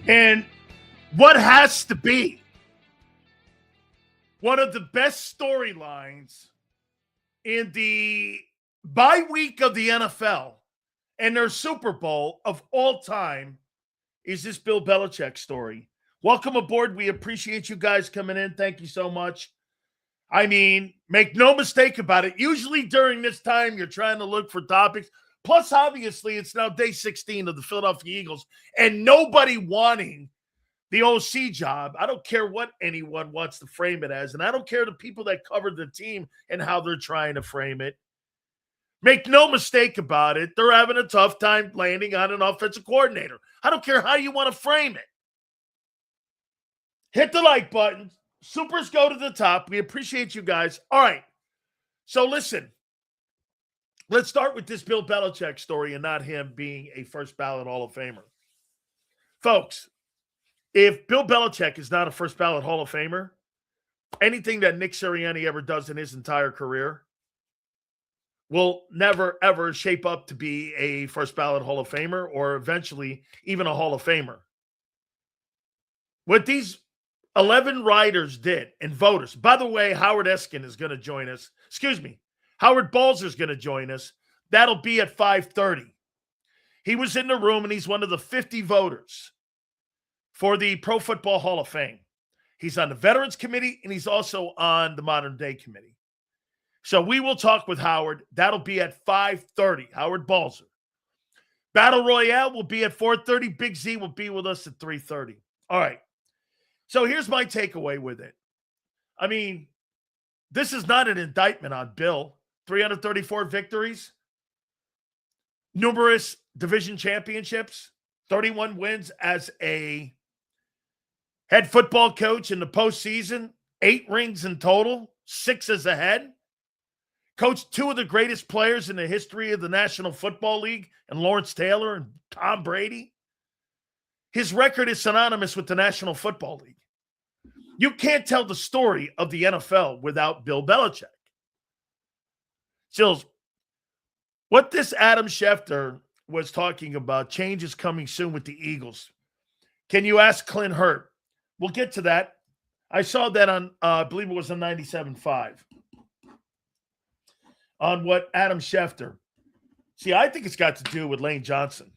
And what has to be one of the best storylines in the bye week of the NFL and their Super Bowl of all time is this Bill Belichick story. Welcome aboard. We appreciate you guys coming in. Thank you so much. I mean, make no mistake about it. Usually during this time, you're trying to look for topics. Plus, obviously, it's now day 16 of the Philadelphia Eagles and nobody wanting the OC job. I don't care what anyone wants to frame it as, and I don't care the people that cover the team and how they're trying to frame it. Make no mistake about it, they're having a tough time landing on an offensive coordinator. I don't care how you want to frame it. Hit the like button. Supers go to the top. We appreciate you guys. All right. So listen, let's start with this Bill Belichick story and not him being a first ballot Hall of Famer. Folks, if Bill Belichick is not a first ballot Hall of Famer, anything that Nick Serriani ever does in his entire career will never, ever shape up to be a first ballot Hall of Famer or eventually even a Hall of Famer. What these 11 writers did and voters, by the way, Howard Eskin is going to join us. Howard Balzer is going to join us. That'll be at 5:30. He was in the room and he's one of the 50 voters for the Pro Football Hall of Fame. He's on the Veterans Committee and he's also on the Modern Day Committee. So we will talk with Howard. That'll be at 5:30. Howard Balzer. Battle Royale will be at 4:30. Big Z will be with us at 3:30. All right. So here's my takeaway with it. I mean, this is not an indictment on Bill. 334 victories, numerous division championships, 31 wins as a head football coach in the postseason, 8 rings in total, 6 as a head. Coached 2 of the greatest players in the history of the National Football League, and Lawrence Taylor and Tom Brady. His record is synonymous with the National Football League. You can't tell the story of the NFL without Bill Belichick. Sills, what this Adam Schefter was talking about, change is coming soon with the Eagles. Can you ask Clint Hurt? We'll get to that. I saw that on, I believe it was on 97.5. On what Adam Schefter. See, I think it's got to do with Lane Johnson.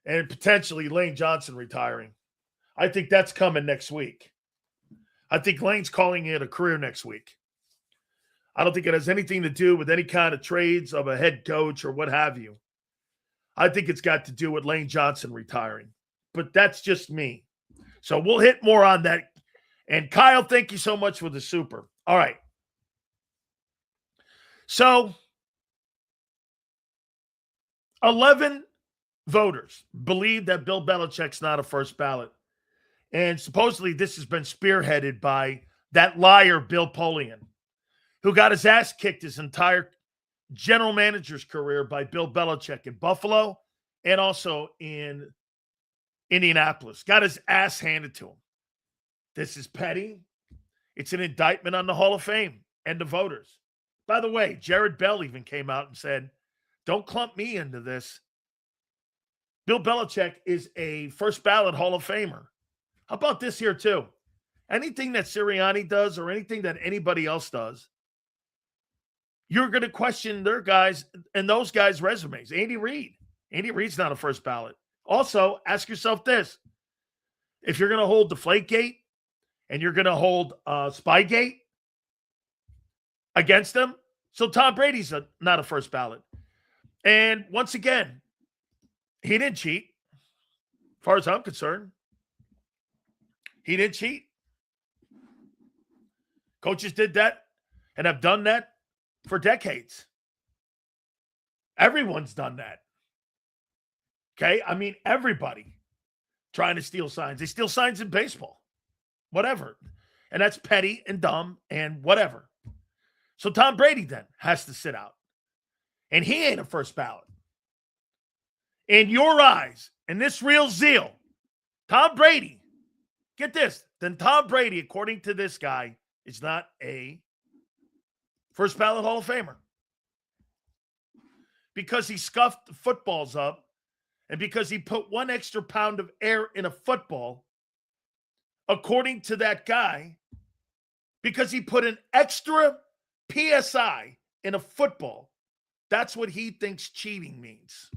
And potentially Lane Johnson retiring. I think that's coming next week. I think Lane's calling it a career next week. I don't think it has anything to do with any kind of trades of a head coach or what have you. I think it's got to do with Lane Johnson retiring. But that's just me. So we'll hit more on that. And Kyle, thank you so much for the super. All right. So 11 voters believe that Bill Belichick's not a first ballot. And supposedly this has been spearheaded by that liar, Bill Polian, who got his ass kicked his entire general manager's career by Bill Belichick in Buffalo and also in Indianapolis. Got his ass handed to him. This is petty. It's an indictment on the Hall of Fame and the voters. By the way, Jared Bell even came out and said, don't clump me into this. Bill Belichick is a first ballot Hall of Famer. How about this here too? Anything that Serriani does or anything that anybody else does, you're going to question their guys and those guys' resumes. Andy Reid. Andy Reid's not a first ballot. Also, ask yourself this. If you're going to hold Deflategate and you're going to hold Spygate against them, so Tom Brady's not a first ballot. And once again, he didn't cheat, as far as I'm concerned. He didn't cheat. Coaches did that and have done that for decades. Everyone's done that. Okay? I mean, everybody trying to steal signs. They steal signs in baseball. Whatever. And that's petty and dumb and whatever. So Tom Brady then has to sit out. And he ain't a first ballot. In your eyes, in this real zeal, Tom Brady, get this, then Tom Brady, according to this guy, is not a first ballot Hall of Famer. Because he scuffed the footballs up and because he put 1 extra pound of air in a football, according to that guy, because he put an extra PSI in a football, that's what he thinks cheating means.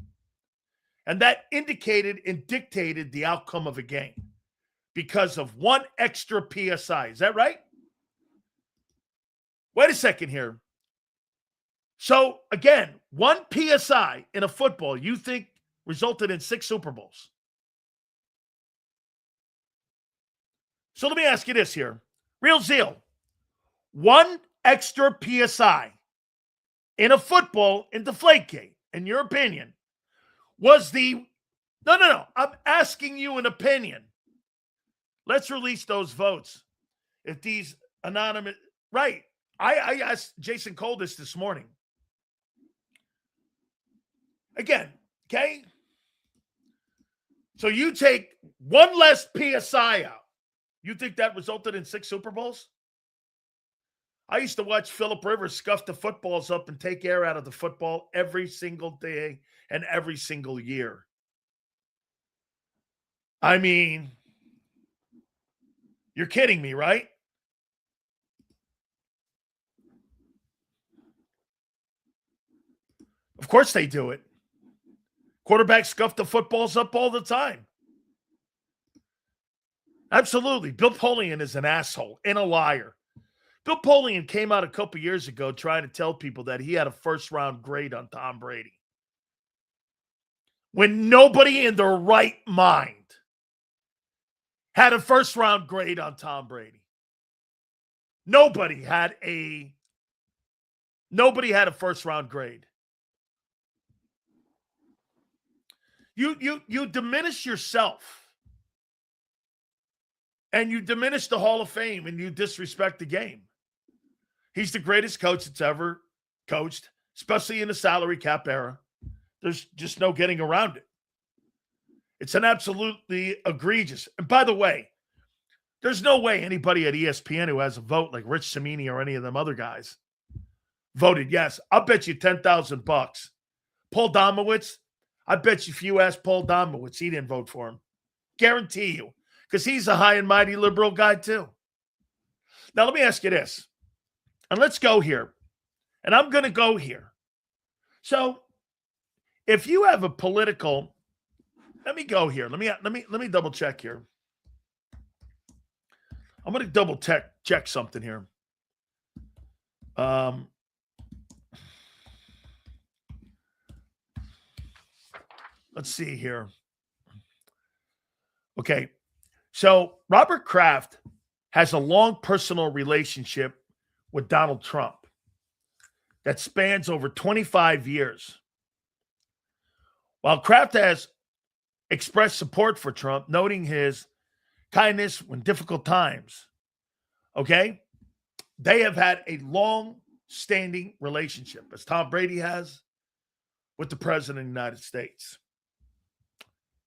And that indicated and dictated the outcome of a game because of 1 extra PSI. Is that right? Wait a second here. So, again, 1 PSI in a football you think resulted in 6 Super Bowls. So let me ask you this here. Real zeal. 1 extra PSI in a football in Deflategate, in your opinion, was the... No. I'm asking you an opinion. Let's release those votes. If these anonymous... Right. I asked Jason Cole this morning. Again, okay? So you take 1 less PSI out. You think that resulted in 6 Super Bowls? I used to watch Phillip Rivers scuff the footballs up and take air out of the football every single day and every single year. I mean, you're kidding me, right? Of course they do it. Quarterbacks scuff the footballs up all the time. Absolutely. Bill Polian is an asshole and a liar. Bill Polian came out a couple years ago trying to tell people that he had a first-round grade on Tom Brady. When nobody in their right mind had a first-round grade on Tom Brady. Nobody had a first-round grade. You diminish yourself. And you diminish the Hall of Fame and you disrespect the game. He's the greatest coach that's ever coached, especially in the salary cap era. There's just no getting around it. It's an absolutely egregious. And by the way, there's no way anybody at ESPN who has a vote like Rich Cimini or any of them other guys voted yes. I'll bet you $10,000. Paul Domowitz, I bet you if you ask Paul Domowitz, he didn't vote for him. Guarantee you. Because he's a high and mighty liberal guy too. Now, let me ask you this. And let's go here. And I'm going to go here. So, if you have a political... Let me go here. Let me double check here. I'm going to double check something here. Let's see here. Okay. So Robert Kraft has a long personal relationship with Donald Trump that spans over 25 years. While Kraft has expressed support for Trump, noting his kindness when difficult times, okay, they have had a long-standing relationship, as Tom Brady has, with the President of the United States.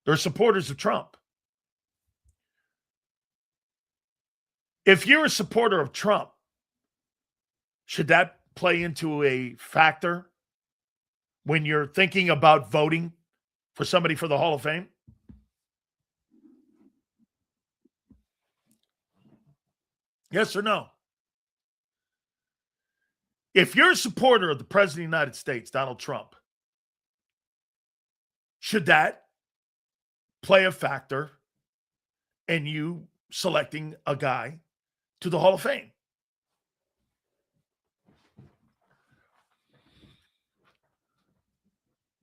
They're supporters of Trump. If you're a supporter of Trump, should that play into a factor when you're thinking about voting for somebody for the Hall of Fame? Yes or no? If you're a supporter of the President of the United States, Donald Trump, should that play a factor in you selecting a guy to the Hall of Fame?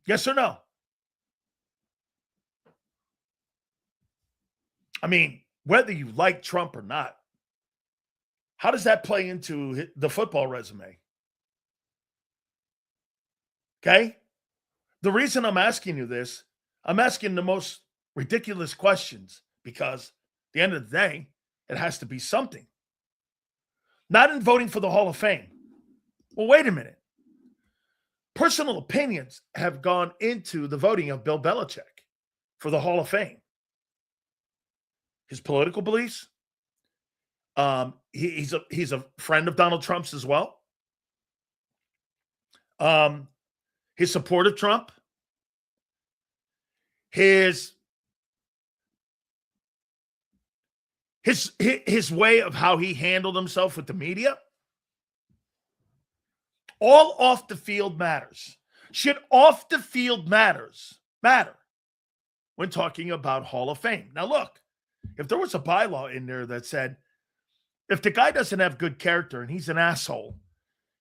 Yes or no? I mean, whether you like Trump or not, how does that play into the football resume? Okay? The reason I'm asking you this, I'm asking the most ridiculous questions because at the end of the day, it has to be something. Not in voting for the Hall of Fame. Well, wait a minute. Personal opinions have gone into the voting of Bill Belichick for the Hall of Fame. His political beliefs. He's a friend of Donald Trump's as well. His support of Trump. his way of how he handled himself with the media, all off the field matters. Should off the field matter when talking about Hall of Fame? Now, look, if there was a bylaw in there that said, if the guy doesn't have good character and he's an asshole,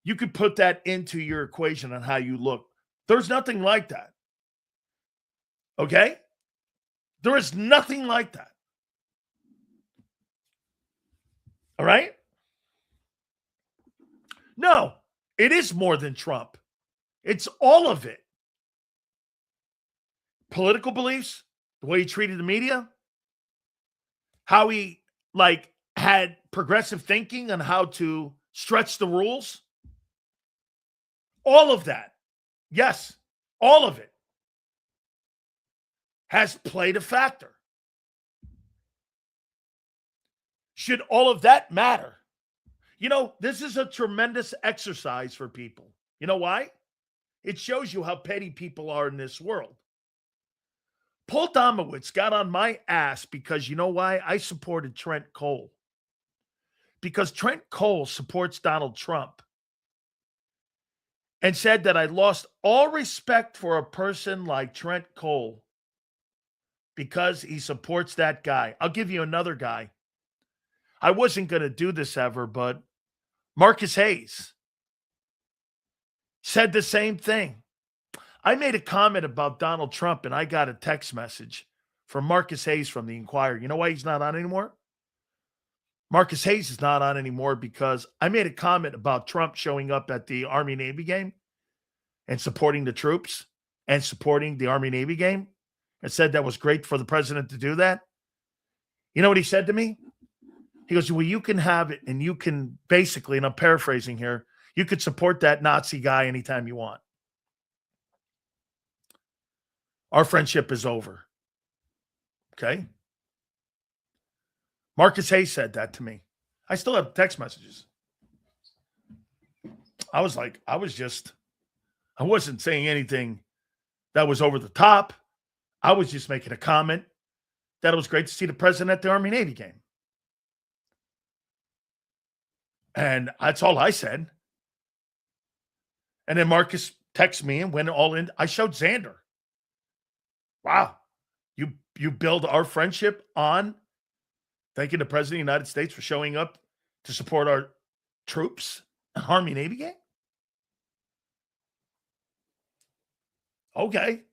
you could put that into your equation on how you look. There's nothing like that. Okay? There is nothing like that. All right? No, it is more than Trump. It's all of it. Political beliefs, the way he treated the media, how he had progressive thinking on how to stretch the rules. All of that. Yes, all of it has played a factor. Should all of that matter? You know, this is a tremendous exercise for people. You know why? It shows you how petty people are in this world. Paul Domowitz got on my ass because you know why? I supported Trent Cole. Because Trent Cole supports Donald Trump. And said that I lost all respect for a person like Trent Cole because he supports that guy. I'll give you another guy. I wasn't going to do this ever, but Marcus Hayes said the same thing. I made a comment about Donald Trump, and I got a text message from Marcus Hayes from the Inquirer. You know why he's not on anymore? Marcus Hayes is not on anymore because I made a comment about Trump showing up at the Army-Navy game and supporting the troops and supporting the Army-Navy game and said that was great for the president to do that. You know what he said to me? He goes, well, you can have it and you can basically, and I'm paraphrasing here, you could support that Nazi guy anytime you want. Our friendship is over. Okay? Marcus Hayes said that to me. I still have text messages. I wasn't saying anything that was over the top. I was just making a comment that it was great to see the president at the Army-Navy game. And that's all I said. And then Marcus texted me and went all in. I showed Xander. Wow. You build our friendship on thanking the president of the United States for showing up to support our troops, an Army-Navy game? Okay.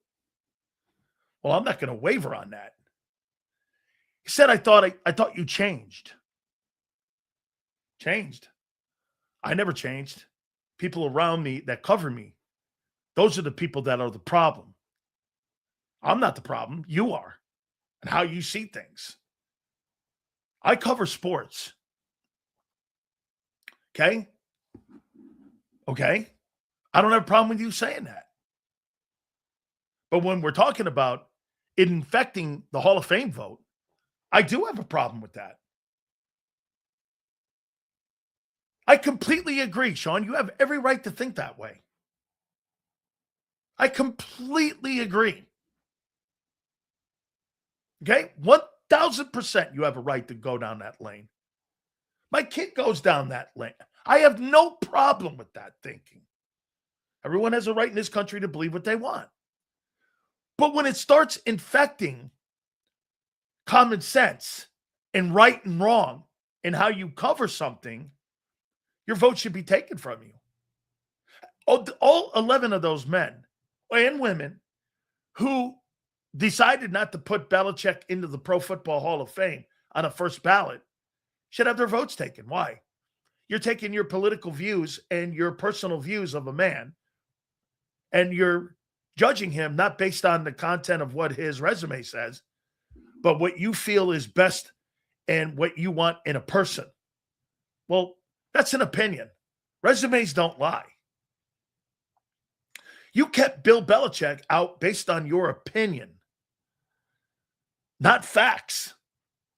Well, I'm not going to waver on that. He said, I thought you changed. Changed. I never changed. People around me that cover me, those are the people that are the problem. I'm not the problem. You are. And how you see things. I cover sports. Okay? Okay? I don't have a problem with you saying that. But when we're talking about it infecting the Hall of Fame vote, I do have a problem with that. I completely agree, Sean. You have every right to think that way. I completely agree. Okay? 1,000% you have a right to go down that lane. My kid goes down that lane. I have no problem with that thinking. Everyone has a right in this country to believe what they want. But when it starts infecting common sense and right and wrong and how you cover something, your vote should be taken from you. All 11 of those men and women who decided not to put Belichick into the Pro Football Hall of Fame on a first ballot should have their votes taken. Why? You're taking your political views and your personal views of a man, and you're judging him not based on the content of what his resume says, but what you feel is best and what you want in a person. Well, that's an opinion. Resumes don't lie. You kept Bill Belichick out based on your opinion, not facts.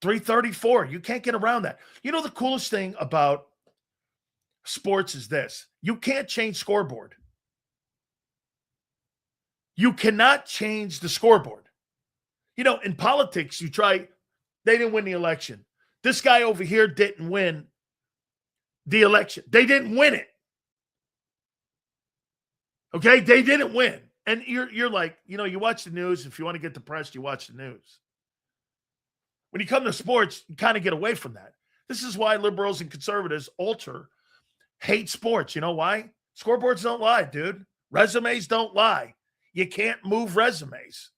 334. You can't get around that. You know, the coolest thing about sports is this. You can't change scoreboard. You cannot change the scoreboard. In politics, they didn't win the election. This guy over here didn't win the election. They didn't win it. Okay? They didn't win. And you're like, you watch the news. If you want to get depressed, you watch the news. When you come to sports, you kind of get away from that. This is why liberals and conservatives hate sports. You know why? Scoreboards don't lie, dude. Resumes don't lie. You can't move resumes.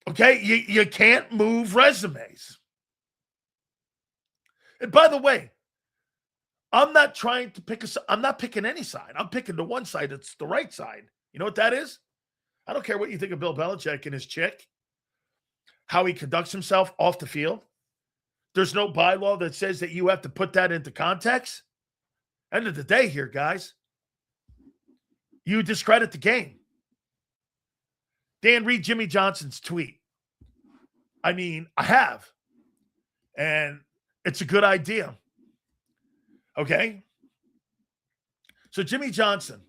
Okay? You can't move resumes. And by the way, I'm not trying to I'm not picking any side. I'm picking the one side that's the right side. You know what that is? I don't care what you think of Bill Belichick and his chick, how he conducts himself off the field. There's no bylaw that says that you have to put that into context. End of the day here, guys. You discredit the game. Dan, read Jimmy Johnson's tweet. I mean, I have. And it's a good idea. Okay? So Jimmy Johnson,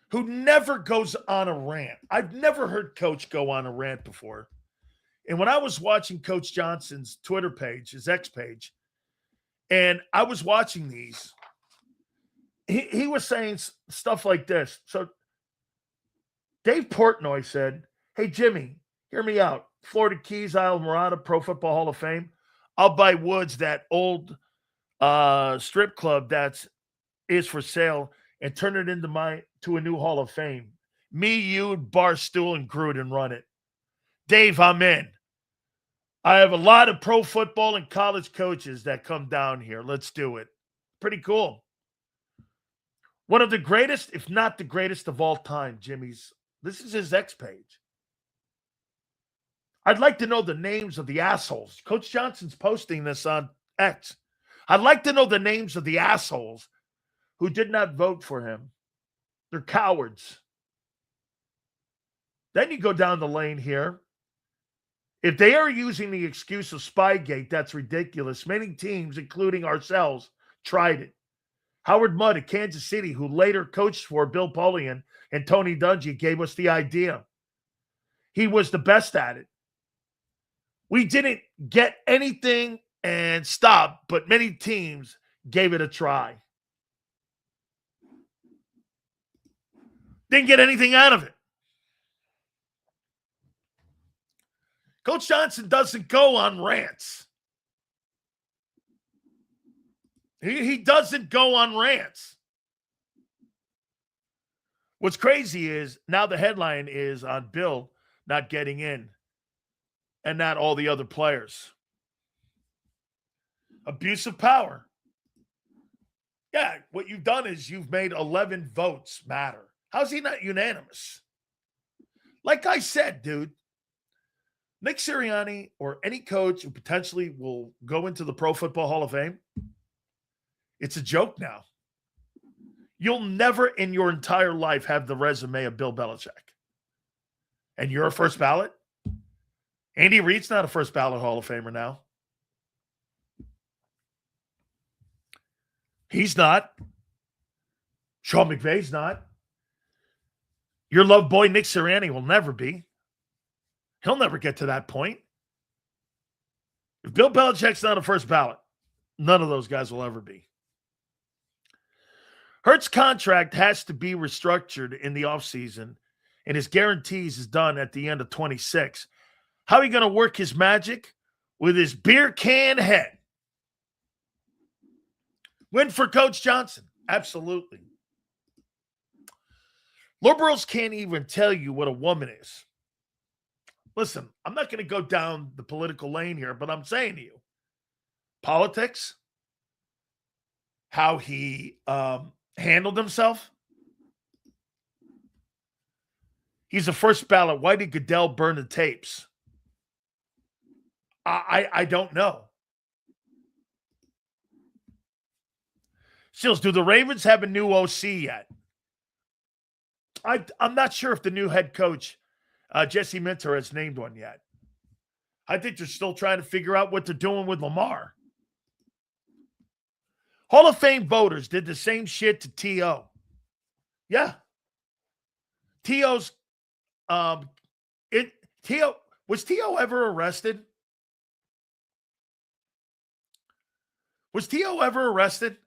who never goes on a rant. I've never heard Coach go on a rant before. And when I was watching Coach Johnson's Twitter page, his X page, and I was watching these, he was saying stuff like this. So Dave Portnoy said, hey, Jimmy, hear me out. Florida Keys, Isle Morada, Pro Football Hall of Fame. I'll buy Woods, that old strip club is for sale, and turn it to a new Hall of Fame. Me, you, Barstool, and Gruden run it. Dave, I'm in. I have a lot of pro football and college coaches that come down here. Let's do it. Pretty cool. One of the greatest, if not the greatest of all time, Jimmy's. This is his X page. I'd like to know the names of the assholes. Coach Johnson's posting this on X. I'd like to know the names of the assholes who did not vote for him. They're cowards. Then you go down the lane here. If they are using the excuse of Spygate, that's ridiculous. Many teams, including ourselves, tried it. Howard Mudd at Kansas City, who later coached for Bill Polian and Tony Dungy, gave us the idea. He was the best at it. We didn't get anything and stop, but many teams gave it a try. Didn't get anything out of it. Coach Johnson doesn't go on rants. He doesn't go on rants. What's crazy is now the headline is on Bill not getting in and not all the other players. Abuse of power. Yeah, what you've done is you've made 11 votes matter. How's he not unanimous? Like I said, dude, Nick Serriani or any coach who potentially will go into the Pro Football Hall of Fame, it's a joke now. You'll never in your entire life have the resume of Bill Belichick. And you're a first ballot? Andy Reid's not a first ballot Hall of Famer now. He's not. Sean McVay's not. Your love boy, Nick Sirianni, will never be. He'll never get to that point. If Bill Belichick's not a first ballot, none of those guys will ever be. Hurt's contract has to be restructured in the offseason, and his guarantees is done at the end of 26. How are you going to work his magic? With his beer can head. Win for Coach Johnson. Absolutely. Liberals can't even tell you what a woman is. Listen, I'm not going to go down the political lane here, but I'm saying to you, politics, how he handled himself. He's a first ballot. Why did Goodell burn the tapes? I don't know. Sills, do the Ravens have a new OC yet? I'm not sure if the new head coach, Jesse Minter, has named one yet. I think they're still trying to figure out what they're doing with Lamar. Hall of Fame voters did the same shit to T.O. Yeah. T.O.'s, Was T.O. ever arrested? Was T.O. ever arrested?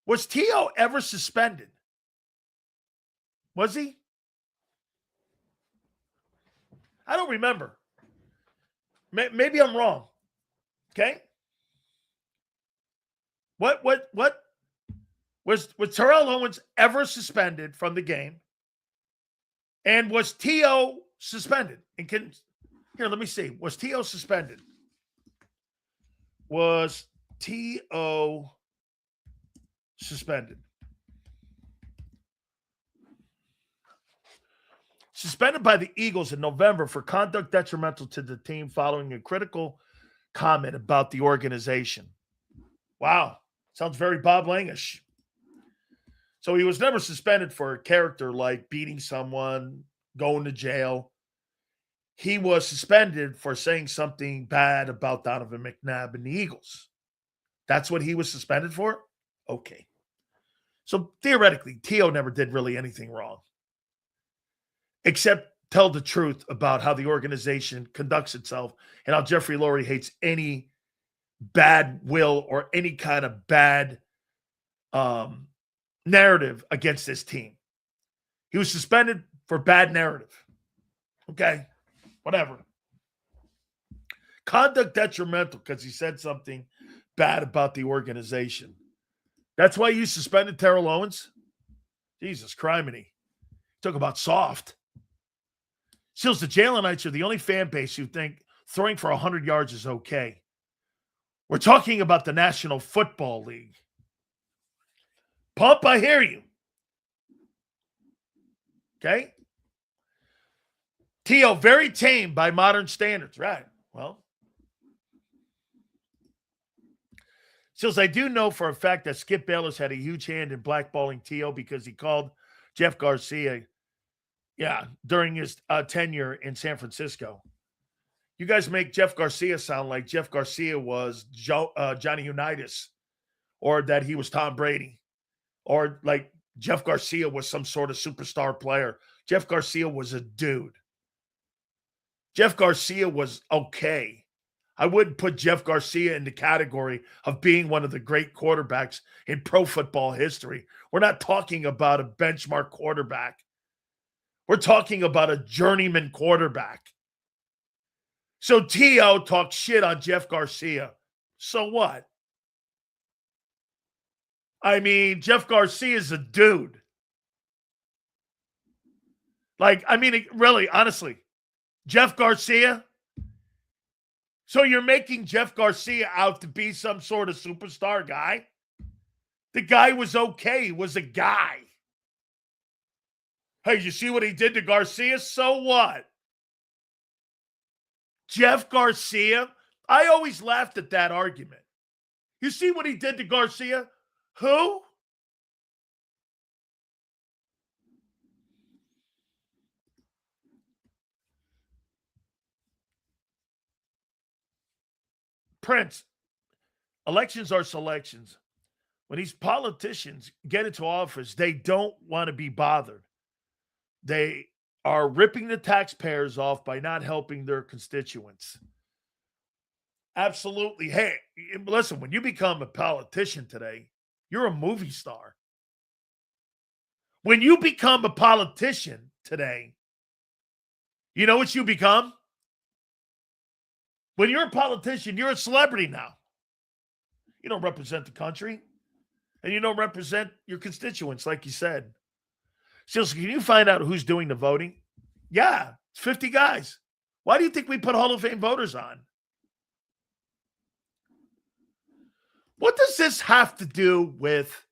Was T.O. ever suspended? Was he? I don't remember. Maybe I'm wrong. Okay. What was Terrell Owens ever suspended from the game? And was T.O. suspended? And here, let me see. Was T.O. suspended? Was T.O. suspended? Suspended by the Eagles in November for conduct detrimental to the team following a critical comment about the organization. Wow. Sounds very Bob Langish. So he was never suspended for a character like beating someone, going to jail. He was suspended for saying something bad about Donovan McNabb and the Eagles. That's what he was suspended for? Okay. So theoretically, T.O. never did really anything wrong, except tell the truth about how the organization conducts itself and how Jeffrey Lurie hates any bad will or any kind of bad narrative against this team. He was suspended for bad narrative. Okay, whatever. Conduct detrimental because he said something bad about the organization. That's why you suspended Terrell Owens? Jesus criminy. Talk about soft. Seals, the Jalenites are the only fan base who think throwing for 100 yards is okay. We're talking about the National Football League. Pump, I hear you. Okay? T.O. very tame by modern standards. Right. Well. Seals, I do know for a fact that Skip Bayless had a huge hand in blackballing T.O. because he called Jeff Garcia, during his tenure in San Francisco. You guys make Jeff Garcia sound like Jeff Garcia was Johnny Unitas, or that he was Tom Brady, or like Jeff Garcia was some sort of superstar player. Jeff Garcia was a dude. Jeff Garcia was okay. I wouldn't put Jeff Garcia in the category of being one of the great quarterbacks in pro football history. We're not talking about a benchmark quarterback. We're talking about a journeyman quarterback. So T.O. talked shit on Jeff Garcia. So what? I mean, Jeff Garcia is a dude. Really, honestly, Jeff Garcia. So you're making Jeff Garcia out to be some sort of superstar guy? The guy was okay. He was a guy. Hey, you see what he did to Garcia? So what? Jeff Garcia? I always laughed at that argument. You see what he did to Garcia? Who? Prince, elections are selections. When these politicians get into office, they don't want to be bothered. They are ripping the taxpayers off by not helping their constituents. Absolutely. Hey, listen, when you become a politician today, you're a movie star. When you become a politician today, you know what you become? When you're a politician, you're a celebrity now. You don't represent the country, and you don't represent your constituents, like you said. So can you find out who's doing the voting? Yeah, it's 50 guys. Why do you think we put Hall of Fame voters on? What does this have to do with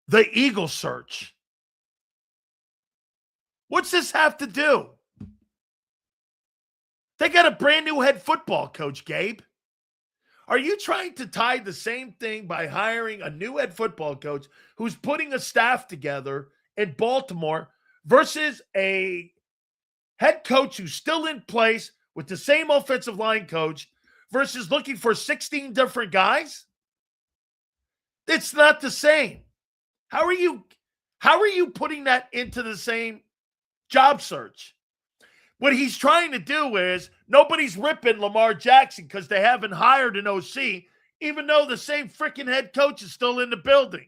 the Eagle search? What's this have to do? They got a brand new head football coach, Gabe. Are you trying to tie the same thing by hiring a new head football coach who's putting a staff together in Baltimore versus a head coach who's still in place with the same offensive line coach versus looking for 16 different guys? It's not the same. How are you putting that into the same job search. What he's trying to do is nobody's ripping Lamar Jackson because they haven't hired an OC, even though the same freaking head coach is still in the building.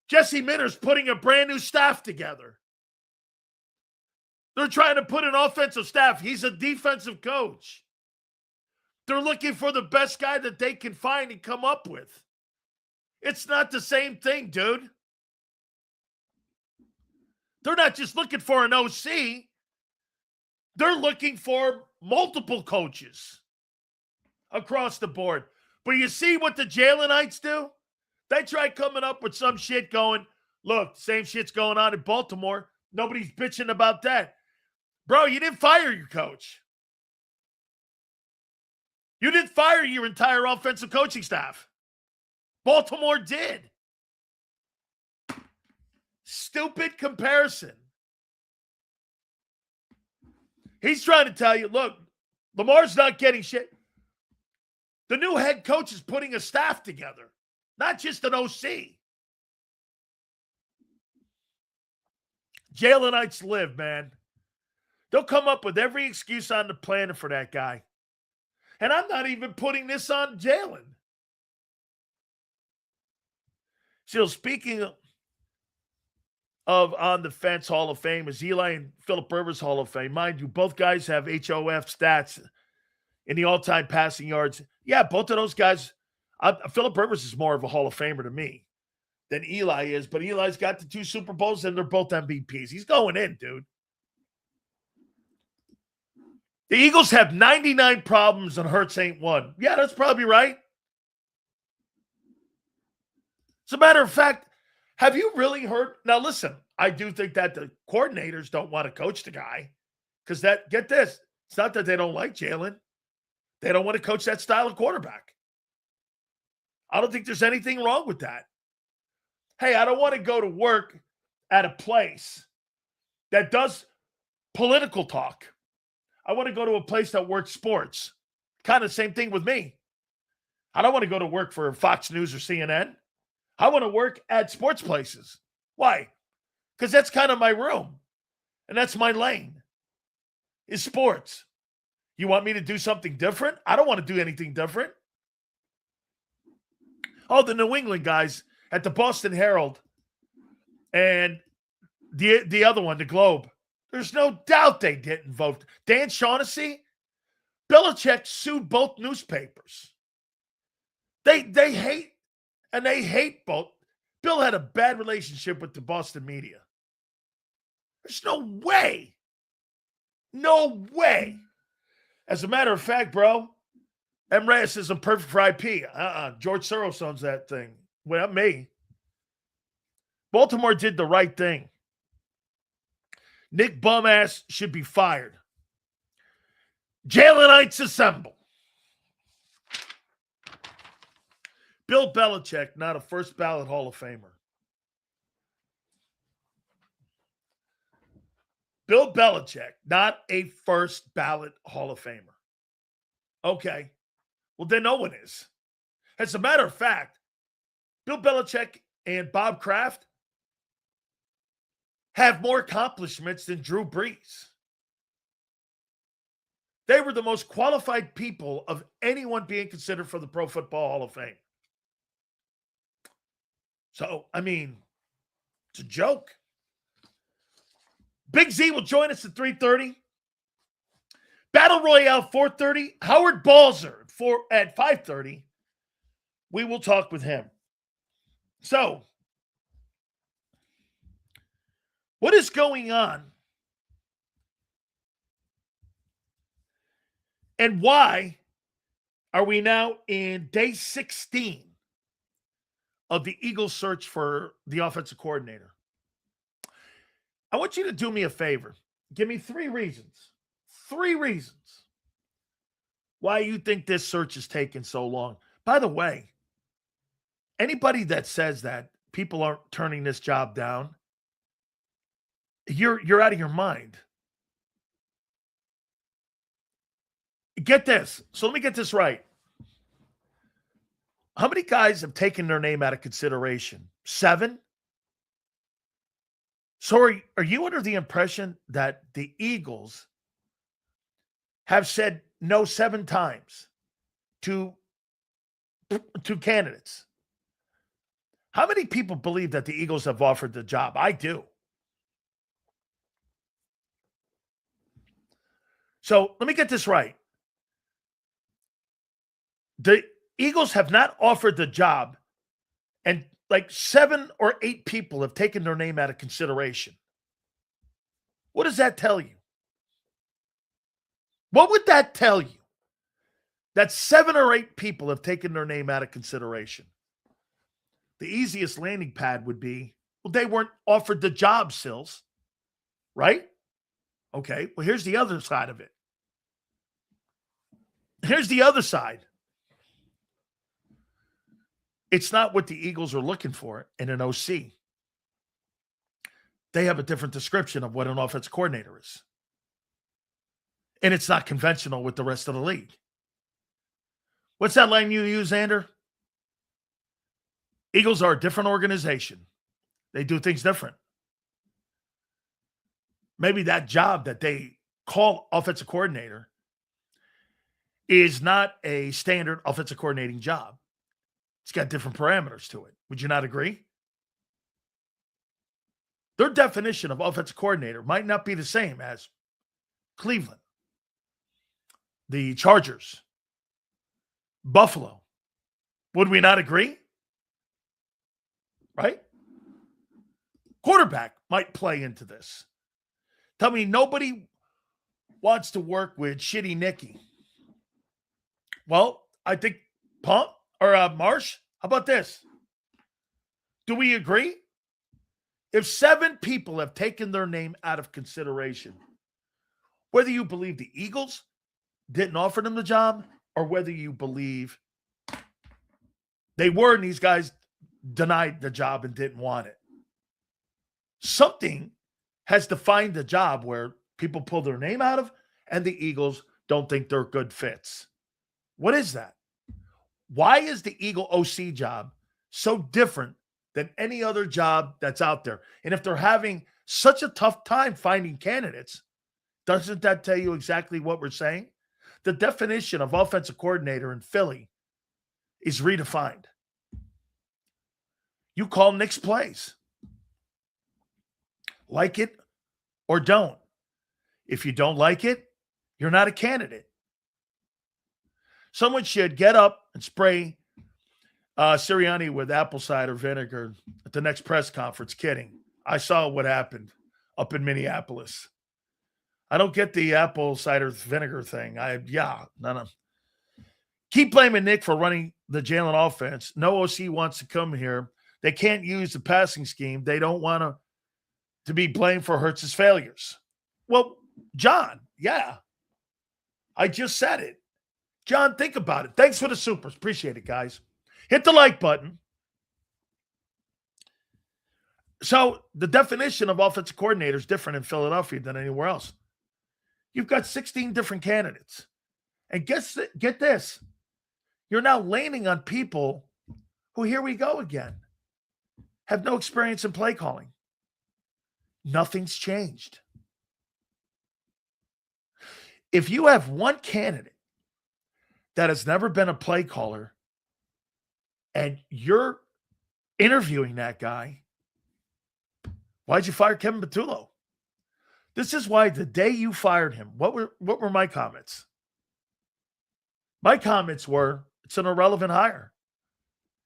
Jesse Minter's putting a brand new staff together. They're trying to put an offensive staff. He's a defensive coach. They're looking for the best guy that they can find and come up with. It's not the same thing, dude. They're not just looking for an OC. They're looking for multiple coaches across the board. But you see what the Jalenites do? They try coming up with some shit going, look, same shit's going on in Baltimore. Nobody's bitching about that. Bro, you didn't fire your coach. You didn't fire your entire offensive coaching staff. Baltimore did. Stupid comparison. He's trying to tell you, look, Lamar's not getting shit. The new head coach is putting a staff together, not just an OC. Jalenites live, man. They'll come up with every excuse on the planet for that guy. And I'm not even putting this on Jalen. So speaking of on the fence Hall of Fame is Eli and Phillip Rivers Hall of Fame. Mind you, both guys have HOF stats in the all-time passing yards. Yeah, both of those guys. Phillip Rivers is more of a Hall of Famer to me than Eli is, but Eli's got the 2 Super Bowls and they're both MVPs. He's going in, dude. The Eagles have 99 problems and Hurts ain't one. Yeah, that's probably right. As a matter of fact, have you really heard? Now, listen, I do think that the coordinators don't want to coach the guy because get this, it's not that they don't like Jalen. They don't want to coach that style of quarterback. I don't think there's anything wrong with that. Hey, I don't want to go to work at a place that does political talk. I want to go to a place that works sports. Kind of same thing with me. I don't want to go to work for Fox News or CNN. I want to work at sports places. Why? Because that's kind of my room. And that's my lane, is sports. You want me to do something different? I don't want to do anything different. Oh, the New England guys at the Boston Herald and the other one, the Globe. There's no doubt they didn't vote. Dan Shaughnessy, Belichick sued both newspapers. They hate both. Bill had a bad relationship with the Boston media. There's no way. No way. As a matter of fact, bro, M. Reyes isn't perfect for IP. George Soros owns that thing. Well, not me. Baltimore did the right thing. Nick Bumass should be fired. Jalenites assemble. Bill Belichick, not a first ballot Hall of Famer. Bill Belichick, not a first ballot Hall of Famer. Okay. Well, then no one is. As a matter of fact, Bill Belichick and Bob Kraft have more accomplishments than Drew Brees. They were the most qualified people of anyone being considered for the Pro Football Hall of Fame. So, I mean, it's a joke. Big Z will join us at 3:30. Battle Royale 4:30. Howard Balzer at 5:30. We will talk with him. So, what is going on? And why are we now in day 16 of the Eagles' search for the offensive coordinator? I want you to do me a favor. Give me 3 reasons. 3 reasons why you think this search is taking so long. By the way, anybody that says that people aren't turning this job down, you're out of your mind. Get this. So let me get this right. How many guys have taken their name out of consideration? 7? So are you under the impression that the Eagles have said no 7 times to candidates? How many people believe that the Eagles have offered the job? I do. So let me get this right. The Eagles have not offered the job, and like 7 or 8 people have taken their name out of consideration. What does that tell you? What would that tell you? That 7 or 8 people have taken their name out of consideration. The easiest landing pad would be, well, they weren't offered the job, Sills, right? Okay, well, here's the other side of it. Here's the other side. It's not what the Eagles are looking for in an OC. They have a different description of what an offensive coordinator is. And it's not conventional with the rest of the league. What's that line you use, Xander? Eagles are a different organization. They do things different. Maybe that job that they call offensive coordinator is not a standard offensive coordinating job. It's got different parameters to it. Would you not agree? Their definition of offensive coordinator might not be the same as Cleveland, the Chargers, Buffalo. Would we not agree? Right? Quarterback might play into this. Tell me nobody wants to work with shitty Nicky. Well, I think Marsh, how about this? Do we agree? If 7 people have taken their name out of consideration, whether you believe the Eagles didn't offer them the job or whether you believe they were and these guys denied the job and didn't want it, something has defined the job where people pull their name out of and the Eagles don't think they're good fits. What is that? Why is the Eagle OC job so different than any other job that's out there? And if they're having such a tough time finding candidates, doesn't that tell you exactly what we're saying? The definition of offensive coordinator in Philly is redefined. You call Nick's plays. Like it or don't. If you don't like it, you're not a candidate. Someone should get up and spray Serriani with apple cider vinegar at the next press conference. Kidding. I saw what happened up in Minneapolis. I don't get the apple cider vinegar thing. No. Keep blaming Nick for running the Jalen offense. No OC wants to come here. They can't use the passing scheme. They don't want to be blamed for Hurts's failures. Well, John, I just said it. John, think about it. Thanks for the supers. Appreciate it, guys. Hit the like button. So the definition of offensive coordinator is different in Philadelphia than anywhere else. You've got 16 different candidates. And get this. You're now landing on people who, here we go again, have no experience in play calling. Nothing's changed. If you have one candidate that has never been a play caller and you're interviewing that guy, why'd you fire Kevin Patullo? This is why the day you fired him, what were my comments? My comments were, it's an irrelevant hire.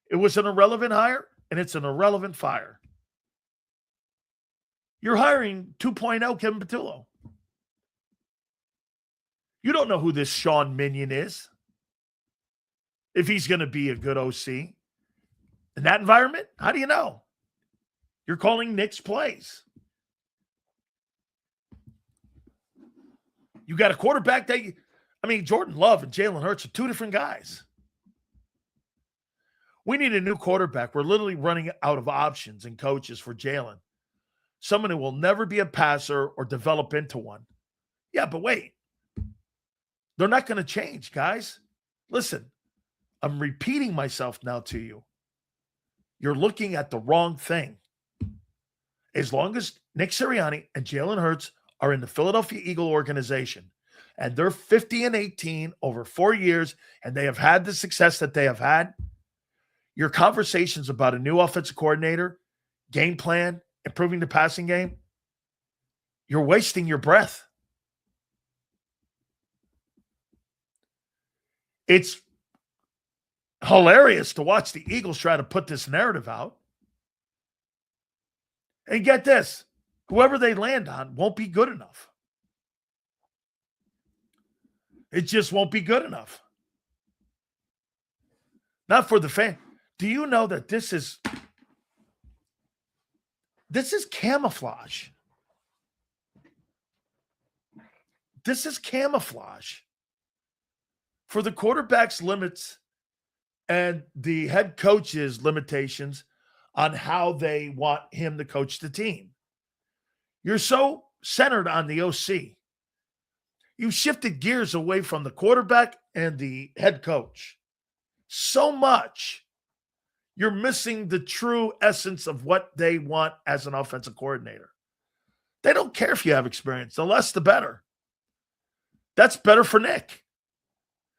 It was an irrelevant hire, and it's an irrelevant fire. You're hiring 2.0 Kevin Patullo. You don't know who this Sean Minion is. If he's going to be a good OC. In that environment, how do you know? You're calling Nick's plays. You got a quarterback Jordan Love and Jalen Hurts are 2 different guys. We need a new quarterback. We're literally running out of options and coaches for Jalen. Someone who will never be a passer or develop into one. Yeah, but wait. They're not going to change, guys. Listen, I'm repeating myself now to you. You're looking at the wrong thing. As long as Nick Serriani and Jalen Hurts are in the Philadelphia Eagle organization and they're 50-18 over 4 years and they have had the success that they have had, your conversations about a new offensive coordinator, game plan, improving the passing game, you're wasting your breath. It's hilarious to watch the Eagles try to put this narrative out. And get this, whoever they land on won't be good enough. It just won't be good enough. Not for the fan. Do you know that this is camouflage? This is camouflage for the quarterback's limits and the head coach's limitations on how they want him to coach the team. You're so centered on the OC. You shifted gears away from the quarterback and the head coach so much. You're missing the true essence of what they want as an offensive coordinator. They don't care if you have experience. The less, the better. That's better for Nick.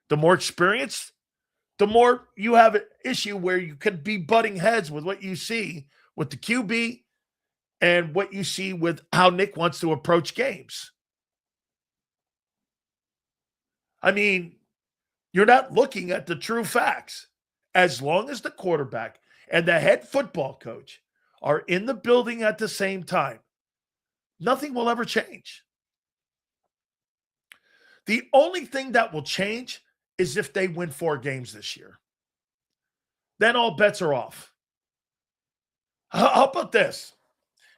The more experience, the more you have an issue where you could be butting heads with what you see with the QB and what you see with how Nick wants to approach games. I mean, you're not looking at the true facts. As long as the quarterback and the head football coach are in the building at the same time, nothing will ever change. The only thing that will change is if they win 4 games this year. Then all bets are off. How about this?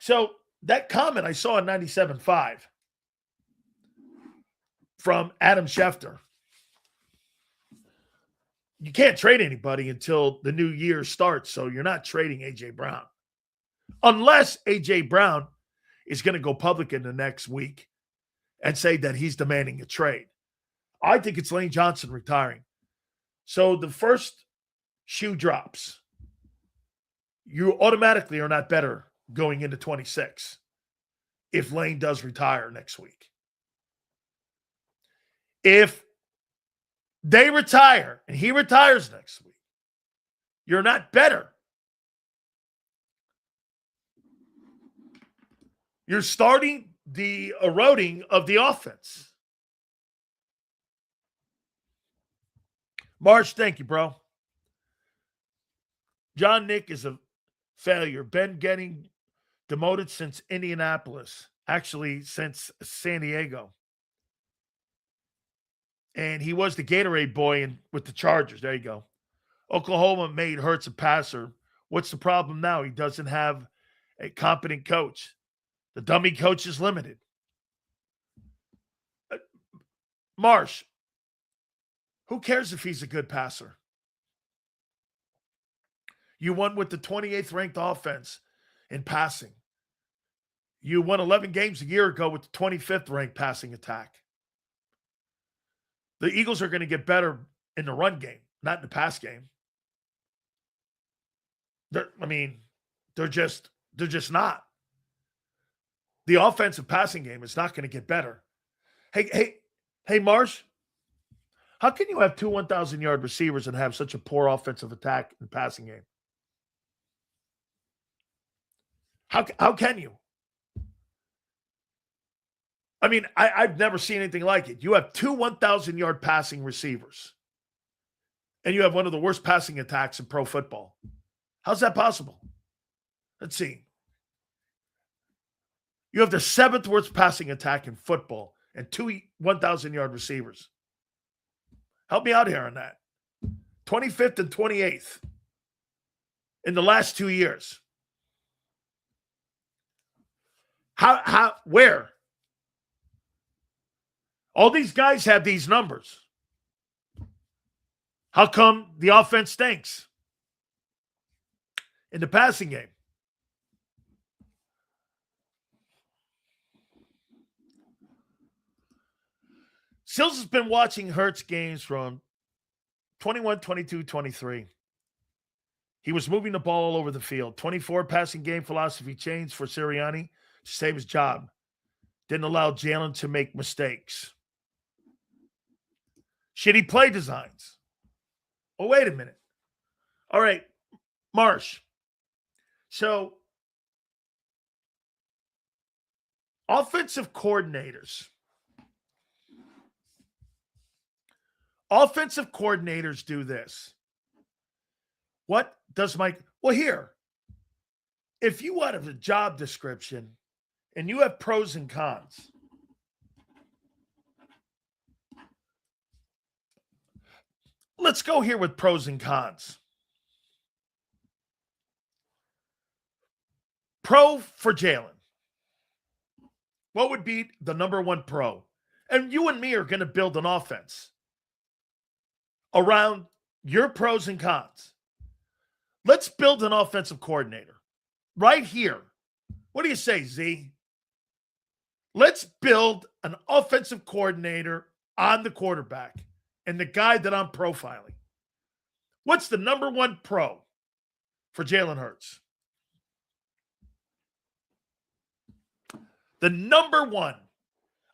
So that comment I saw in 97.5 from Adam Schefter. You can't trade anybody until the new year starts, so you're not trading A.J. Brown. Unless A.J. Brown is going to go public in the next week and say that he's demanding a trade. I think it's Lane Johnson retiring. So the first shoe drops. You automatically are not better going into 26 if Lane does retire next week. If they retire and he retires next week, you're not better. You're starting the eroding of the offense. Marsh, thank you, bro. John Nick is a failure. Been getting demoted since Indianapolis. Actually, since San Diego. And he was the Gatorade boy with the Chargers. There you go. Oklahoma made Hurts a passer. What's the problem now? He doesn't have a competent coach. The dummy coach is limited. Marsh, who cares if he's a good passer? You won with the 28th ranked offense in passing. You won 11 games a year ago with the 25th ranked passing attack. The Eagles are going to get better in the run game, not in the pass game. They're just not. The offensive passing game is not going to get better. Hey, Marsh, how can you have 2 1,000-yard receivers and have such a poor offensive attack and passing game? How can you? I mean, I've never seen anything like it. You have 2 1,000-yard passing receivers, and you have one of the worst passing attacks in pro football. How's that possible? Let's see. You have the 7th worst passing attack in football and 2 1,000-yard receivers. Help me out here on that. 25th and 28th in the last 2 years. Where? All these guys have these numbers. How come the offense stinks in the passing game? Sills has been watching Hurts games from 21, 22, 23. He was moving the ball all over the field. 24 passing game philosophy change for Serriani to save his job. Didn't allow Jalen to make mistakes. Shitty play designs. Oh, wait a minute. All right, Marsh. So, offensive coordinators. Offensive coordinators do this. What does Mike? Well, here, if you have a job description and you have pros and cons, let's go here with pros and cons. Pro for Jalen. What would be the number one pro? And you and me are going to build an offense around your pros and cons. Let's build an offensive coordinator right here. What do you say, Z? Let's build an offensive coordinator on the quarterback and the guy that I'm profiling. What's the number one pro for Jalen Hurts? The number one.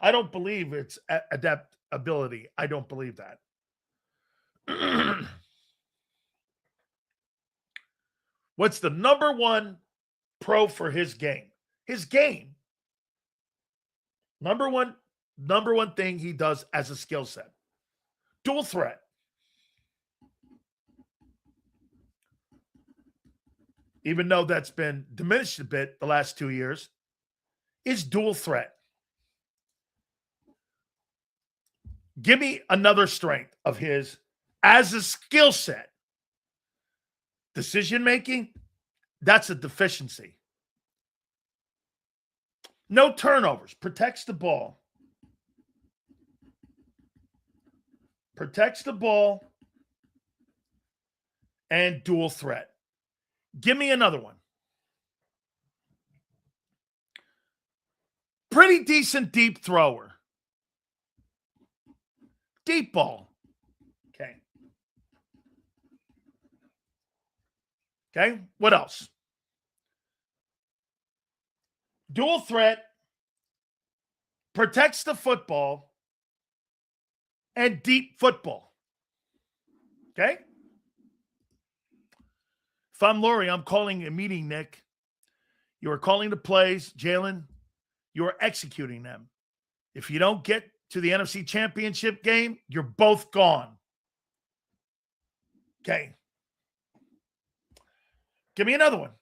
I don't believe it's adaptability. I don't believe that. What's the number one pro for his game? His game. Number one thing he does as a skill set. Dual threat. Even though that's been diminished a bit the last 2 years, is dual threat. Give me another strength of his as a skill set. Decision making, that's a deficiency. No turnovers, protects the ball. Protects the ball and dual threat. Give me another one. Pretty decent deep thrower. Deep ball. Okay, what else? Dual threat, protects the football, and deep football. Okay? If I'm Lori, I'm calling a meeting, Nick. You are calling the plays, Jalen. You are executing them. If you don't get to the NFC Championship game, you're both gone. Okay. Give me another one.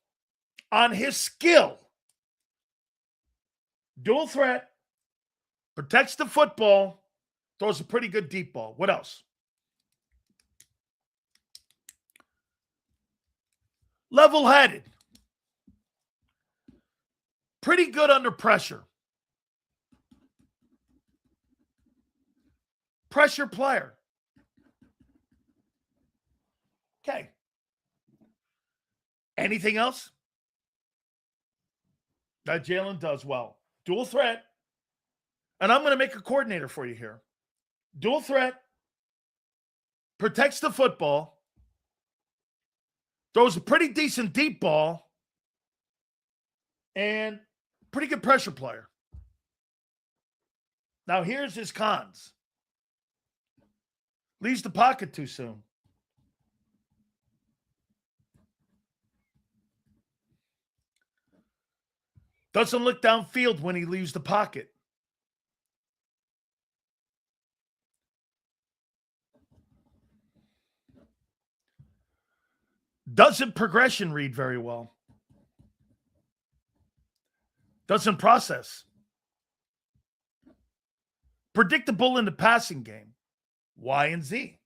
On his skill, dual threat, protects the football, throws a pretty good deep ball. What else? Level-headed. Pretty good under pressure. Pressure player. Okay. Anything else that Jalen does well? Dual threat. And I'm going to make a coordinator for you here. Dual threat. Protects the football. Throws a pretty decent deep ball. And pretty good pressure player. Now here's his cons. Leaves the pocket too soon. Doesn't look downfield when he leaves the pocket. Doesn't progression read very well. Doesn't process. Predictable in the passing game. Y and Z.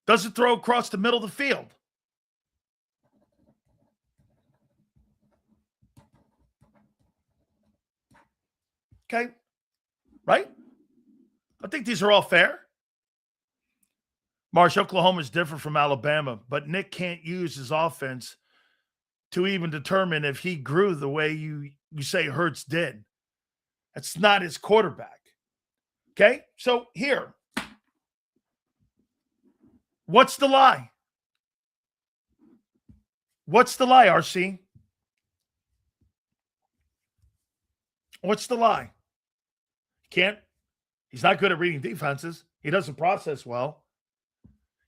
Doesn't throw across the middle of the field. Okay. Right? I think these are all fair. Marsh, Oklahoma is different from Alabama, but Nick can't use his offense to even determine if he grew the way you say Hurts did. That's not his quarterback. Okay? So here. What's the lie? What's the lie, RC? What's the lie? He's not good at reading defenses. He doesn't process well.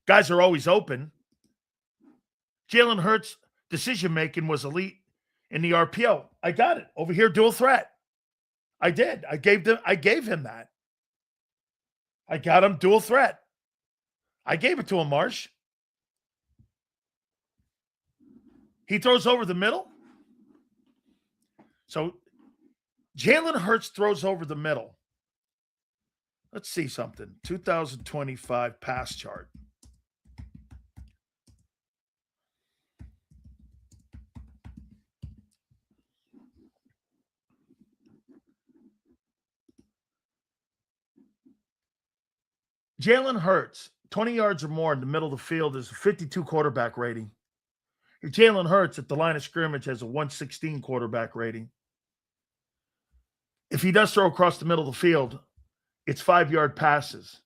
Guys are always open. Jalen Hurts' decision-making was elite in the RPO. I got it. Over here, dual threat. I did. I gave him that. I got him dual threat. I gave it to him, Marsh. He throws over the middle. So Jalen Hurts throws over the middle. Let's see something. 2025 pass chart. Jalen Hurts, 20 yards or more in the middle of the field, is a 52 quarterback rating. Jalen Hurts at the line of scrimmage has a 116 quarterback rating. If he does throw across the middle of the field, it's 5-yard passes.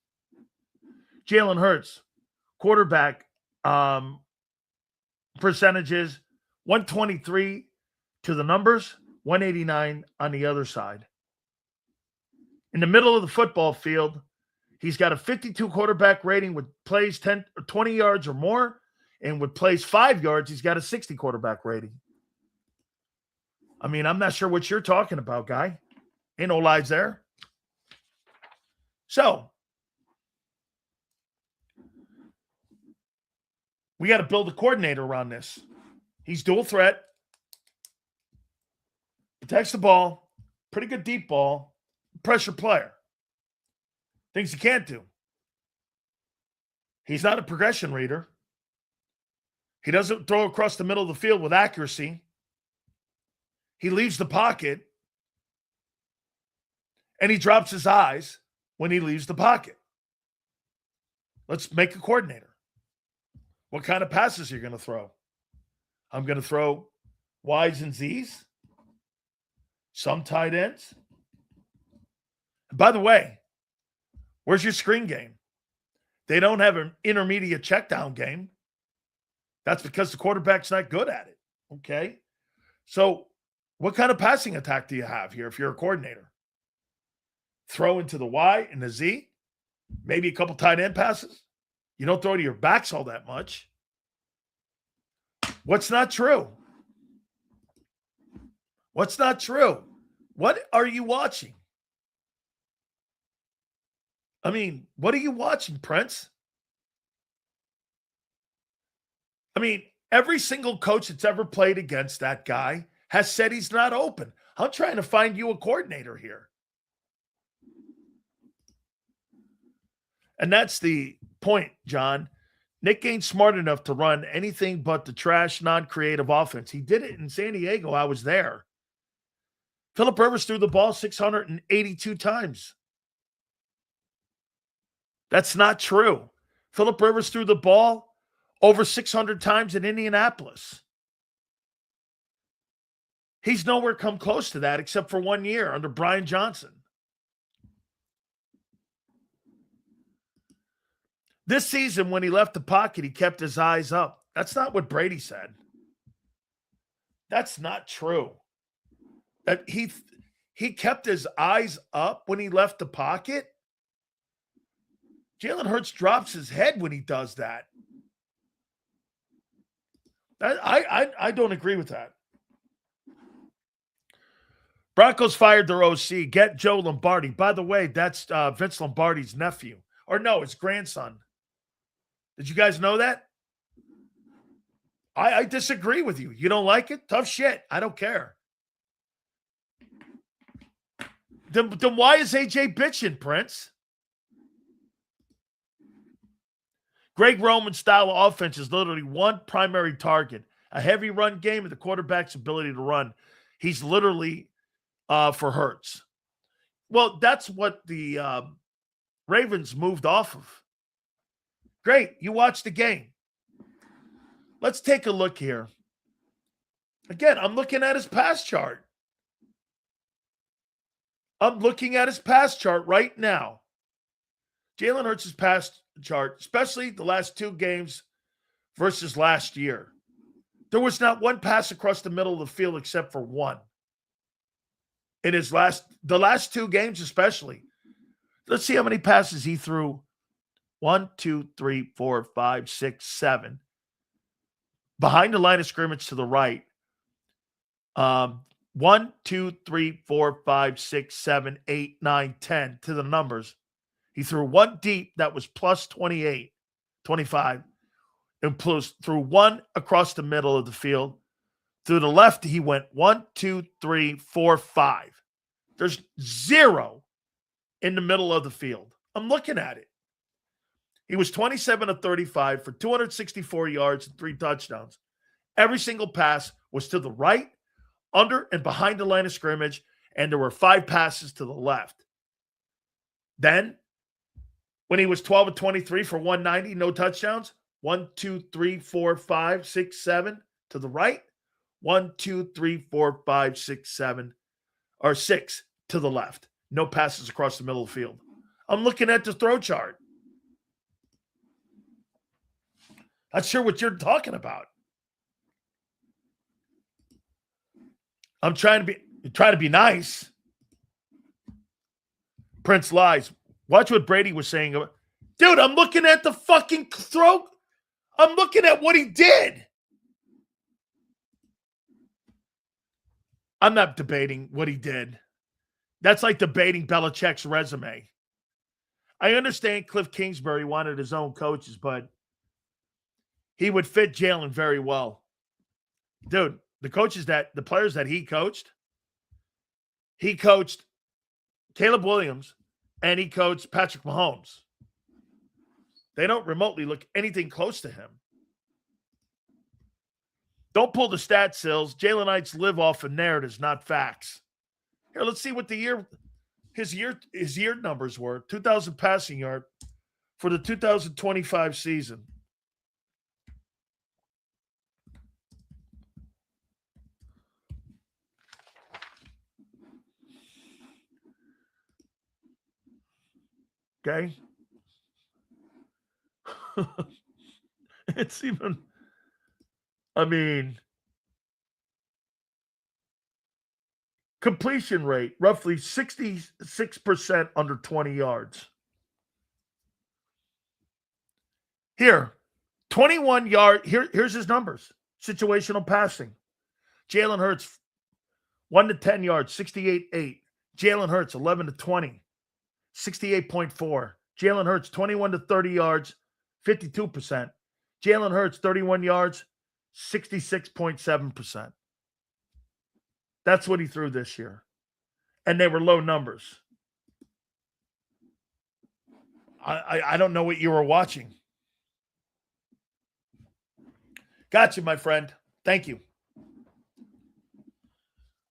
Jalen Hurts, quarterback percentages, 123 to the numbers, 189 on the other side. In the middle of the football field, he's got a 52 quarterback rating with plays 10 or 20 yards or more, and with plays 5 yards, he's got a 60 quarterback rating. I mean, I'm not sure what you're talking about, guy. Ain't no lies there. So, we got to build a coordinator around this. He's dual threat. Protects the ball. Pretty good deep ball. Pressure player. Things he can't do. He's not a progression reader. He doesn't throw across the middle of the field with accuracy. He leaves the pocket. And he drops his eyes when he leaves the pocket. Let's make a coordinator. What kind of passes are you going to throw? I'm going to throw Ys and Zs. Some tight ends. And by the way, where's your screen game? They don't have an intermediate check down game. That's because the quarterback's not good at it. Okay? So what kind of passing attack do you have here if you're a coordinator? Throw into the Y and the Z? Maybe a couple tight end passes? You don't throw to your backs all that much. What's not true? What's not true? What are you watching? I mean, what are you watching, Prince? I mean, every single coach that's ever played against that guy has said he's not open. I'm trying to find you a coordinator here. And that's the point, John. Nick ain't smart enough to run anything but the trash, non-creative offense. He did it in San Diego. I was there. Phillip Rivers threw the ball 682 times. That's not true. Phillip Rivers threw the ball over 600 times in Indianapolis. He's nowhere come close to that except for 1 year under Brian Johnson. This season, when he left the pocket, he kept his eyes up. That's not what Brady said. That's not true. That he kept his eyes up when he left the pocket. Jalen Hurts drops his head when he does that. I don't agree with that. Broncos fired their OC. Get Joe Lombardi. By the way, that's Vince Lombardi's nephew. Or no, his grandson. Did you guys know that? I disagree with you. You don't like it? Tough shit. I don't care. Then why is AJ bitching, Prince? Greg Roman's style of offense is literally one primary target, a heavy run game and the quarterback's ability to run. He's literally for Hurts. Well, that's what the Ravens moved off of. Great. You watched the game. Let's take a look here. Again, I'm looking at his pass chart. I'm looking at his pass chart right now. Jalen Hurts' pass chart, especially the last 2 games versus last year, there was not one pass across the middle of the field except for one. In the last 2 games especially. Let's see how many passes he threw. 1, 2, 3, 4, 5, 6, 7. Behind the line of scrimmage to the right. 1, 2, 3, 4, 5, 6, 7, 8, 9, 10 to the numbers. He threw one deep that was plus 28, 25, and plus threw one across the middle of the field. To the left, he went 1, 2, 3, 4, 5. There's 0 in the middle of the field. I'm looking at it. He was 27 of 35 for 264 yards and 3 touchdowns. Every single pass was to the right, under and behind the line of scrimmage, and there were 5 passes to the left. Then, when he was 12 of 23 for 190, no touchdowns, 1, 2, 3, 4, 5, 6, 7 to the right, 1, 2, 3, 4, 5, 6, 7, or 6 to the left. No passes across the middle of the field. I'm looking at the throw chart. Not sure what you're talking about. I'm trying to be nice. Prince lies. Watch what Brady was saying. Dude, I'm looking at the fucking throw. I'm looking at what he did. I'm not debating what he did. That's like debating Belichick's resume. I understand Cliff Kingsbury wanted his own coaches, but he would fit Jalen very well. Dude, the players that he coached Caleb Williams and he coached Patrick Mahomes. They don't remotely look anything close to him. Don't pull the stat sills. Jalenites live off of narratives, not facts. Here, let's see what his year numbers were. 2,000 passing yard for the 2025 season. Okay. It's even, completion rate, roughly 66% under 20 yards. Here, 21 yard. Here's his numbers. Situational passing. Jalen Hurts, 1 to 10 yards, 68.8. Jalen Hurts, 11 to 20, 68.4. Jalen Hurts, 21 to 30 yards, 52%. Jalen Hurts, 31 yards, 66.7%. That's what he threw this year. And they were low numbers. I don't know what you were watching. Gotcha, my friend. Thank you.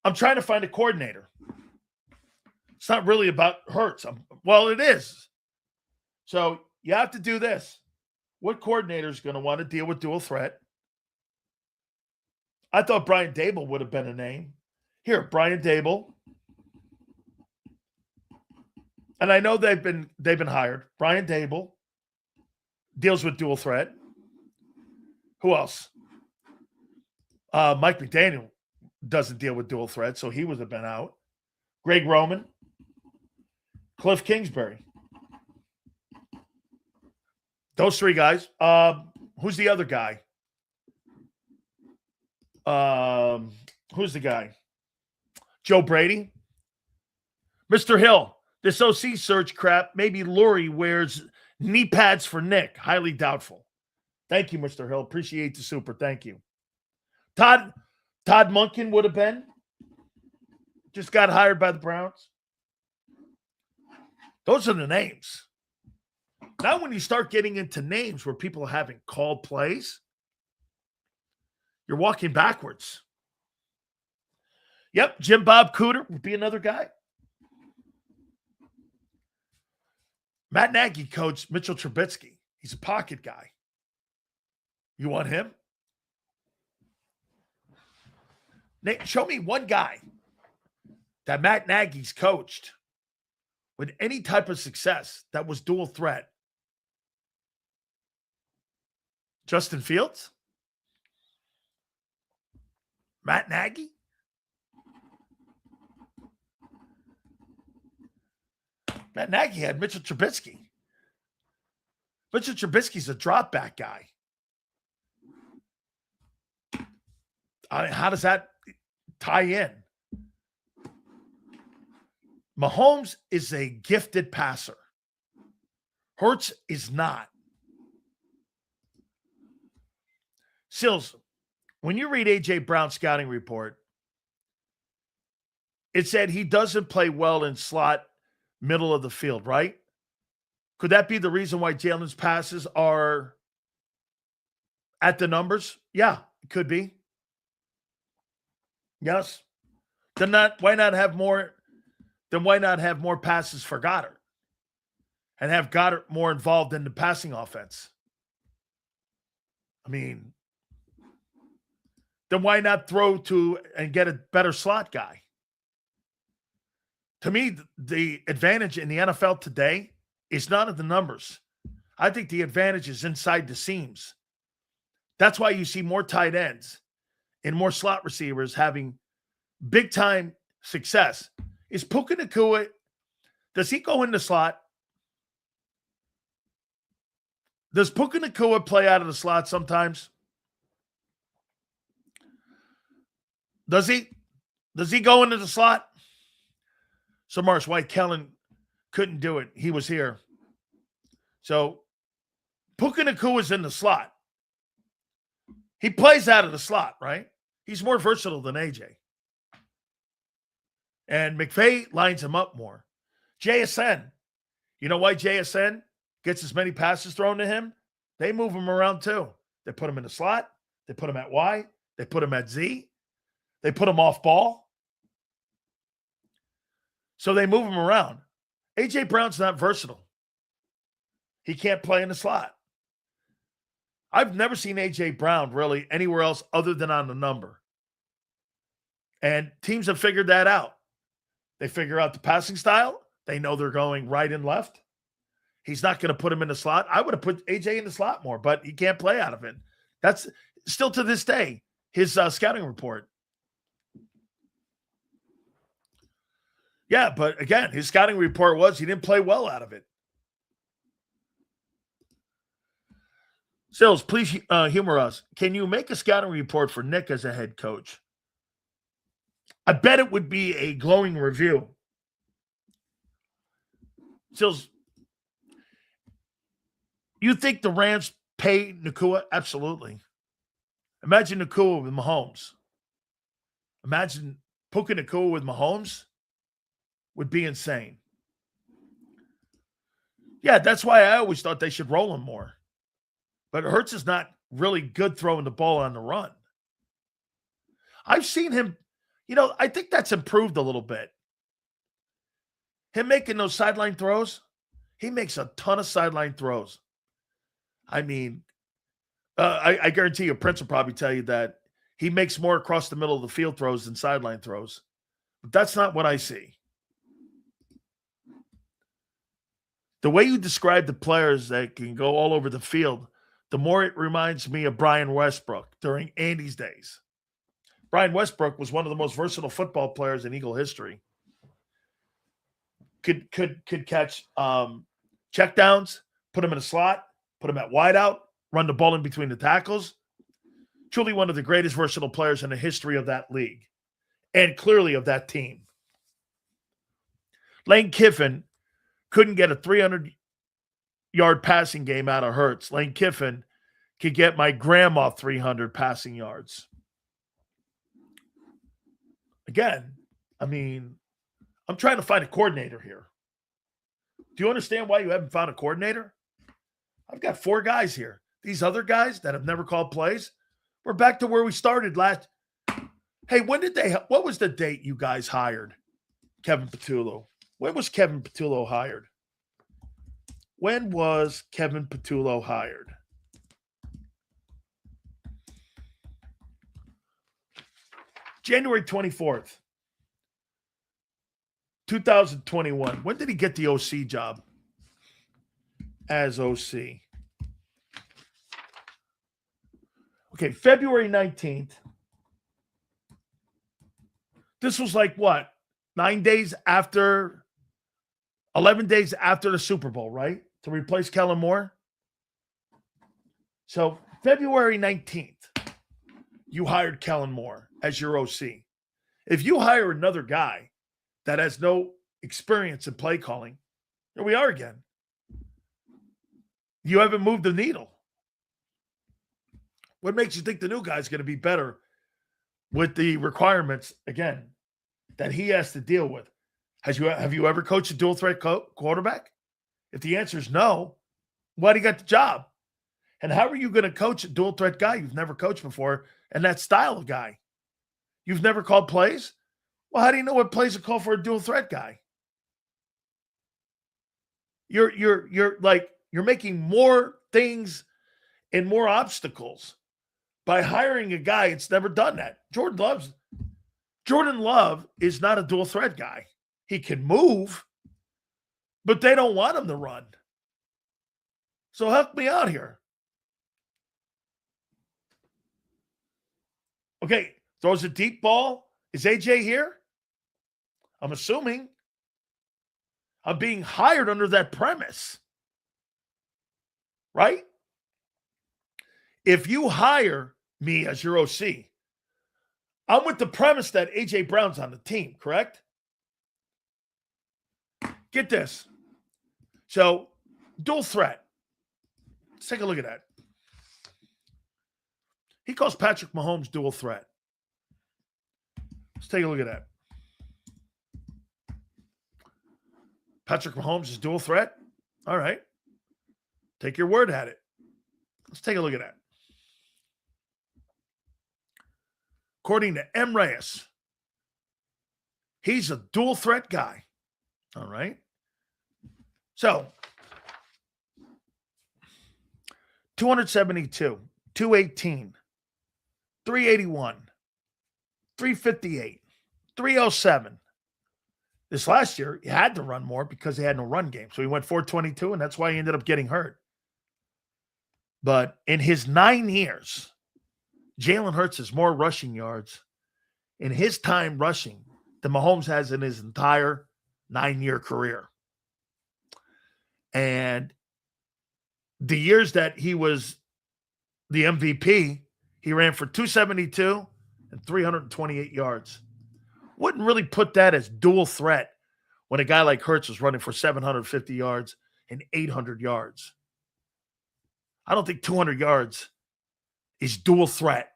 I'm trying to find a coordinator. It's not really about Hurts. Well, it is. So you have to do this. What coordinator is going to want to deal with dual threat? I thought Brian Dable would have been a name. Here, Brian Dable. And I know they've been hired. Brian Dable deals with dual threat. Who else? Mike McDaniel doesn't deal with dual threat, so he would have been out. Greg Roman. Cliff Kingsbury. Those 3 guys. Who's the other guy? Who's the guy? Joe Brady. Mr. Hill. This OC search crap. Maybe Lurie wears knee pads for Nick. Highly doubtful. Thank you, Mr. Hill. Appreciate the super. Thank you. Todd Monken would have been. Just got hired by the Browns. Those are the names. Now when you start getting into names where people haven't called plays, you're walking backwards. Yep, Jim Bob Cooter would be another guy. Matt Nagy coached Mitchell Trubisky. He's a pocket guy. You want him? Nate, show me one guy that Matt Nagy's coached with any type of success that was dual threat? Justin Fields? Matt Nagy? Matt Nagy had Mitchell Trubisky. Mitchell Trubisky's a drop back guy. How does that tie in? Mahomes is a gifted passer. Hurts is not. Sills, when you read A.J. Brown's scouting report, it said he doesn't play well in slot middle of the field, right? Could that be the reason why Jalen's passes are at the numbers? Yeah, it could be. Yes. Why not have more passes for Goddard and have Goddard more involved in the passing offense? I mean, then why not throw to and get a better slot guy? To me, the advantage in the NFL today is not in the numbers. I think the advantage is inside the seams. That's why you see more tight ends and more slot receivers having big-time success. Is Puka Nacua, does he go in the slot? Does Puka Nacua play out of the slot sometimes? Does he? Does he go into the slot? So, Marsh, why Kellen couldn't do it? He was here. So, Puka Nacua's in the slot. He plays out of the slot, right? He's more versatile than AJ. And McVay lines him up more. JSN. You know why JSN gets as many passes thrown to him? They move him around too. They put him in the slot. They put him at Y. They put him at Z. They put him off ball. So they move him around. A.J. Brown's not versatile. He can't play in the slot. I've never seen A.J. Brown really anywhere else other than on the number. And teams have figured that out. They figure out the passing style. They know they're going right and left. He's not going to put him in the slot. I would have put A.J. in the slot more, but he can't play out of it. That's still to this day his scouting report. Yeah, but again, his scouting report was he didn't play well out of it. Sills, please humor us. Can you make a scouting report for Nick as a head coach? I bet it would be a glowing review. Sills, you think the Rams pay Nacua? Absolutely. Imagine Nacua with Mahomes. Imagine Puka Nacua with Mahomes. Would be insane. Yeah, that's why I always thought they should roll him more. But Hurts is not really good throwing the ball on the run. I've seen him, I think that's improved a little bit. Him making those sideline throws, he makes a ton of sideline throws. I mean, I guarantee you, Prince will probably tell you that he makes more across the middle of the field throws than sideline throws. But that's not what I see. The way you describe the players that can go all over the field, the more it reminds me of Brian Westbrook during Andy's days. Brian Westbrook was one of the most versatile football players in Eagle history. Could catch checkdowns, put him in a slot, put him at wideout, run the ball in between the tackles. Truly one of the greatest versatile players in the history of that league, and clearly of that team. Lane Kiffin couldn't get a 300-yard passing game out of Hurts. Lane Kiffin could get my grandma 300 passing yards. Again, I mean, I'm trying to find a coordinator here. Do you understand why you haven't found a coordinator? I've got 4 guys here. These other guys that have never called plays, we're back to where we started last. Hey, what was the date you guys hired Kevin Patullo? When was Kevin Patullo hired? When was Kevin Patullo hired? January 24th. 2021. When did he get the OC job as OC? Okay, February 19th. This was like what? 11 days after the Super Bowl, right? To replace Kellen Moore. So February 19th, you hired Kellen Moore as your OC. If you hire another guy that has no experience in play calling, here we are again. You haven't moved the needle. What makes you think the new guy's going to be better with the requirements, again, that he has to deal with? Have you ever coached a dual threat quarterback? If the answer is no, why do you got the job? And how are you going to coach a dual threat guy you've never coached before and that style of guy? You've never called plays? Well, how do you know what plays are called for a dual threat guy? You're making more things and more obstacles by hiring a guy that's never done that. Jordan Love is not a dual threat guy. He can move, but they don't want him to run. So help me out here. Okay, throws a deep ball. Is AJ here? I'm assuming. I'm being hired under that premise. Right? If you hire me as your OC, I'm with the premise that AJ Brown's on the team, correct? Get this. So, dual threat. Let's take a look at that. He calls Patrick Mahomes dual threat. Let's take a look at that. Patrick Mahomes is dual threat? All right. Take your word at it. Let's take a look at that. According to M. Reyes, he's a dual threat guy. All right. So, 272, 218, 381, 358, 307. This last year, he had to run more because he had no run game. So he went 422, and that's why he ended up getting hurt. But in his 9 years, Jalen Hurts has more rushing yards in his time rushing than Mahomes has in his entire 9-year career. And the years that he was the MVP, he ran for 272 and 328 yards. Wouldn't really put that as dual threat when a guy like Hurts was running for 750 yards and 800 yards. I don't think 200 yards is dual threat.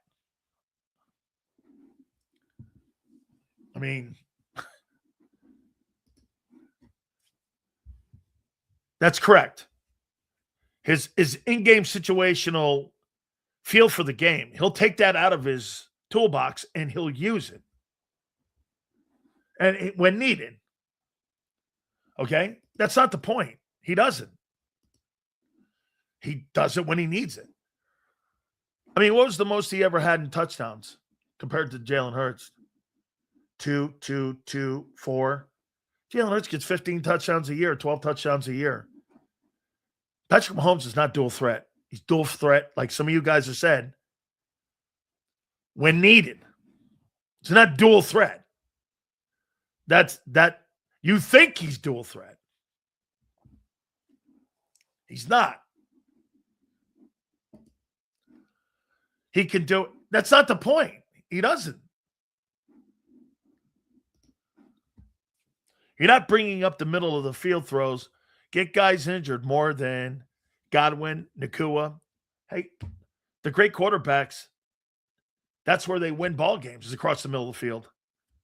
I mean, that's correct. His in-game situational feel for the game, he'll take that out of his toolbox and he'll use it. And when needed. Okay? That's not the point. He doesn't. He does it when he needs it. I mean, what was the most he ever had in touchdowns compared to Jalen Hurts? 2, 2, 2, 4. Jalen Hurts gets 15 touchdowns a year, 12 touchdowns a year. Patrick Mahomes is not dual threat. He's dual threat, like some of you guys have said, when needed. It's not dual threat. That you think he's dual threat. He's not. He can do it. That's not the point. He doesn't. You're not bringing up the middle of the field throws. Get guys injured more than Godwin, Nakua. Hey, the great quarterbacks, that's where they win ball games, is across the middle of the field.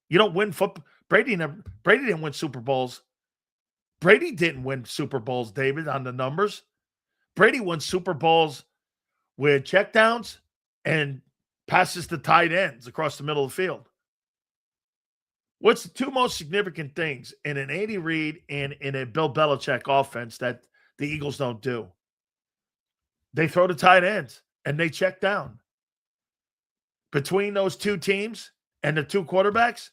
You don't win football. Brady didn't win Super Bowls. Brady didn't win Super Bowls, David, on the numbers. Brady won Super Bowls with checkdowns and passes to tight ends across the middle of the field. What's the two most significant things in an Andy Reid and in a Bill Belichick offense that the Eagles don't do? They throw to tight ends and they check down. Between those two teams and the two quarterbacks,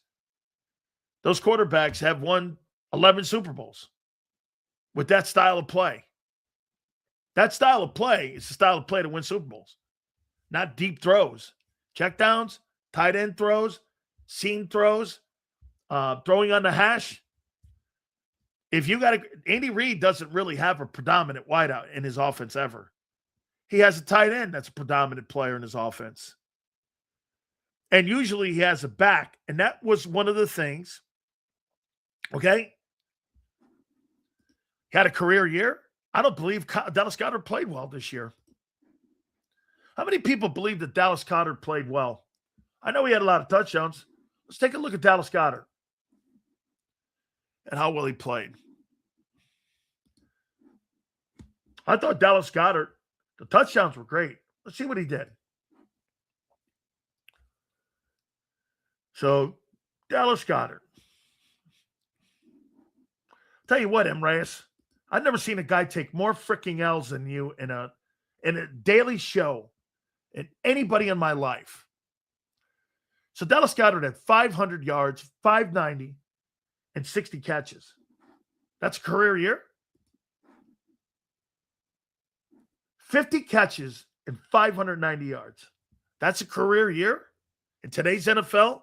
those quarterbacks have one 11 Super Bowls with that style of play. That style of play is the style of play to win Super Bowls, not deep throws. Checkdowns, tight end throws, seam throws, throwing on the hash. If you got Andy Reid doesn't really have a predominant wideout in his offense ever. He has a tight end that's a predominant player in his offense. And usually he has a back. And that was one of the things. Okay. He had a career year. I don't believe Dallas Goedert played well this year. How many people believe that Dallas Goedert played well? I know he had a lot of touchdowns. Let's take a look at Dallas Goedert and how well he played. I thought Dallas Goedert, the touchdowns were great. Let's see what he did. So, Dallas Goedert. Tell you what, M. Reyes, I've never seen a guy take more freaking L's than you in a daily show than anybody in my life. So Dallas Goedert had 500 yards, 590, and 60 catches. That's a career year. 50 catches and 590 yards. That's a career year in today's NFL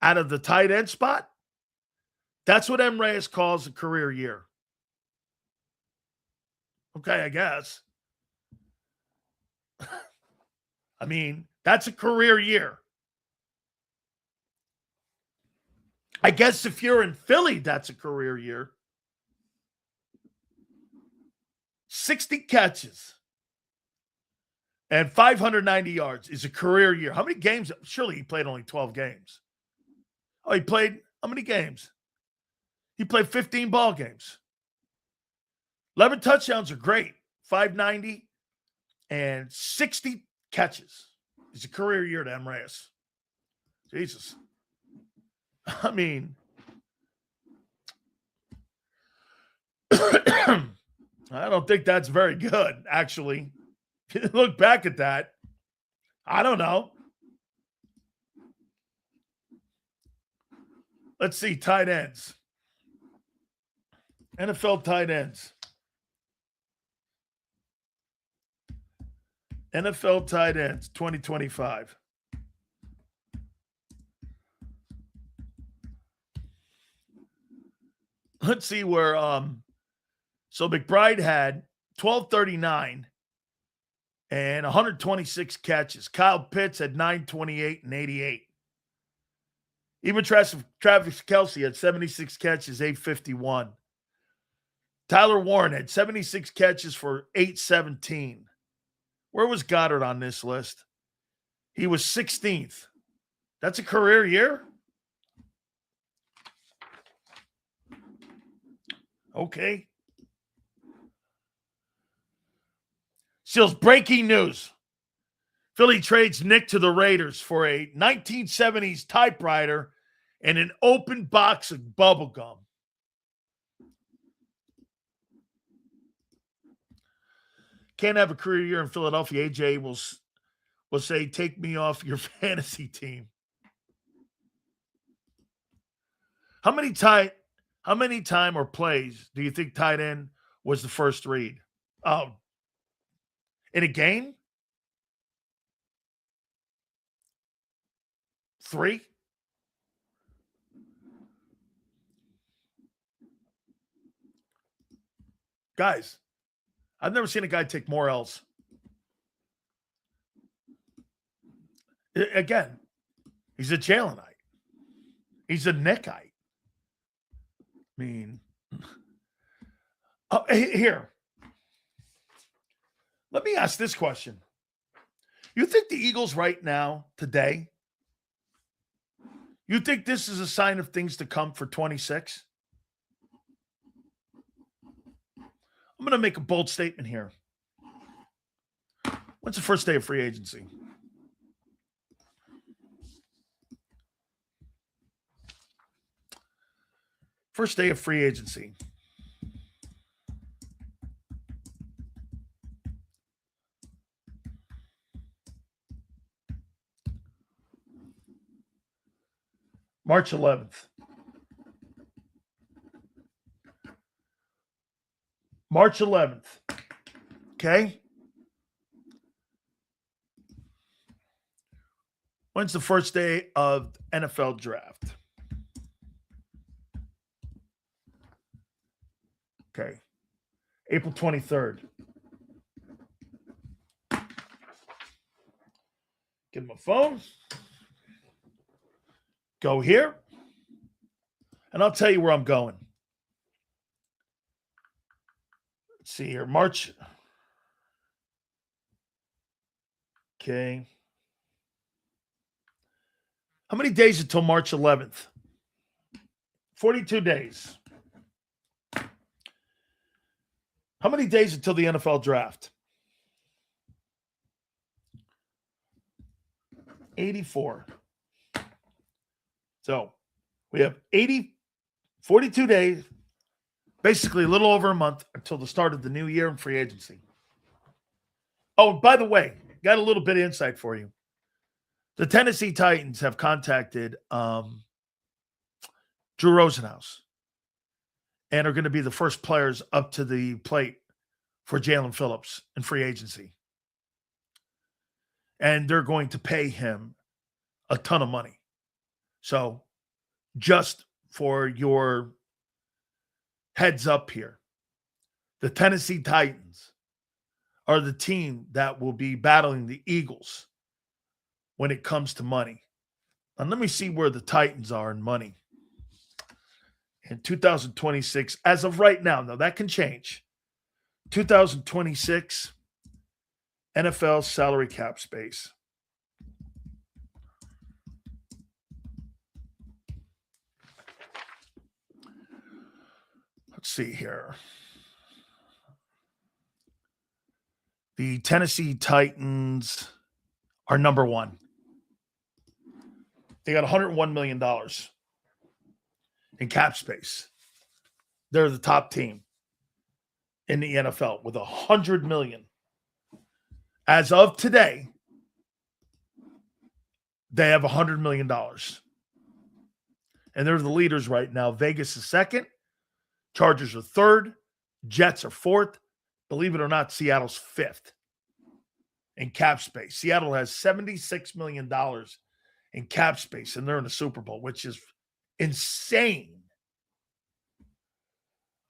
out of the tight end spot. That's what M. Reyes calls a career year. Okay, I guess. I mean, that's a career year. I guess if you're in Philly, that's a career year. 60 catches and 590 yards is a career year. How many games? Surely he played only 12 games. Oh, he played how many games? He played 15 ball games. 11 touchdowns are great. 590 and 60 catches. It's a career year to M. Reyes. Jesus. I mean, I don't think that's very good, actually. Look back at that. I don't know. Let's see, tight ends. NFL tight ends. NFL tight ends, 2025. Let's see where so McBride had 1239 and 126 catches. Kyle Pitts had 928 and 88. Even Travis Kelce had 76 catches, 851. Tyler Warren had 76 catches for 817. Where was Goddard on this list? He was 16th. That's a career year? Okay. Seals, breaking news. Philly trades Nick to the Raiders for a 1970s typewriter and an open box of bubble gum. Can't have a career year in Philadelphia. AJ will say, take me off your fantasy team. How many time or plays do you think tight end was the first read? Oh, in a game? 3? Guys, I've never seen a guy take more L's. Again, he's a Jalenite. He's a Nickite. I mean, here. Let me ask this question. You think the Eagles right now, today, you think this is a sign of things to come for 26? I'm going to make a bold statement here. When's the first day of free agency? First day of free agency. March 11th. March 11th. Okay? When's the first day of NFL draft? Okay. April 23rd. Get my phone. Go here. And I'll tell you where I'm going. Let's see here. March. Okay. How many days until March 11th? 42 days. How many days until the NFL draft? 84. So we have 42 days, basically a little over a month until the start of the new year in free agency. Oh, by the way, got a little bit of insight for you. The Tennessee Titans have contacted Drew Rosenhaus and are going to be the first players up to the plate for Jalen Phillips in free agency. And they're going to pay him a ton of money. So just for your heads up here, the Tennessee Titans are the team that will be battling the Eagles when it comes to money. And let me see where the Titans are in money. In 2026, as of right now, now that can change. 2026 NFL salary cap space. Let's see here. The Tennessee Titans are number one. They got $101 million in cap space. They're the top team in the NFL with $100 million. As of today, they have $100 million. And they're the leaders right now. Vegas is second. Chargers are third. Jets are fourth. Believe it or not, Seattle's fifth in cap space. Seattle has $76 million in cap space, and they're in the Super Bowl, which is insane.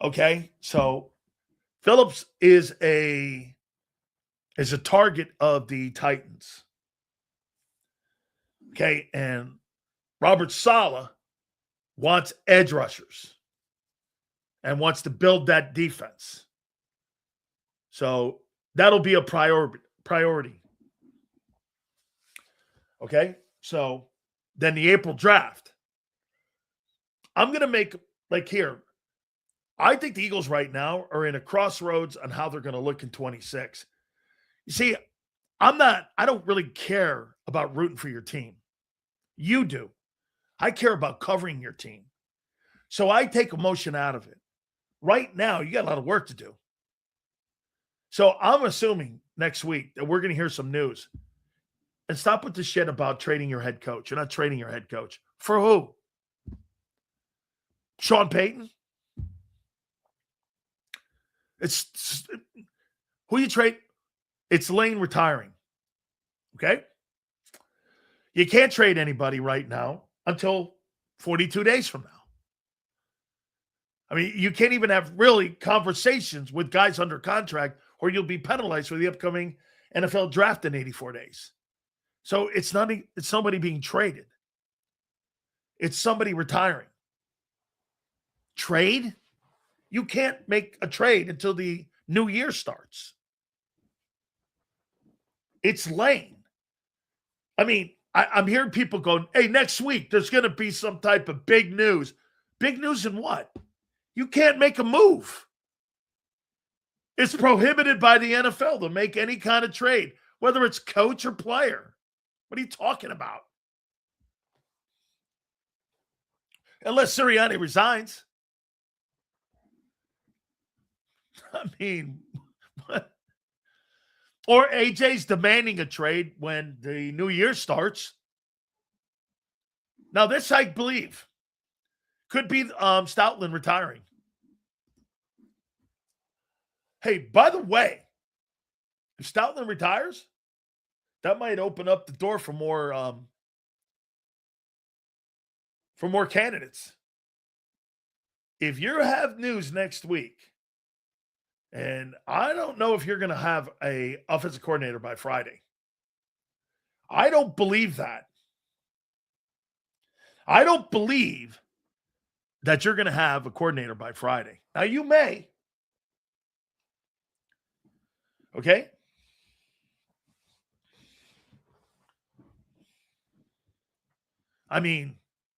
Okay, so Phillips is a target of the Titans. Okay, and Robert Saleh wants edge rushers and wants to build that defense. So that'll be a priority. Okay, so then the April draft. I'm going to make, like here, I think the Eagles right now are in a crossroads on how they're going to look in 26. You see, I don't really care about rooting for your team. You do. I care about covering your team. So I take emotion out of it. Right now, you got a lot of work to do. So I'm assuming next week that we're going to hear some news. And stop with the shit about trading your head coach. You're not trading your head coach. For who? Sean Payton? It's who you trade? It's Lane retiring. Okay? You can't trade anybody right now until 42 days from now. I mean, you can't even have really conversations with guys under contract or you'll be penalized for the upcoming NFL draft in 84 days. So it's somebody being traded. It's somebody retiring. Trade? You can't make a trade until the new year starts. It's Lane. I mean, I'm hearing people going, hey, next week there's going to be some type of big news. Big news in what? You can't make a move. It's prohibited by the NFL to make any kind of trade, whether it's coach or player. What are you talking about? Unless Serriani resigns. I mean, what? Or AJ's demanding a trade when the new year starts. Now, this I believe could be Stoutland retiring. Hey, by the way, if Stoutland retires, that might open up the door for more candidates. If you have news next week, and I don't know if you're going to have a offensive coordinator by Friday. I don't believe that. I don't believe that you're going to have a coordinator by Friday. Now, you may. Okay? I mean,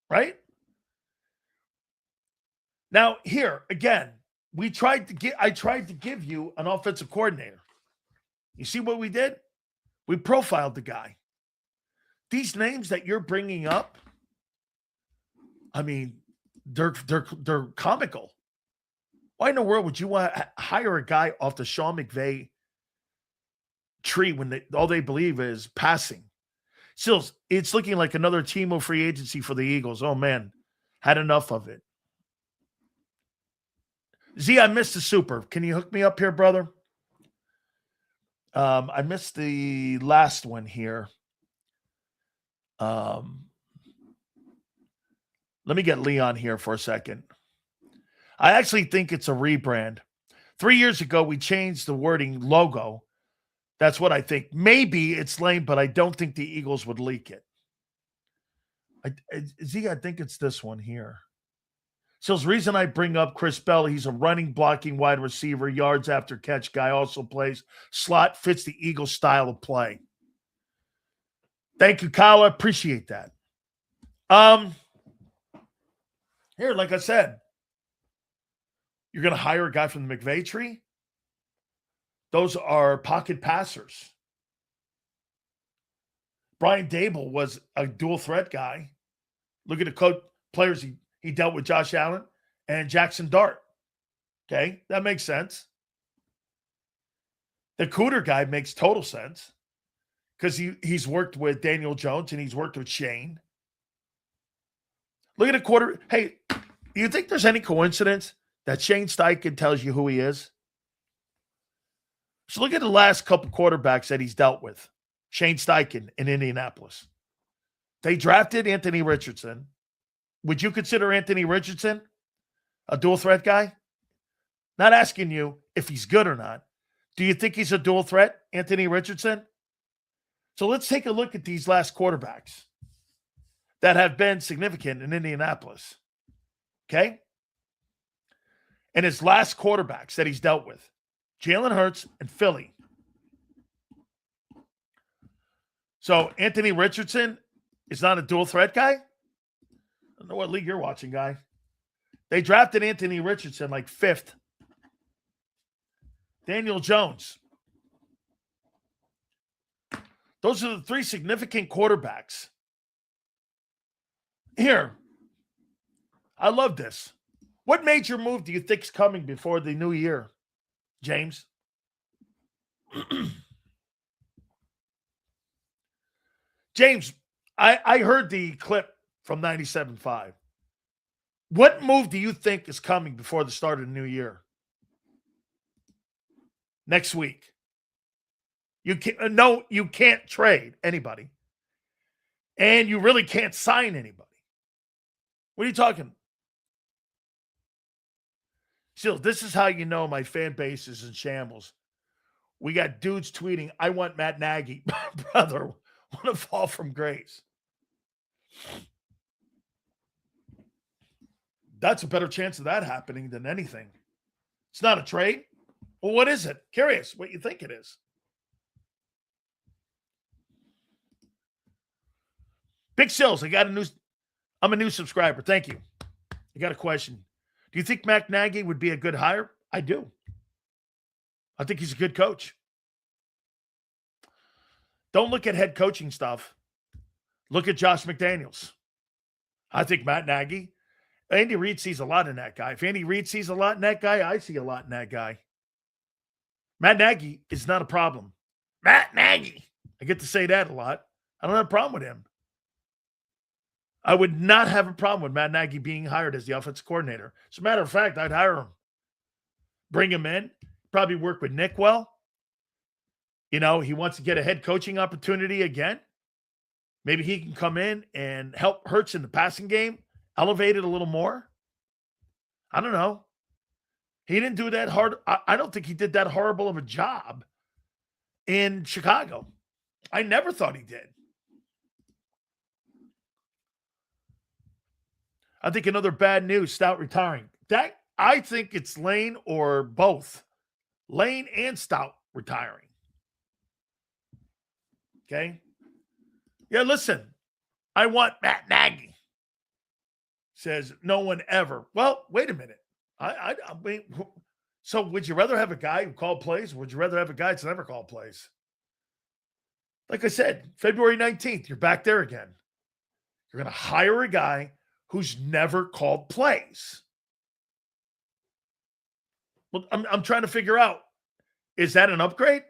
right? Now, here, again, I tried to give you an offensive coordinator. You see what we did? We profiled the guy. These names that you're bringing up, I mean, they're comical. Why in the world would you want to hire a guy off the Sean McVay tree when all they believe is passing? Sills, it's looking like another team of free agency for the Eagles. Oh, man. Had enough of it. Z, I missed the super. Can you hook me up here, brother? I missed the last one here. Let me get Leon here for a second. I actually think it's a rebrand. 3 years ago, we changed the wording logo. That's what I think. Maybe it's lame, but I don't think the Eagles would leak it. I think it's this one here. So the reason I bring up Chris Bell, he's a running, blocking wide receiver, yards after catch guy, also plays slot, fits the Eagles style of play. Thank you, Kyle. I appreciate that. Here, like I said, you're going to hire a guy from the McVay tree? Those are pocket passers. Brian Dable was a dual threat guy. Look at the players he dealt with, Josh Allen and Jackson Dart. Okay, that makes sense. The Cooter guy makes total sense because he's worked with Daniel Jones and he's worked with Shane. Look at the quarter. Hey, do you think there's any coincidence that Shane Steichen tells you who he is? So look at the last couple quarterbacks that he's dealt with. Shane Steichen in Indianapolis. They drafted Anthony Richardson. Would you consider Anthony Richardson a dual threat guy? Not asking you if he's good or not. Do you think he's a dual threat, Anthony Richardson? So let's take a look at these last quarterbacks that have been significant in Indianapolis. Okay? And his last quarterbacks that he's dealt with, Jalen Hurts and Philly. So Anthony Richardson is not a dual threat guy? I don't know what league you're watching, guy. They drafted Anthony Richardson like 5th. Daniel Jones. Those are the 3 significant quarterbacks. Here, I love this. What major move do you think is coming before the new year, James? James, I heard the clip from 97.5. What move do you think is coming before the start of the new year? Next week. You can't trade anybody. And you really can't sign anybody. What are you talking? Still, this is how you know my fan base is in shambles. We got dudes tweeting, I want Matt Nagy. Brother, what a fall from grace. That's a better chance of that happening than anything. It's not a trade. Well, what is it? Curious what you think it is. Big Sills, I'm a new subscriber. Thank you. I got a question. Do you think Matt Nagy would be a good hire? I do. I think he's a good coach. Don't look at head coaching stuff. Look at Josh McDaniels. I think Matt Nagy, Andy Reid sees a lot in that guy. If Andy Reid sees a lot in that guy, I see a lot in that guy. Matt Nagy is not a problem. Matt Nagy. I get to say that a lot. I don't have a problem with him. I would not have a problem with Matt Nagy being hired as the offensive coordinator. As a matter of fact, I'd hire him. Bring him in, probably work with Nick well. You know, he wants to get a head coaching opportunity again. Maybe he can come in and help Hurts in the passing game, elevate it a little more. I don't know. He didn't do that hard. I don't think he did that horrible of a job in Chicago. I never thought he did. I think another bad news, Stout retiring. That I think it's Lane or both. Lane and Stout retiring. Okay? Yeah, listen. I want Matt Nagy. Says no one ever. Well, wait a minute. I mean, so would you rather have a guy who called plays? Or would you rather have a guy that's never called plays? Like I said, February 19th, you're back there again. You're going to hire a guy who's never called plays. Well, I'm trying to figure out, is that an upgrade?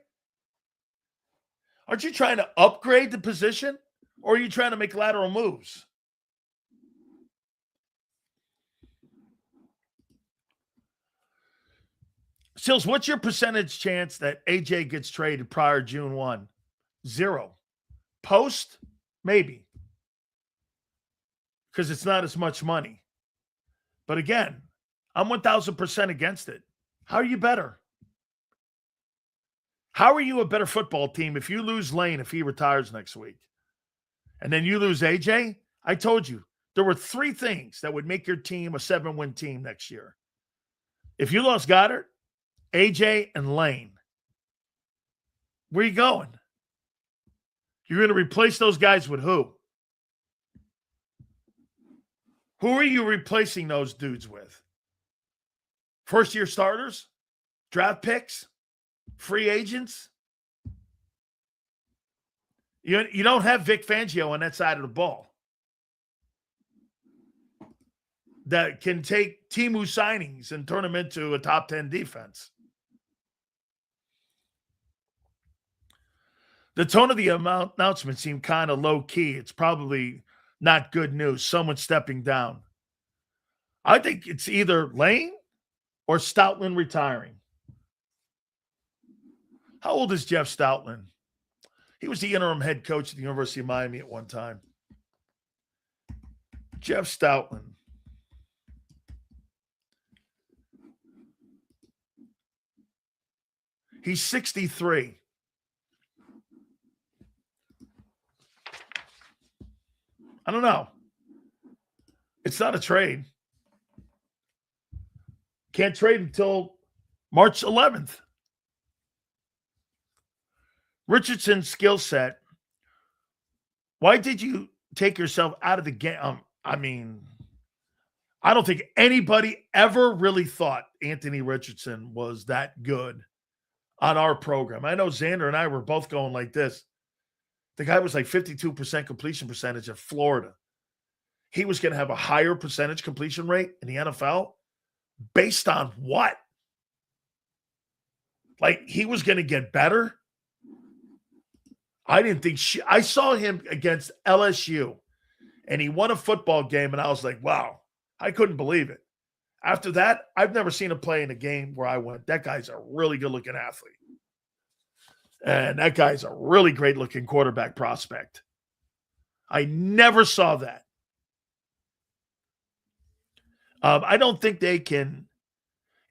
Aren't you trying to upgrade the position, or are you trying to make lateral moves? Sills, what's your percentage chance that AJ gets traded prior June 1? 0. Post? Maybe. Because it's not as much money. But again, I'm 1,000% against it. How are you better? How are you a better football team if you lose Lane if he retires next week? And then you lose AJ? I told you, there were 3 things that would make your team a 7-win team next year. If you lost Goddard, AJ, and Lane, where are you going? You're going to replace those guys with who? Who are you replacing those dudes with? First-year starters? Draft picks? Free agents? You don't have Vic Fangio on that side of the ball that can take Temu signings and turn them into a top 10 defense. The tone of the announcement seemed kind of low-key. It's probably not good news. Someone stepping down. I think it's either Lane or Stoutland retiring. How old is Jeff Stoutland? He was the interim head coach at the University of Miami at one time. Jeff Stoutland. He's 63. I don't know. It's not a trade. Can't trade until March 11th. Richardson's skill set. Why did you take yourself out of the game? I mean, I don't think anybody ever really thought Anthony Richardson was that good on our program. I know Xander and I were both going like this. The guy was like 52% completion percentage at Florida. He was going to have a higher percentage completion rate in the NFL based on what? Like he was going to get better? I didn't think I saw him against LSU and he won a football game and I was like, wow, I couldn't believe it. After that, I've never seen him play in a game where I went, that guy's a really good looking athlete. And that guy's a really great looking quarterback prospect. I never saw that. I don't think they can.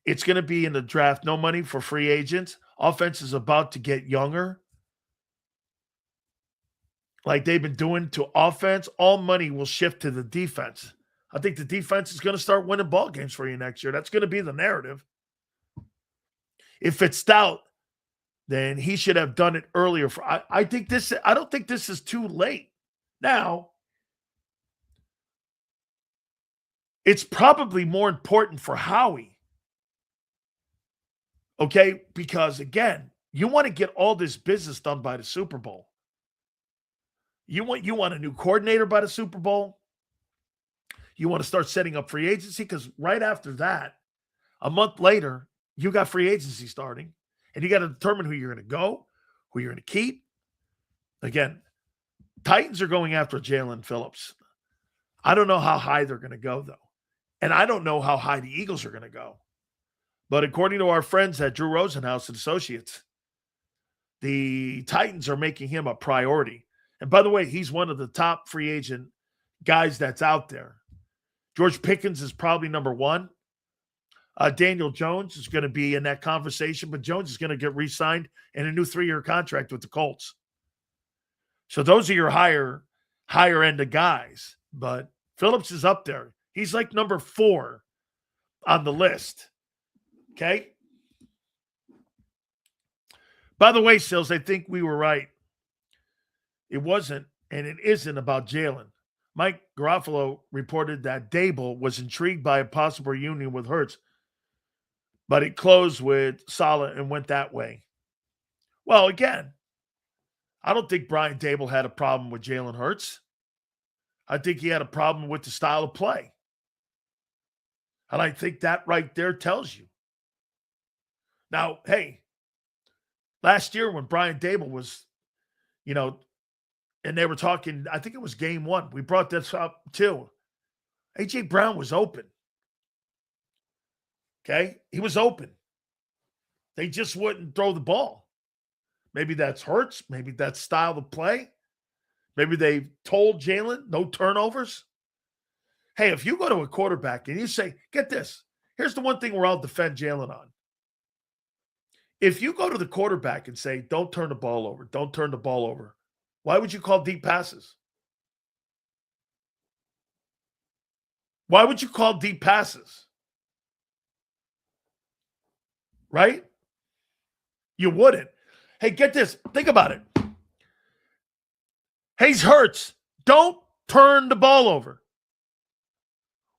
It's going to be in the draft. No money for free agents. Offense is about to get younger. Like they've been doing to offense. All money will shift to the defense. I think the defense is going to start winning ball games for you next year. That's going to be the narrative. If it's Stout, then he should have done it earlier. I don't think this is too late. Now, it's probably more important for Howie. Okay? Because again, you want to get all this business done by the Super Bowl. You want a new coordinator by the Super Bowl. You want to start setting up free agency because right after that, a month later, you got free agency starting. And you got to determine who you're going to go, who you're going to keep. Again, Titans are going after Jalen Phillips. I don't know how high they're going to go, though. And I don't know how high the Eagles are going to go. But according to our friends at Drew Rosenhaus and Associates, the Titans are making him a priority. And by the way, he's one of the top free agent guys that's out there. George Pickens is probably number one. Daniel Jones is going to be in that conversation, but Jones is going to get re-signed in a new 3-year contract with the Colts. So those are your higher end of guys. But Phillips is up there. He's like number 4 on the list. Okay? By the way, Sills, I think we were right. It wasn't, and it isn't about Jalen. Mike Garofalo reported that Dable was intrigued by a possible reunion with Hurts, but it closed with Saleh and went that way. Well, again, I don't think Brian Dable had a problem with Jalen Hurts. I think he had a problem with the style of play. And I think that right there tells you. Now, hey, last year when Brian Dable was, and they were talking, I think it was game 1. We brought this up too. A.J. Brown was open. Okay? He was open. They just wouldn't throw the ball. Maybe that's Hurts. Maybe that's style of play. Maybe they told Jalen no turnovers. Hey, if you go to a quarterback and you say, get this, here's the one thing where I'll defend Jalen on. If you go to the quarterback and say, don't turn the ball over, don't turn the ball over, why would you call deep passes? Why would you call deep passes? Right? You wouldn't. Hey, get this. Think about it. Hey, Hurts, don't turn the ball over.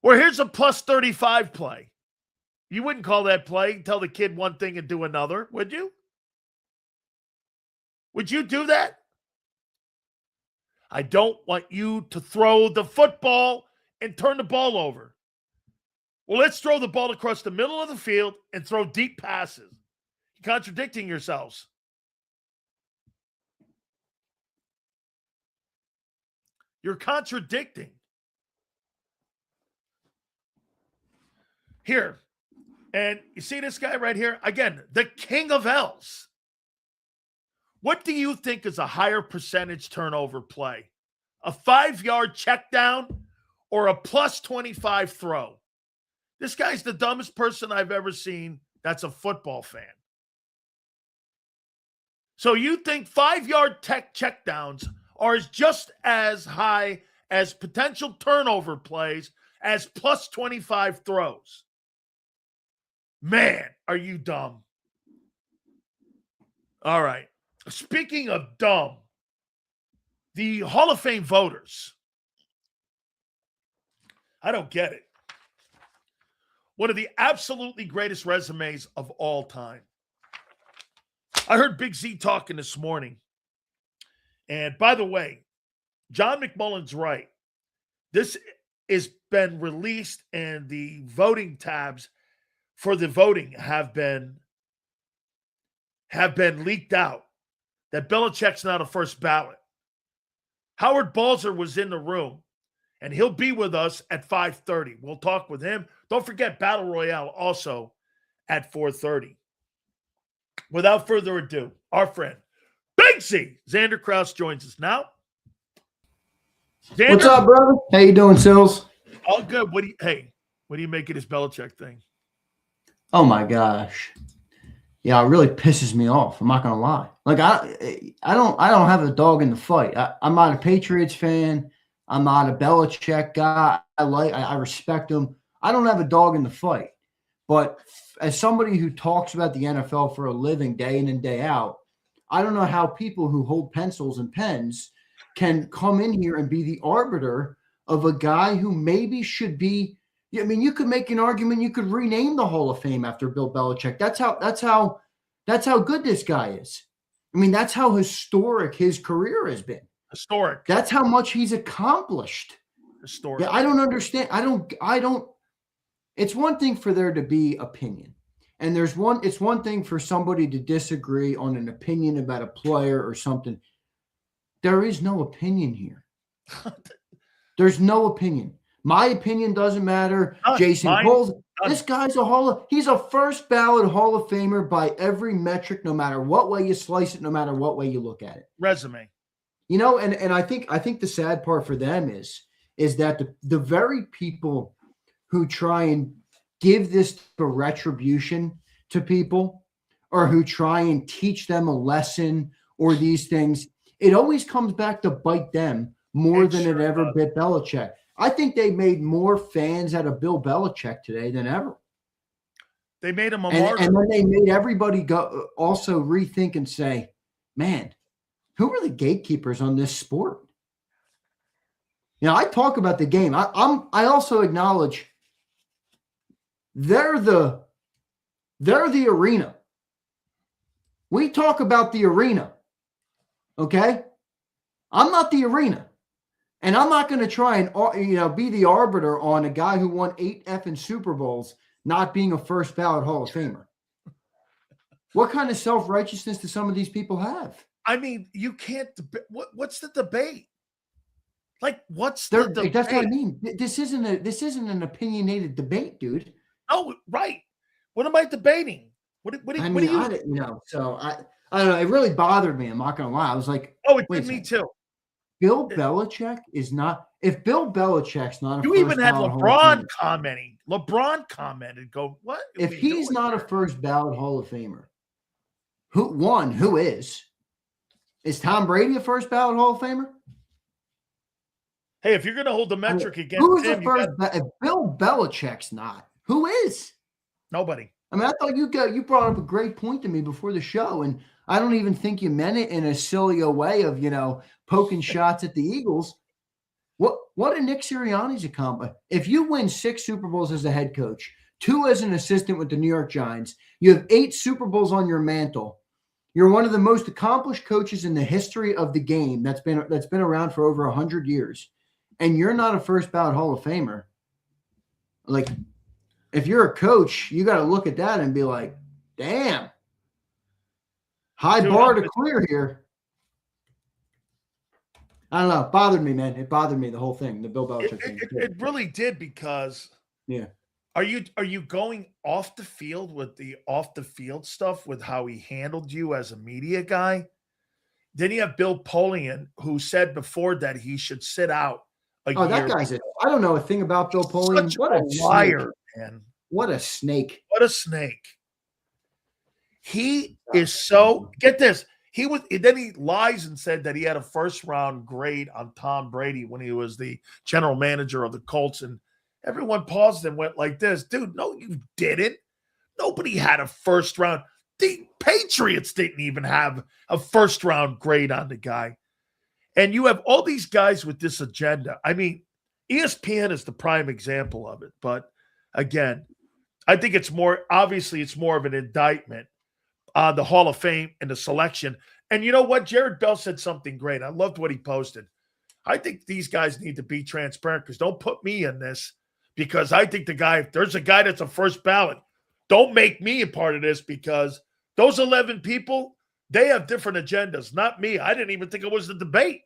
Or here's a plus 35 play. You wouldn't call that play, tell the kid one thing and do another, would you? Would you do that? I don't want you to throw the football and turn the ball over. Well, let's throw the ball across the middle of the field and throw deep passes. You're contradicting yourselves. You're contradicting. Here. And you see this guy right here? Again, the king of L's. What do you think is a higher percentage turnover play? A 5-yard check down or a plus 25 throw? This guy's the dumbest person I've ever seen that's a football fan. So you think 5-yard check downs are just as high as potential turnover plays as plus 25 throws? Man, are you dumb? All right. Speaking of dumb, the Hall of Fame voters. I don't get it. One of the absolutely greatest resumes of all time. I heard Big Z talking this morning. And by the way, John McMullen's right. This has been released and the voting tabs for the voting have been leaked out. That Belichick's not a first ballot. Howard Balzer was in the room, and he'll be with us at 5:30. We'll talk with him. Don't forget Battle Royale also at 4:30. Without further ado, our friend, Big Z, Xander Kraus joins us now. Xander, what's up, brother? How you doing, Sills? All good. What do you make of this Belichick thing? Oh my gosh. Yeah, it really pisses me off. I'm not gonna lie. Like I don't have a dog in the fight. I'm not a Patriots fan. I'm not a Belichick guy. I respect him. I don't have a dog in the fight. But as somebody who talks about the NFL for a living day in and day out, I don't know how people who hold pencils and pens can come in here and be the arbiter of a guy who maybe should be. I mean, you could make an argument. You could rename the Hall of Fame after Bill Belichick. That's how good this guy is. I mean, that's how historic his career has been. Historic. That's how much he's accomplished. Historic. Yeah, I don't understand. I don't. It's one thing for there to be opinion, and it's one thing for somebody to disagree on an opinion about a player or something. There is no opinion here. There's no opinion. My opinion doesn't matter. None. Jason Mine, Cole's. none. This guy's he's a first ballot Hall of Famer by every metric, no matter what way you slice it, no matter what way you look at it. Resume. You know, and I think the sad part for them is that the very people who try and give this for retribution to people, or who try and teach them a lesson or these things, it always comes back to bite them more than it ever bit Belichick. I think they made more fans out of Bill Belichick today than ever. They made him a martyr. And then they made everybody go also rethink and say, man, who are the gatekeepers on this sport? You know, I talk about the game. I also acknowledge they're the arena. We talk about the arena. Okay? I'm not the arena. And I'm not going to try and be the arbiter on a guy who won 8 effing Super Bowls not being a first ballot Hall of Famer. What kind of self-righteousness do some of these people have? I mean, you can't what's the debate? Like, what's the debate? That's what I mean. This isn't an opinionated debate, dude. Oh, right. What am I debating? What do you? So I don't know. It really bothered me. I'm not going to lie. I was like, oh, it did me too. Bill Belichick is not. If Bill Belichick's not, you even had LeBron commenting. LeBron commented, "Go what? If he's not a first ballot Hall of Famer, who is? Is Tom Brady a first ballot Hall of Famer? Hey, if you're going to hold the metric against who's him, the first? If Bill Belichick's not, who is? Nobody. I mean, I thought you brought up a great point to me before the show, and I don't even think you meant it in a Sileo way of poking shots at the Eagles. What did Nick Sirianni's accomplish? If you win 6 Super Bowls as a head coach, 2 as an assistant with the New York Giants, you have 8 Super Bowls on your mantle. You're one of the most accomplished coaches in the history of the game that's been around for over 100 years, and you're not a first ballot Hall of Famer. Like, if you're a coach, you got to look at that and be like, damn, high bar to clear here. I don't know. It bothered me, man. It bothered me, the whole thing, the Bill Belichick thing. It really did, because are you going off the field with the off the field stuff with how he handled you as a media guy? Then you have Bill Polian, who said before that he should sit out a year. That guy's I don't know a thing about Bill Polian. What a liar, man. What a snake. What a snake. He is so, get this. Then he lies and said that he had a first round grade on Tom Brady when he was the general manager of the Colts. And everyone paused and went like this. Dude, no, you didn't. Nobody had a first round. The Patriots didn't even have a first round grade on the guy. And you have all these guys with this agenda. I mean, ESPN is the prime example of it. But again, I think it's more of an indictment on the Hall of Fame and the selection. And you know what? Jared Bell said something great. I loved what he posted. I think these guys need to be transparent, because don't put me in this, because I think if there's a guy that's a first ballot, don't make me a part of this, because those 11 people, they have different agendas, not me. I didn't even think it was the debate.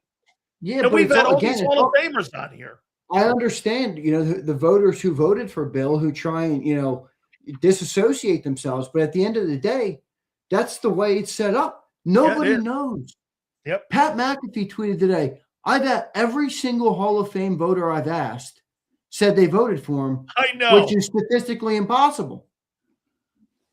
Yeah, and we've had all these Hall of Famers on here. I understand, the voters who voted for Bill, who try and, disassociate themselves. But at the end of the day, that's the way it's set up. Nobody knows. Yep. Pat McAfee tweeted today, I've had every single Hall of Fame voter I've asked said they voted for him. I know. Which is statistically impossible.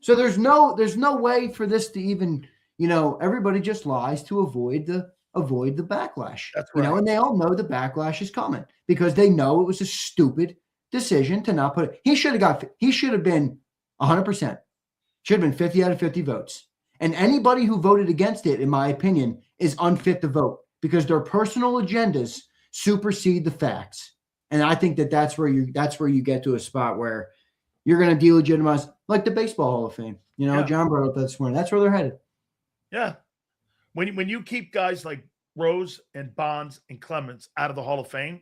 So there's no way for this to even, everybody just lies to avoid the backlash. That's right. And they all know the backlash is coming, because they know it was a stupid decision to not put it. He should have been 100%. Should have been 50 out of 50 votes. And anybody who voted against it, in my opinion, is unfit to vote, because their personal agendas supersede the facts. And I think that's where you get to a spot where you're going to delegitimize, like the Baseball Hall of Fame. John brought up that this morning. That's where they're headed. Yeah. When you keep guys like Rose and Bonds and Clemens out of the Hall of Fame,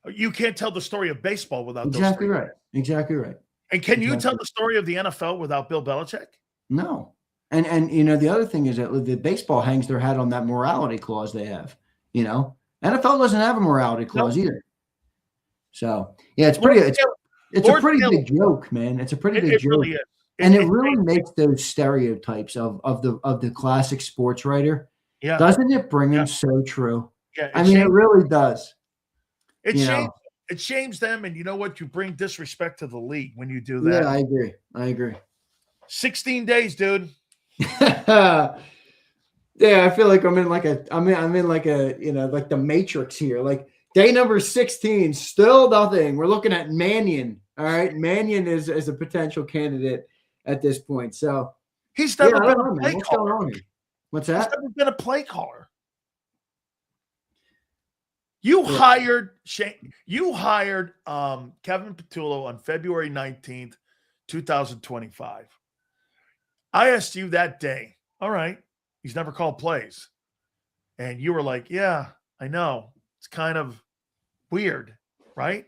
you can't tell the story of baseball without Exactly those three. Right. Exactly right. And can you tell the story of the NFL without Bill Belichick? No. And the other thing is that the baseball hangs their hat on that morality clause they have. NFL doesn't have a morality clause either. So yeah, it's pretty. It's a pretty big joke, man. It's a pretty big joke, really is. And it really makes those stereotypes of the classic sports writer. Yeah. Doesn't it bring them so true? Yeah. I mean, it really does. It shames them, and you know what? You bring disrespect to the league when you do that. Yeah, I agree. 16 days, dude. Yeah, I feel like I'm in like a like the Matrix here. Like day number 16, still nothing. We're looking at Mannion. All right, Mannion is a potential candidate at this point. So he's never been a play caller. What's going on here? What's that? He's never been a play caller. You hired Kevin Patullo on February 19th, 2025. I asked you that day, all right, he's never called plays. And you were like, yeah, I know. It's kind of weird, right?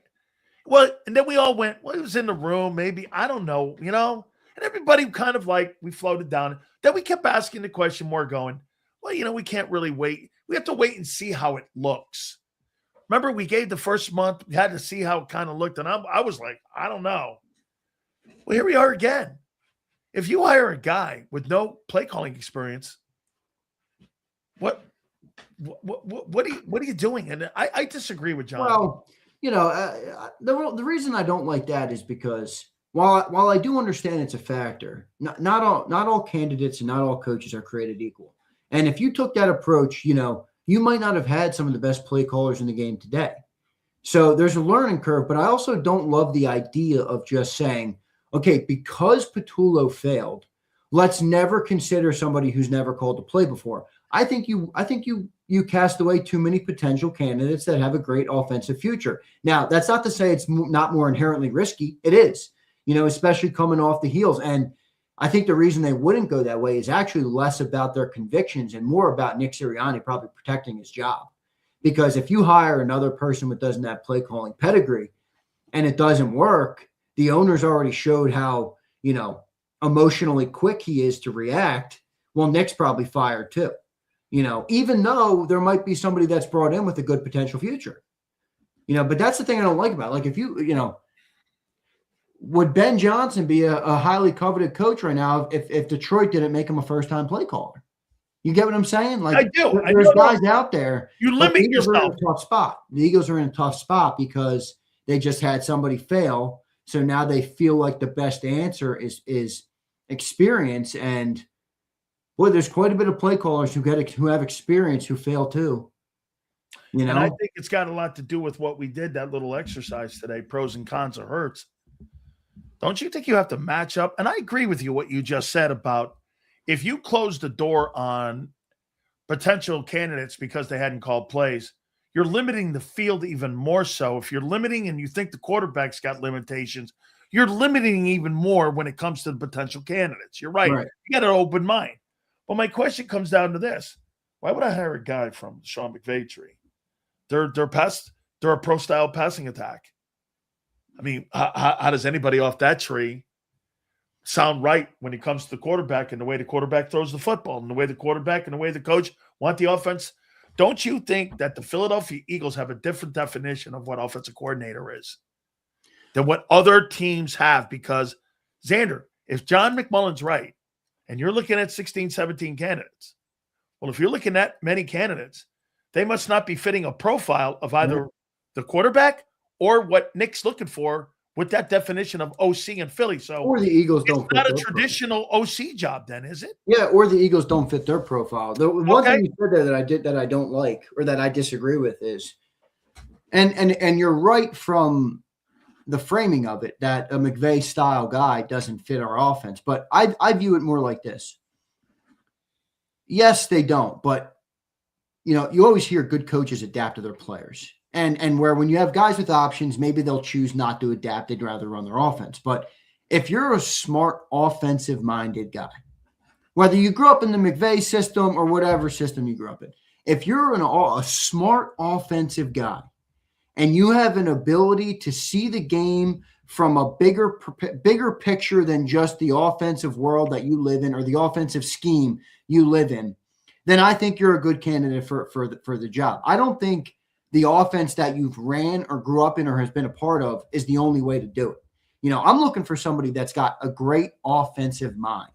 Well, and then we all went, well, he was in the room, maybe, I don't know, and everybody kind of like, we floated down. Then we kept asking the question more going, well, we can't really wait. We have to wait and see how it looks. Remember, we gave the first month, we had to see how it kind of looked. And I was like, I don't know. Well, here we are again. If you hire a guy with no play calling experience, what are you doing? And I disagree with John. Well, the reason I don't like that is because while I do understand it's a factor, not all candidates and not all coaches are created equal. And if you took that approach, you might not have had some of the best play callers in the game today. So there's a learning curve, but I also don't love the idea of just saying, okay, because Patullo failed, let's never consider somebody who's never called a play before. I think you cast away too many potential candidates that have a great offensive future. Now, that's not to say it's not more inherently risky. It is, especially coming off the heels. And I think the reason they wouldn't go that way is actually less about their convictions and more about Nick Serriani probably protecting his job. Because if you hire another person that doesn't have play calling pedigree and it doesn't work, the owner's already showed how, emotionally quick he is to react. Well, Nick's probably fired too, even though there might be somebody that's brought in with a good potential future, but that's the thing I don't like about it. Like if would Ben Johnson be a highly coveted coach right now if Detroit didn't make him a first-time play caller? You get what I'm saying? Like I do. There's guys out there. You limit yourself. A tough spot. The Eagles are in a tough spot because they just had somebody fail. So now they feel like the best answer is experience. And boy, there's quite a bit of play callers who have experience who fail too. And I think it's got a lot to do with what we did, that little exercise today, pros and cons of Hurts. Don't you think you have to match up? And I agree with you what you just said about if you close the door on potential candidates because they hadn't called plays, you're limiting the field even more so. If you're limiting and you think the quarterback's got limitations, you're limiting even more when it comes to the potential candidates. You're right. You got an open mind. But my question comes down to this. Why would I hire a guy from Sean McVay tree? They're a pro-style passing attack. I mean, how does anybody off that tree sound right when it comes to the quarterback and the way the quarterback throws the football and the way the quarterback and the way the coach want the offense? Don't you think that the Philadelphia Eagles have a different definition of what offensive coordinator is than what other teams have? Because, Xander, if John McMullen's right and you're looking at 16, 17 candidates, well, if you're looking at many candidates, they must not be fitting a profile of either the quarterback or what Nick's looking for with that definition of OC in Philly. So, or the Eagles don't. It's not a traditional OC job, then, is it? Yeah, or the Eagles don't fit their profile. The one thing you said there that I don't like or that I disagree with is, and you're right from the framing of it that a McVay style guy doesn't fit our offense. But I view it more like this. Yes, they don't, but you always hear good coaches adapt to their players. And where when you have guys with options, maybe they'll choose not to adapt. They'd rather run their offense. But if you're a smart offensive-minded guy, whether you grew up in the McVay system or whatever system you grew up in, if you're a smart offensive guy and you have an ability to see the game from a bigger picture than just the offensive world that you live in or the offensive scheme you live in, then I think you're a good candidate for the job. I don't think the offense that you've ran or grew up in or has been a part of is the only way to do it. I'm looking for somebody that's got a great offensive mind.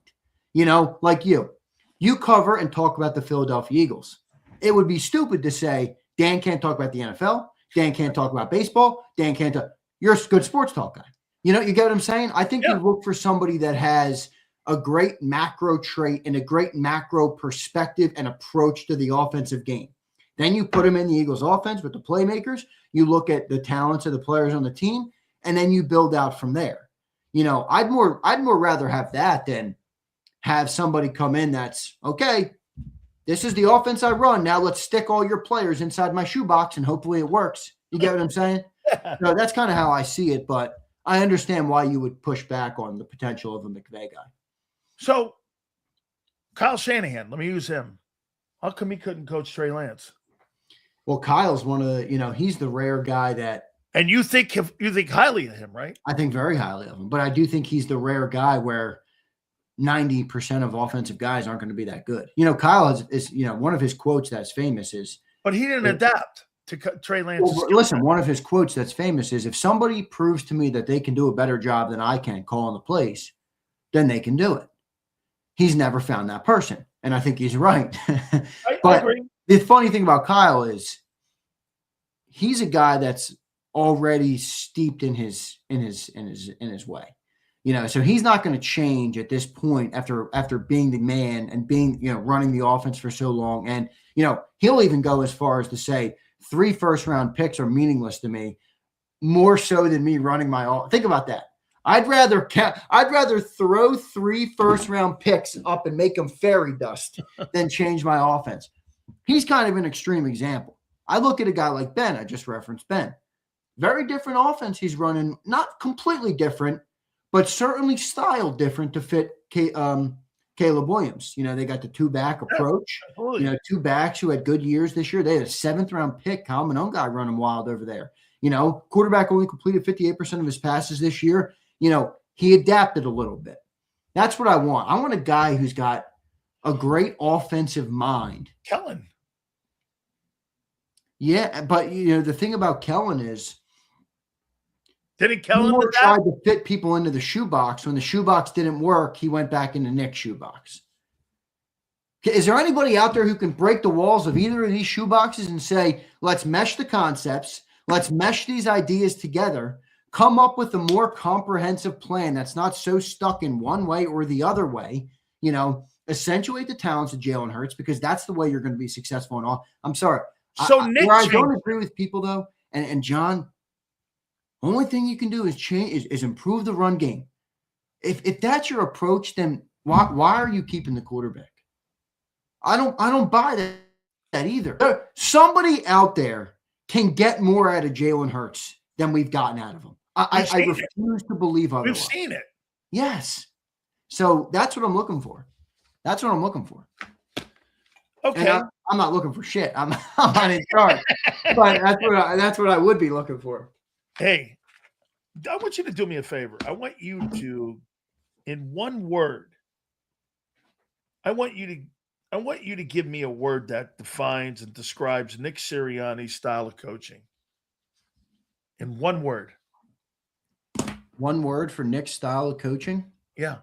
Like you cover and talk about the Philadelphia Eagles. It would be stupid to say, Dan can't talk about the NFL. Dan can't talk about baseball. Dan can't talk. You're a good sports talk guy. You get what I'm saying? I think you look for somebody that has a great macro trait and a great macro perspective and approach to the offensive game. Then you put them in the Eagles offense with the playmakers. You look at the talents of the players on the team, and then you build out from there. I'd more rather have that than have somebody come in that's, okay, this is the offense I run. Now let's stick all your players inside my shoebox and hopefully it works. You get what I'm saying? No, that's kind of how I see it, but I understand why you would push back on the potential of a McVay guy. So, Kyle Shanahan, let me use him. How come he couldn't coach Trey Lance? Well, Kyle's one of the, he's the rare guy that. And you think highly of him, right? I think very highly of him, but I do think he's the rare guy where 90% of offensive guys aren't going to be that good. Kyle is one of his quotes that's famous is. But he didn't adapt to Trey Lance. Well, listen, one of his quotes that's famous is, if somebody proves to me that they can do a better job than I can calling the plays, then they can do it. He's never found that person. And I think he's right. I agree. The funny thing about Kyle is he's a guy that's already steeped in his way. So he's not going to change at this point after being the man and being, running the offense for so long. And, he'll even go as far as to say 3 first-round picks are meaningless to me, more so than me running my offense. Think about that. I'd rather throw 3 first-round picks up and make them fairy dust than change my offense. He's kind of an extreme example. I look at a guy like Ben. I just referenced Ben. Very different offense he's running, not completely different, but certainly style different to fit Caleb Williams. They got the 2-back approach. Yeah, 2 backs who had good years this year. They had a 7th-round pick, Kyle Manone guy running wild over there. Quarterback only completed 58% of his passes this year. He adapted a little bit. That's what I want. I want a guy who's got a great offensive mind. Kellen. Yeah, but the thing about Kellen is, didn't Kellen tried to fit people into the shoebox. When the shoebox didn't work, he went back into Nick's shoebox. Is there anybody out there who can break the walls of either of these shoeboxes and say, let's mesh the concepts, let's mesh these ideas together, come up with a more comprehensive plan that's not so stuck in one way or the other way, accentuate the talents of Jalen Hurts, because that's the way you're going to be successful in all. I'm sorry. So Nick, I don't agree with people though, and John, only thing you can do is is improve the run game. If that's your approach, then why are you keeping the quarterback? I don't buy that either. Somebody out there can get more out of Jalen Hurts than we've gotten out of him. I refuse to believe otherwise. We've seen it. Yes. So that's what I'm looking for. Okay. And I'm not looking for shit. I'm not in charge. But that's what I would be looking for. Hey, I want you to do me a favor. I want you to, in one word, I want you to give me a word that defines and describes Nick Sirianni's style of coaching. In one word. One word for Nick's style of coaching? Yeah.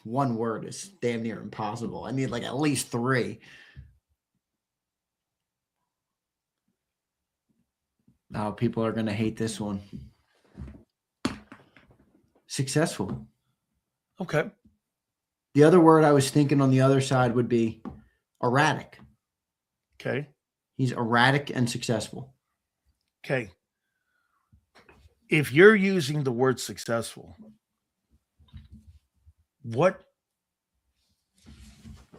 One word is damn near impossible. I need at least 3. Oh, people are going to hate this one. Successful. Okay. The other word I was thinking on the other side would be erratic. Okay. He's erratic and successful. Okay. If you're using the word successful, what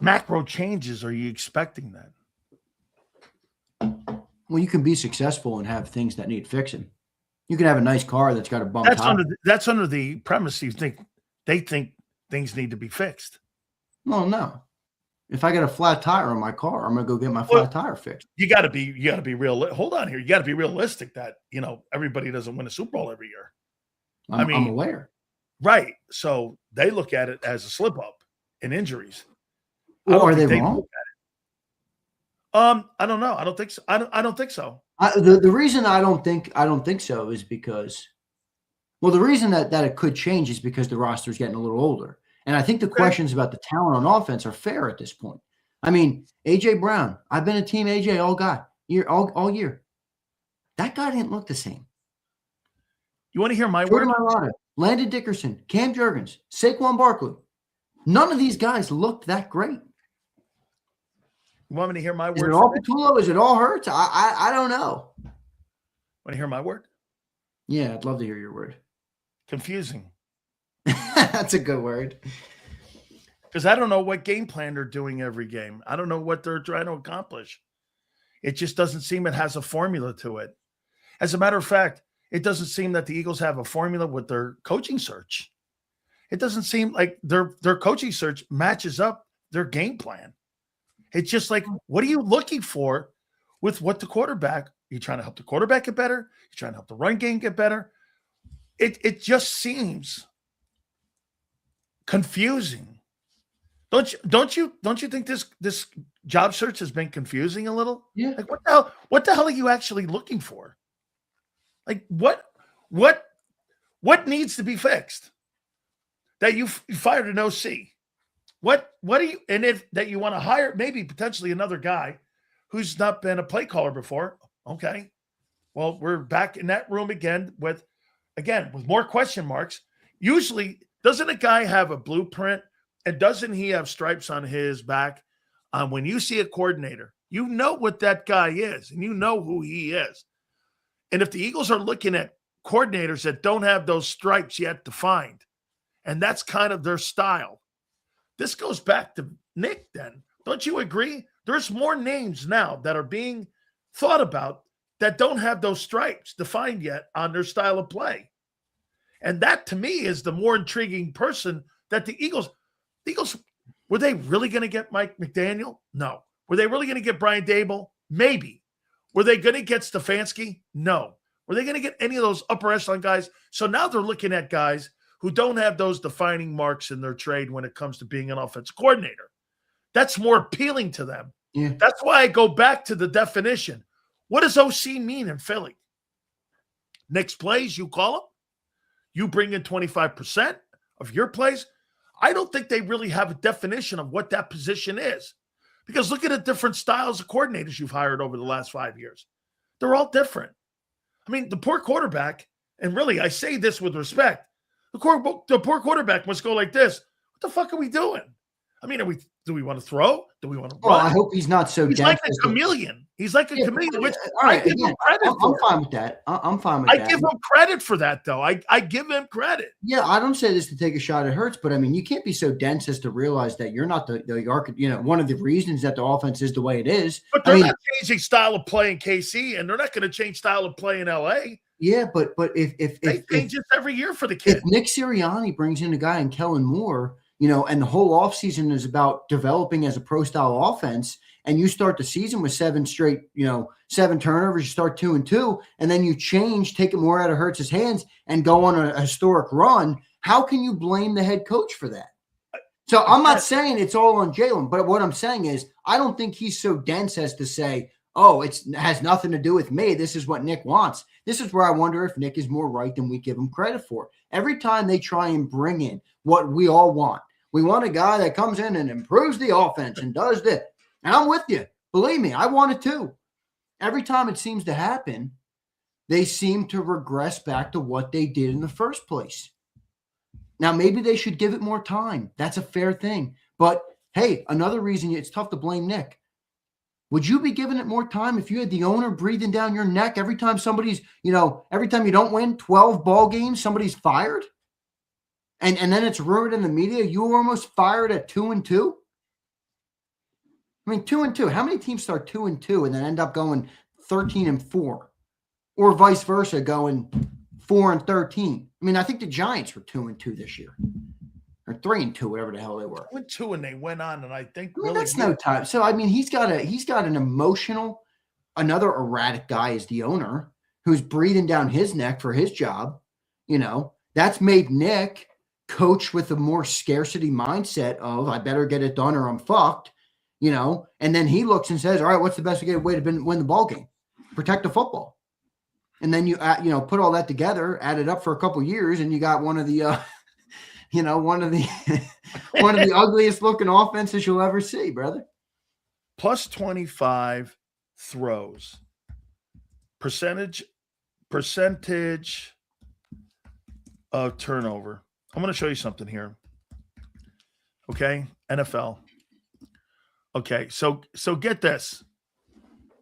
macro changes are you expecting then? Well, you can be successful and have things that need fixing. You can have a nice car that's got a bump top. That's under the premise they think things need to be fixed. Well, no. If I got a flat tire on my car, I'm going to go get my flat tire fixed. You got to be real. Hold on here. You got to be realistic that, everybody doesn't win a Super Bowl every year. I'm aware. Right. So they look at it as a slip up and injuries. Or are they wrong? I don't know. I don't think so. I don't think so. The reason I don't think so is because, well, the reason that it could change is because the roster is getting a little older, and I think the questions about the talent on offense are fair at this point. I mean, AJ Brown. I've been a team AJ all year. That guy didn't look the same. You want to hear my Jordan word? Mailata, Landon Dickerson, Cam Jurgens, Saquon Barkley. None of these guys looked that great. You want me to hear my word? Is it all Patullo? Is it all Hurts? I don't know. Want to hear my word? Yeah, I'd love to hear your word. Confusing. That's a good word. Because I don't know what game plan they're doing every game. I don't know what they're trying to accomplish. It just doesn't seem it has a formula to it. As a matter of fact, it doesn't seem that the Eagles have a formula with their coaching search. It doesn't seem like their coaching search matches up their game plan. It's just like, what are you looking for with what the quarterback? You're trying to help the quarterback get better. You're trying to help the run game get better. It just seems confusing. Don't you think this job search has been confusing a little? Yeah. Like what the hell are you actually looking for? Like what needs to be fixed? That you fired an OC. What are you, and if that you want to hire maybe potentially another guy who's not been a play caller before? Okay. Well, we're back in that room again with more question marks. Usually, doesn't a guy have a blueprint, and doesn't he have stripes on his back? When you see a coordinator, you know what that guy is, and you know who he is. And if the Eagles are looking at coordinators that don't have those stripes yet defined, and that's kind of their style, this goes back to Nick then. Don't you agree? There's more names now that are being thought about that don't have those stripes defined yet on their style of play. And that, to me, is the more intriguing person that the Eagles, were they really going to get Mike McDaniel? No. Were they really going to get Brian Dable? Maybe. Were they going to get Stefanski? No. Were they going to get any of those upper echelon guys? So now they're looking at guys who don't have those defining marks in their trade when it comes to being an offensive coordinator. That's more appealing to them. Yeah. That's why I go back to the definition. What does OC mean in Philly? Nick's plays, you call them. You bring in 25% of your plays. I don't think they really have a definition of what that position is. Because look at the different styles of coordinators you've hired over the last 5 years. They're all different. I mean, the poor quarterback, and really I say this with respect, the poor quarterback must go like this. What the fuck are we doing? I mean, do we want to throw? Do we want to run? Well, I hope he's not so He's like a chameleon. He's like a chameleon. Which all right, I give him credit for. I'm fine with that. I'm fine with that. I give him credit for that, though. I give him credit. Yeah, I don't say this to take a shot at Hurts, but I mean, you can't be so dense as to realize that you're not the one of the reasons that the offense is the way it is. But they're not changing style of play in KC, and they're not going to change style of play in LA. Yeah, but if they change it every year for the kid. If Nick Sirianni brings in a guy in Kellen Moore, and the whole offseason is about developing as a pro-style offense, and you start the season with 7 turnovers, you start 2-2, and then you take it more out of Hurts' hands and go on a historic run, how can you blame the head coach for that? So I'm not saying it's all on Jalen, but what I'm saying is I don't think he's so dense as to say, oh, it has nothing to do with me. This is what Nick wants. This is where I wonder if Nick is more right than we give him credit for. Every time they try and bring in what we all want, we want a guy that comes in and improves the offense and does this. And I'm with you. Believe me, I want it too. Every time it seems to happen, they seem to regress back to what they did in the first place. Now, maybe they should give it more time. That's a fair thing. But, hey, another reason it's tough to blame Nick. Would you be giving it more time if you had the owner breathing down your neck every time every time you don't win 12 ball games, somebody's fired? And then it's rumored in the media you were almost fired at 2-2? I mean, 2-2. How many teams start 2-2 and then end up going 13-4? Or vice versa, going 4-13? I mean, I think the Giants were 2-2 this year. Or 3-2, whatever the hell they were. 2-2, and they went on, and I think that's no time. So I mean, he's got an emotional, another erratic guy is the owner who's breathing down his neck for his job. That's made Nick coach with a more scarcity mindset of I better get it done or I'm fucked. and then he looks and says, all right, what's the best way to win the ball game? Protect the football. And then you put all that together, add it up for a couple of years, and you got one of the one of the ugliest looking offenses you'll ever see, brother. Plus 25 throws. Percentage of turnover. I'm going to show you something here. Okay, NFL. Okay, so get this.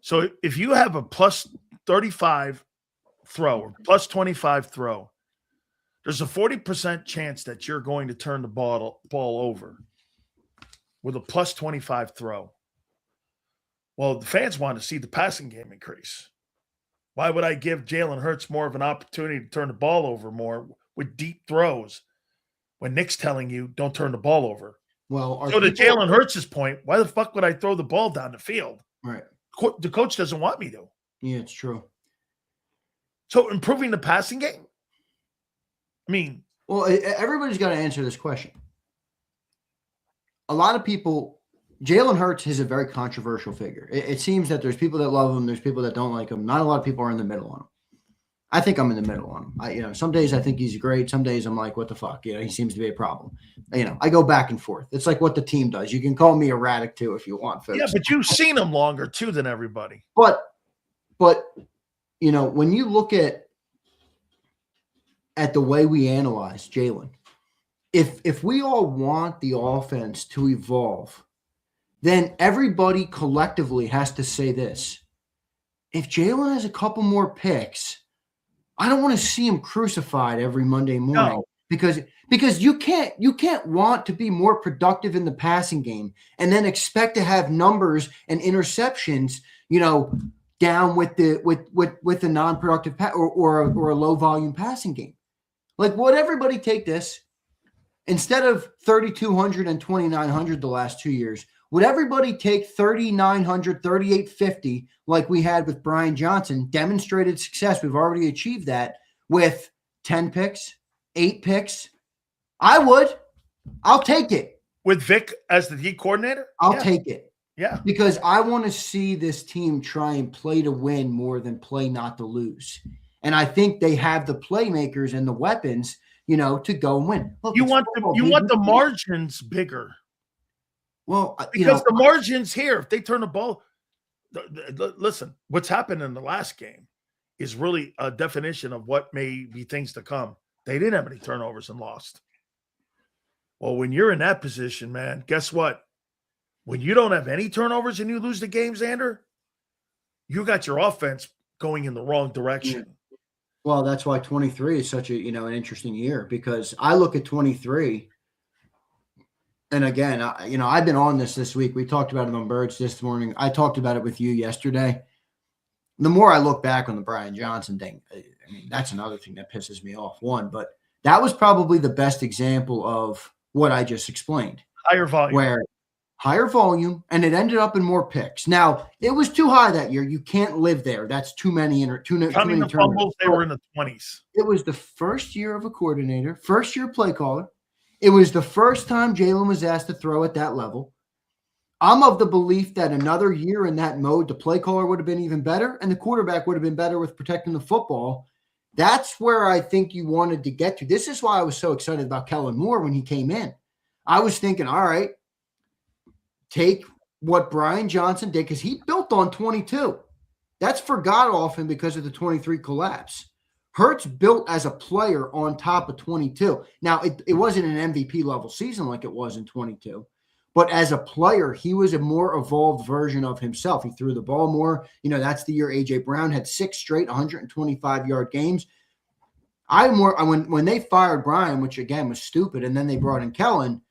So if you have a plus 35 throw or plus 25 throw, there's a 40% chance that you're going to turn the ball over with a plus 25 throw. Well, the fans want to see the passing game increase. Why would I give Jalen Hurts more of an opportunity to turn the ball over more with deep throws when Nick's telling you don't turn the ball over? Well, so to Jalen Hurts' point, why the fuck would I throw the ball down the field? Right. The coach doesn't want me to. Yeah, it's true. So improving the passing game? I mean. Well, everybody's got to answer this question. A lot of people, Jalen Hurts is a very controversial figure. It seems that there's people that love him. There's people that don't like him. Not a lot of people are in the middle on him. I think I'm in the middle on him. Some days I think he's great. Some days I'm like, what the fuck? He seems to be a problem. I go back and forth. It's like what the team does. You can call me erratic too if you want, folks. Yeah, but you've seen him longer too than everybody. But when you look at the way we analyze Jalen, if we all want the offense to evolve, then everybody collectively has to say this. If Jalen has a couple more picks, I don't want to see him crucified every Monday morning. No. Because you can't want to be more productive in the passing game and then expect to have numbers and interceptions, down with the non-productive or a low volume passing game. Like, would everybody take this instead of 3,200 and 2,900 the last 2 years? Would everybody take 3,900, 3,850 like we had with Brian Johnson? Demonstrated success. We've already achieved that with 10 picks, 8 picks. I would. I'll take it. With Vic as the D coordinator? I'll take it. Yeah. Because I want to see this team try and play to win more than play not to lose. And I think they have the playmakers and the weapons, to go and win. Look, you want the margins bigger. Well, because the margins here, if they turn the ball, listen, what's happened in the last game is really a definition of what may be things to come. They didn't have any turnovers and lost. Well, when you're in that position, man, guess what? When you don't have any turnovers and you lose the game, Xander, you got your offense going in the wrong direction. Well, that's why 23 is such an interesting year, because I look at 23. And again, I've been on this week. We talked about it on Birds this morning. I talked about it with you yesterday. The more I look back on the Brian Johnson thing, that's another thing that pisses me off. But that was probably the best example of what I just explained. Higher volume, and it ended up in more picks. Now, it was too high that year. You can't live there. That's too many the fumbles, they were in the 20s. It was the first year of a coordinator, first year play caller. It was the first time Jalen was asked to throw at that level. I'm of the belief that another year in that mode, the play caller would have been even better, and the quarterback would have been better with protecting the football. That's where I think you wanted to get to. This is why I was so excited about Kellen Moore when he came in. I was thinking, all right, take what Brian Johnson did, because he built on 22. That's forgot often because of the 23 collapse. Hurts built as a player on top of 22. Now, it wasn't an MVP level season like it was in 22, but as a player, he was a more evolved version of himself. He threw the ball more. That's the year A.J. Brown had 6 straight 125-yard games. When they fired Brian, which again was stupid, and then they brought in Kellen,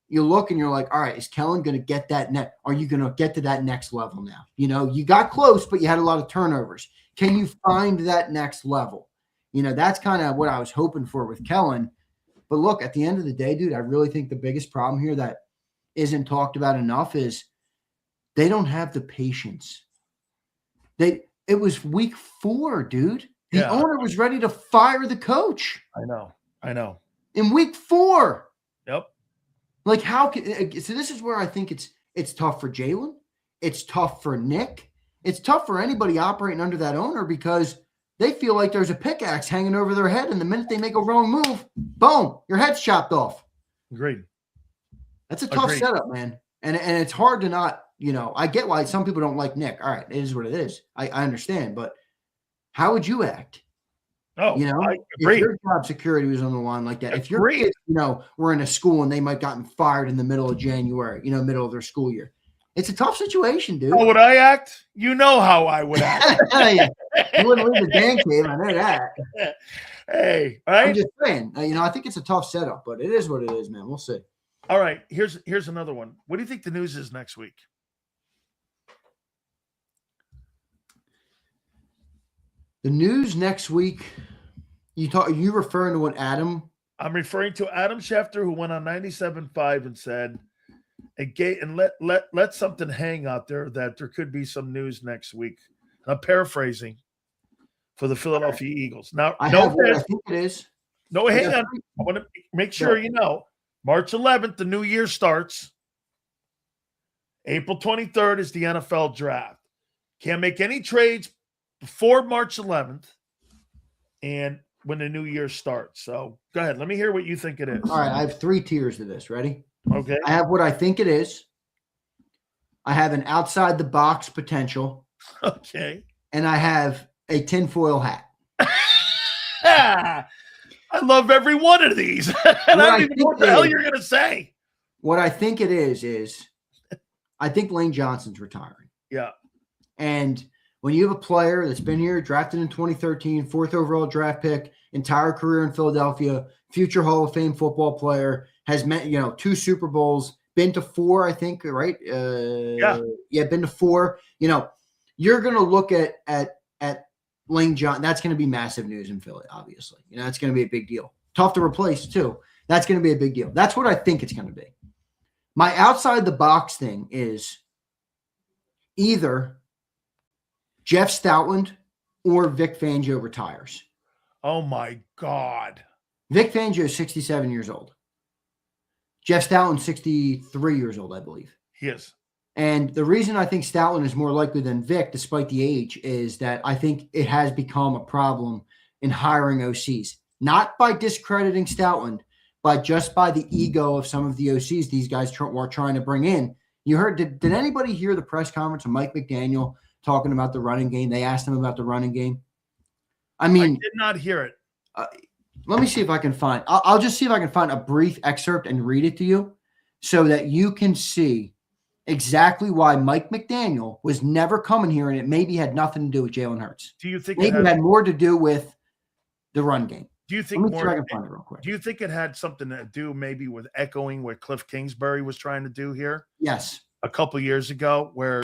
you look and you're like, all right, is Kellen going to get that net? Are you going to get to that next level now? You got close, but you had a lot of turnovers. Can you find that next level? That's kind of what I was hoping for with Kellen. But look, at the end of the day, dude, I really think the biggest problem here that isn't talked about enough is they don't have the patience. It was week 4, dude. The owner was ready to fire the coach. I know. In week 4. Yep. Like, so this is where I think it's It's tough for Jalen. It's tough for Nick. It's tough for anybody operating under that owner because they feel like there's a pickaxe hanging over their head, and the minute they make a wrong move, boom, your head's chopped off. Agreed. That's a tough setup, man. And it's hard to not, I get why some people don't like Nick. All right, it is what it is. I understand, but how would you act? Oh, I agree. If your job security was on the line like that, if your kids, were in a school and they might gotten fired in the middle of January, middle of their school year, it's a tough situation, dude. How would I act? You know how I would act. Yeah. You wouldn't leave the Dan cave. I know that. Hey, all right. I'm just saying. I think it's a tough setup, but it is what it is, man. We'll see. All right. Here's another one. What do you think the news is next week? The news next week. Are you referring to what Adam? I'm referring to Adam Schefter, who went on 97.5 and said, and let something hang out there that there could be some news next week. I'm paraphrasing for the Philadelphia Eagles. Now, I think it is. No, hang on. I want to make sure March 11th, the new year starts. April 23rd is the NFL draft. Can't make any trades before March 11th and when the new year starts. So go ahead. Let me hear what you think it is. All right. I have 3 tiers to this. Ready? Okay. I have what I think it is. I have an outside the box potential. Okay. And I have a tinfoil hat. I love every one of these. And I don't even know what the hell you're going to say. What I think it is I think Lane Johnson's retiring. Yeah. And when you have a player that's been here, drafted in 2013, 4th overall draft pick, entire career in Philadelphia, future Hall of Fame football player, has met, 2 Super Bowls, been to 4, I think, right? Yeah, been to 4. You're going to look at Lane Johnson. That's going to be massive news in Philly, obviously. That's going to be a big deal. Tough to replace, too. That's going to be a big deal. That's what I think it's going to be. My outside the box thing is either Jeff Stoutland or Vic Fangio retires. Oh, my God. Vic Fangio is 67 years old. Jeff Stoutland, 63 years old, I believe. He is. And the reason I think Stoutland is more likely than Vic, despite the age, is that I think it has become a problem in hiring OCs. Not by discrediting Stoutland, but just by the ego of some of the OCs these guys were trying to bring in. You heard, did anybody hear the press conference of Mike McDaniel talking about the running game? They asked him about the running game. I did not hear it. Let me see if I can find, I'll just see if I can find a brief excerpt and read it to you so that you can see exactly why Mike McDaniel was never coming here, and it maybe had nothing to do with Jalen Hurts. Do you think it had more to do with the run game? Do you think more? I can find it real quick. Do you think it had something to do maybe with echoing what Cliff Kingsbury was trying to do here? Yes, a couple years ago, where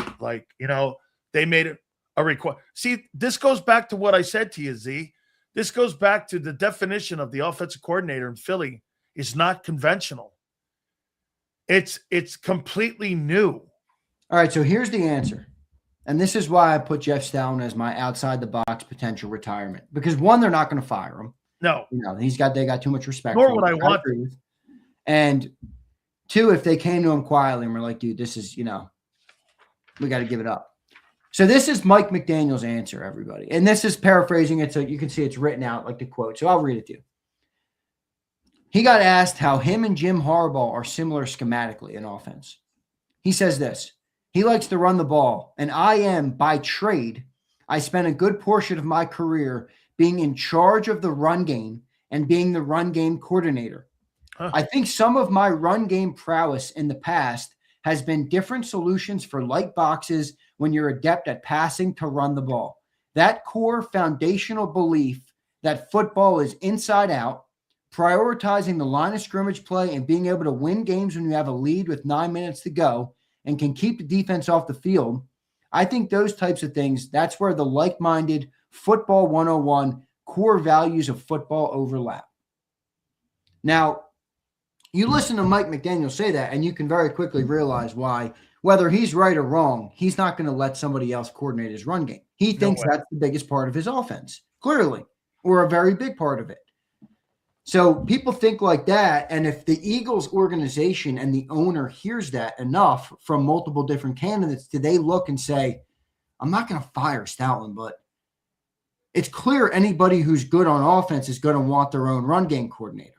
they made it a request. See, this goes back to what I said to you, Z. This goes back to the definition of the offensive coordinator in Philly is not conventional. It's completely new. All right, so here's the answer. And this is why I put Jeff Stoutland as my outside the box potential retirement. Because 1, they're not going to fire him. No. They got too much respect. Nor would I want. And 2, if they came to him quietly and were like, dude, this is, we got to give it up. So this is Mike McDaniel's answer, everybody. And this is paraphrasing it so you can see it's written out like the quote. So I'll read it to you. He got asked how him and Jim Harbaugh are similar schematically in offense. He says this: he likes to run the ball, and I am, by trade, I spent a good portion of my career being in charge of the run game and being the run game coordinator. I think some of my run game prowess in the past has been different solutions for light boxes when you're adept at passing to run the ball. That core foundational belief that football is inside out, prioritizing the line of scrimmage play and being able to win games when you have a lead with 9 minutes to go and can keep the defense off the field. I think those types of things, that's where the like-minded football 101 core values of football overlap. Now, you listen to Mike McDaniel say that, and you can very quickly realize why, whether he's right or wrong, he's not going to let somebody else coordinate his run game. He thinks that's the biggest part of his offense, clearly, or a very big part of it. So people think like that. And if the Eagles organization and the owner hears that enough from multiple different candidates, do they look and say, I'm not going to fire Stoutland, but it's clear anybody who's good on offense is going to want their own run game coordinator.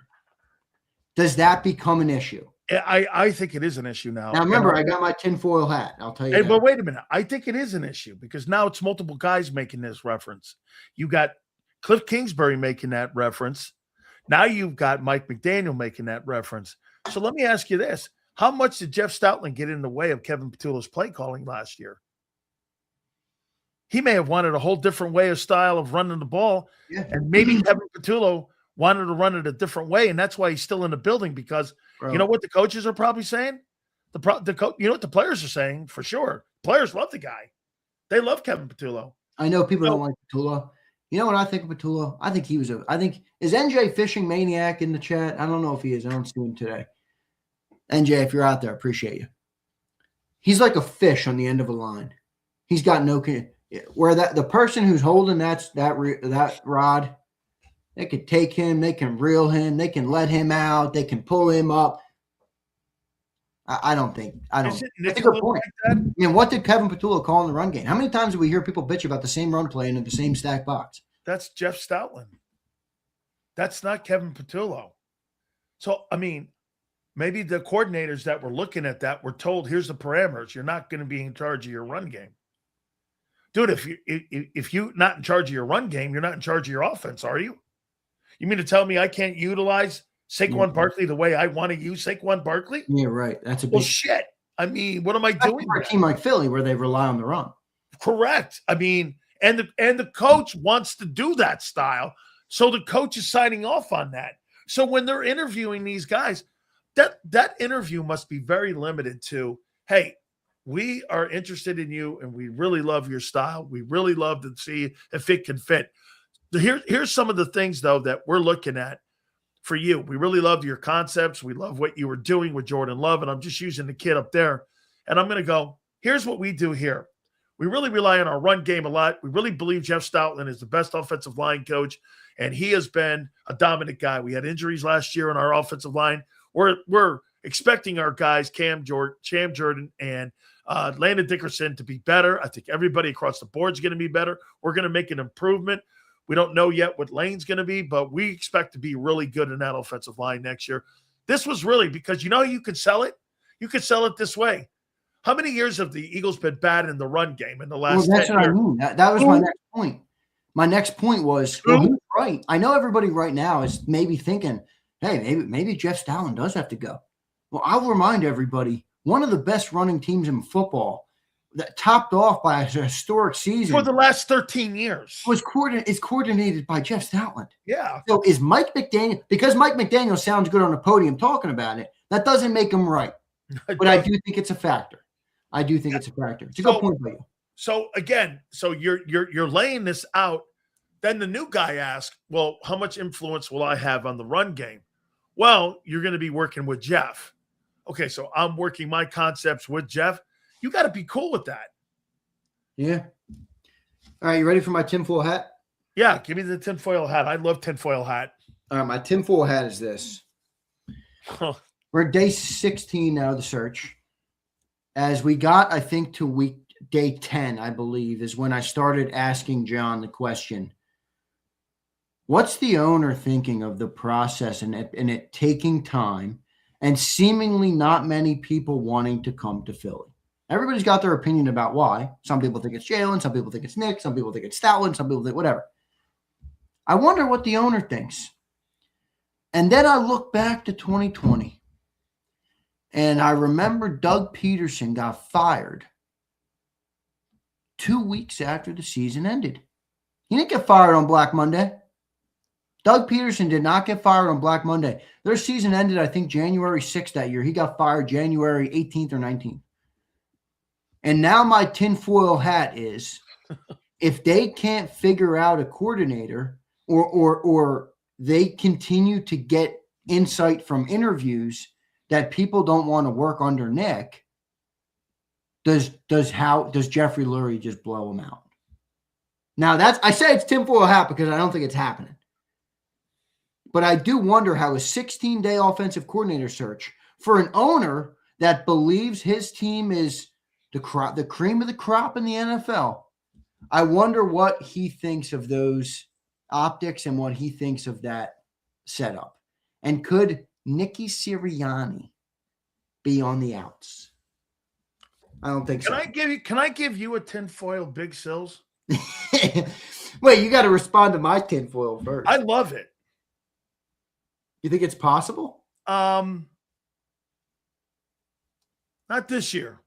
Does that become an issue? I think it is an issue now. Now, remember, I got my tinfoil hat. I'll tell you Hey, that. but wait a minute. I think it is an issue because now it's multiple guys making this reference. You got Cliff Kingsbury making that reference. Now you've got Mike McDaniel making that reference. So let me ask you this. How much did Jeff Stoutland get in the way of Kevin Patullo's play calling last year? He may have wanted a whole different way of style of running the ball, and maybe Kevin Patullo wanted to run it a different way, and that's why he's still in the building because you know what the coaches are probably saying? You know what the players are saying for sure. Players love the guy. They love Kevin Patullo. I know people don't like Patullo. You know what I think of Patullo? I think is NJ Fishing Maniac in the chat? I don't know if he is. I don't see him today. NJ, if you're out there, I appreciate you. He's like a fish on the end of a line. He's got no where the person who's holding that rod, they could take him, they can reel him, they can let him out, they can pull him up. I don't think. That's a good point. Like that? I mean, what did Kevin Patullo call in the run game? How many times do we hear people bitch about the same run play and in the same stack box? That's Jeff Stoutland. That's not Kevin Patullo. So, I mean, maybe the coordinators that were looking at that were told, here's the parameters. You're not going to be in charge of your run game. Dude, if you're not in charge of your run game, you're not in charge of your offense, are you? You mean to tell me I can't utilize Saquon Barkley the way I want to use Saquon Barkley? Yeah, right. That's a big shit. I mean, what am I doing? For a team like Philly where they rely on the run. Correct. I mean, and the coach wants to do that style, so the coach is signing off on that. So when they're interviewing these guys, that interview must be very limited to, hey, we are interested in you and we really love your style. We really love to see if it can fit. Here's some of the things, though, that we're looking at for you. We really love your concepts. We love what you were doing with Jordan Love. And I'm just using the kid up there. And I'm going to go, here's what we do here. We really rely on our run game a lot. We really believe Jeff Stoutland is the best offensive line coach. And he has been a dominant guy. We had injuries last year on our offensive line. We're expecting our guys, Cam Jordan, and Landon Dickerson to be better. I think everybody across the board is going to be better. We're going to make an improvement. We don't know yet what Lane's going to be, but we expect to be really good in that offensive line next year. This was really because you could sell it. You could sell it this way. How many years have the Eagles been bad in the run game in the last 10 years? That's what I mean. That was my next point. My next point was, he's right. I know everybody right now is maybe thinking, hey, maybe Jeff Stoutland does have to go. Well, I'll remind everybody, one of the best running teams in football that topped off by a historic season for the last 13 years is coordinated by Jeff Stoutland. Yeah. So is Mike McDaniel, because Mike McDaniel sounds good on the podium talking about it, that doesn't make him right. But I do think it's a factor. It's a good point by you. So again, you're laying this out. Then the new guy asks, well, how much influence will I have on the run game? Well, you're going to be working with Jeff. Okay, so I'm working my concepts with Jeff. You got to be cool with that. Yeah. All right, you ready for my tinfoil hat? Yeah, give me the tinfoil hat. I love tinfoil hat. All right, my tinfoil hat is this. We're at day 16 now of the search. As we got, I think, to day 10, I believe, is when I started asking John the question, what's the owner thinking of the process and it taking time and seemingly not many people wanting to come to Philly? Everybody's got their opinion about why. Some people think it's Jalen. Some people think it's Nick. Some people think it's Stoutland. Some people think whatever. I wonder what the owner thinks. And then I look back to 2020, and I remember Doug Peterson got fired 2 weeks after the season ended. He didn't get fired on Black Monday. Doug Peterson did not get fired on Black Monday. Their season ended, I think, January 6th that year. He got fired January 18th or 19th. And now my tinfoil hat is, if they can't figure out a coordinator or they continue to get insight from interviews that people don't want to work under Nick, does Jeffrey Lurie just blow him out? Now I say it's tinfoil hat because I don't think it's happening. but I do wonder how a 16-day offensive coordinator search for an owner that believes his team is the cream of the crop in the NFL. I wonder what he thinks of those optics and what he thinks of that setup. And could Nicky Sirianni be on the outs? I don't think so. Can I give you a tinfoil Big Sills? Wait, you got to respond to my tinfoil first. I love it. You think it's possible? Not this year.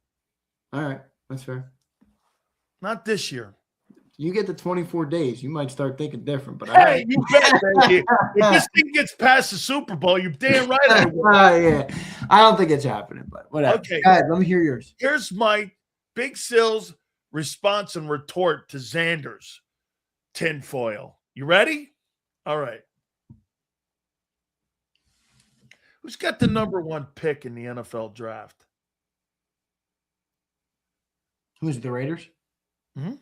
All right, that's fair. Not this year. You get the 24 days, you might start thinking different. But hey, you bet, baby. If this thing gets past the Super Bowl, you're damn right I will. Yeah, I don't think it's happening, but whatever. Okay, go ahead, let me hear yours. Here's my Big Sills response and retort to Xander's tinfoil. You ready? All right. Who's got the number 1 pick in the NFL draft? Who's the Raiders? Mm-hmm.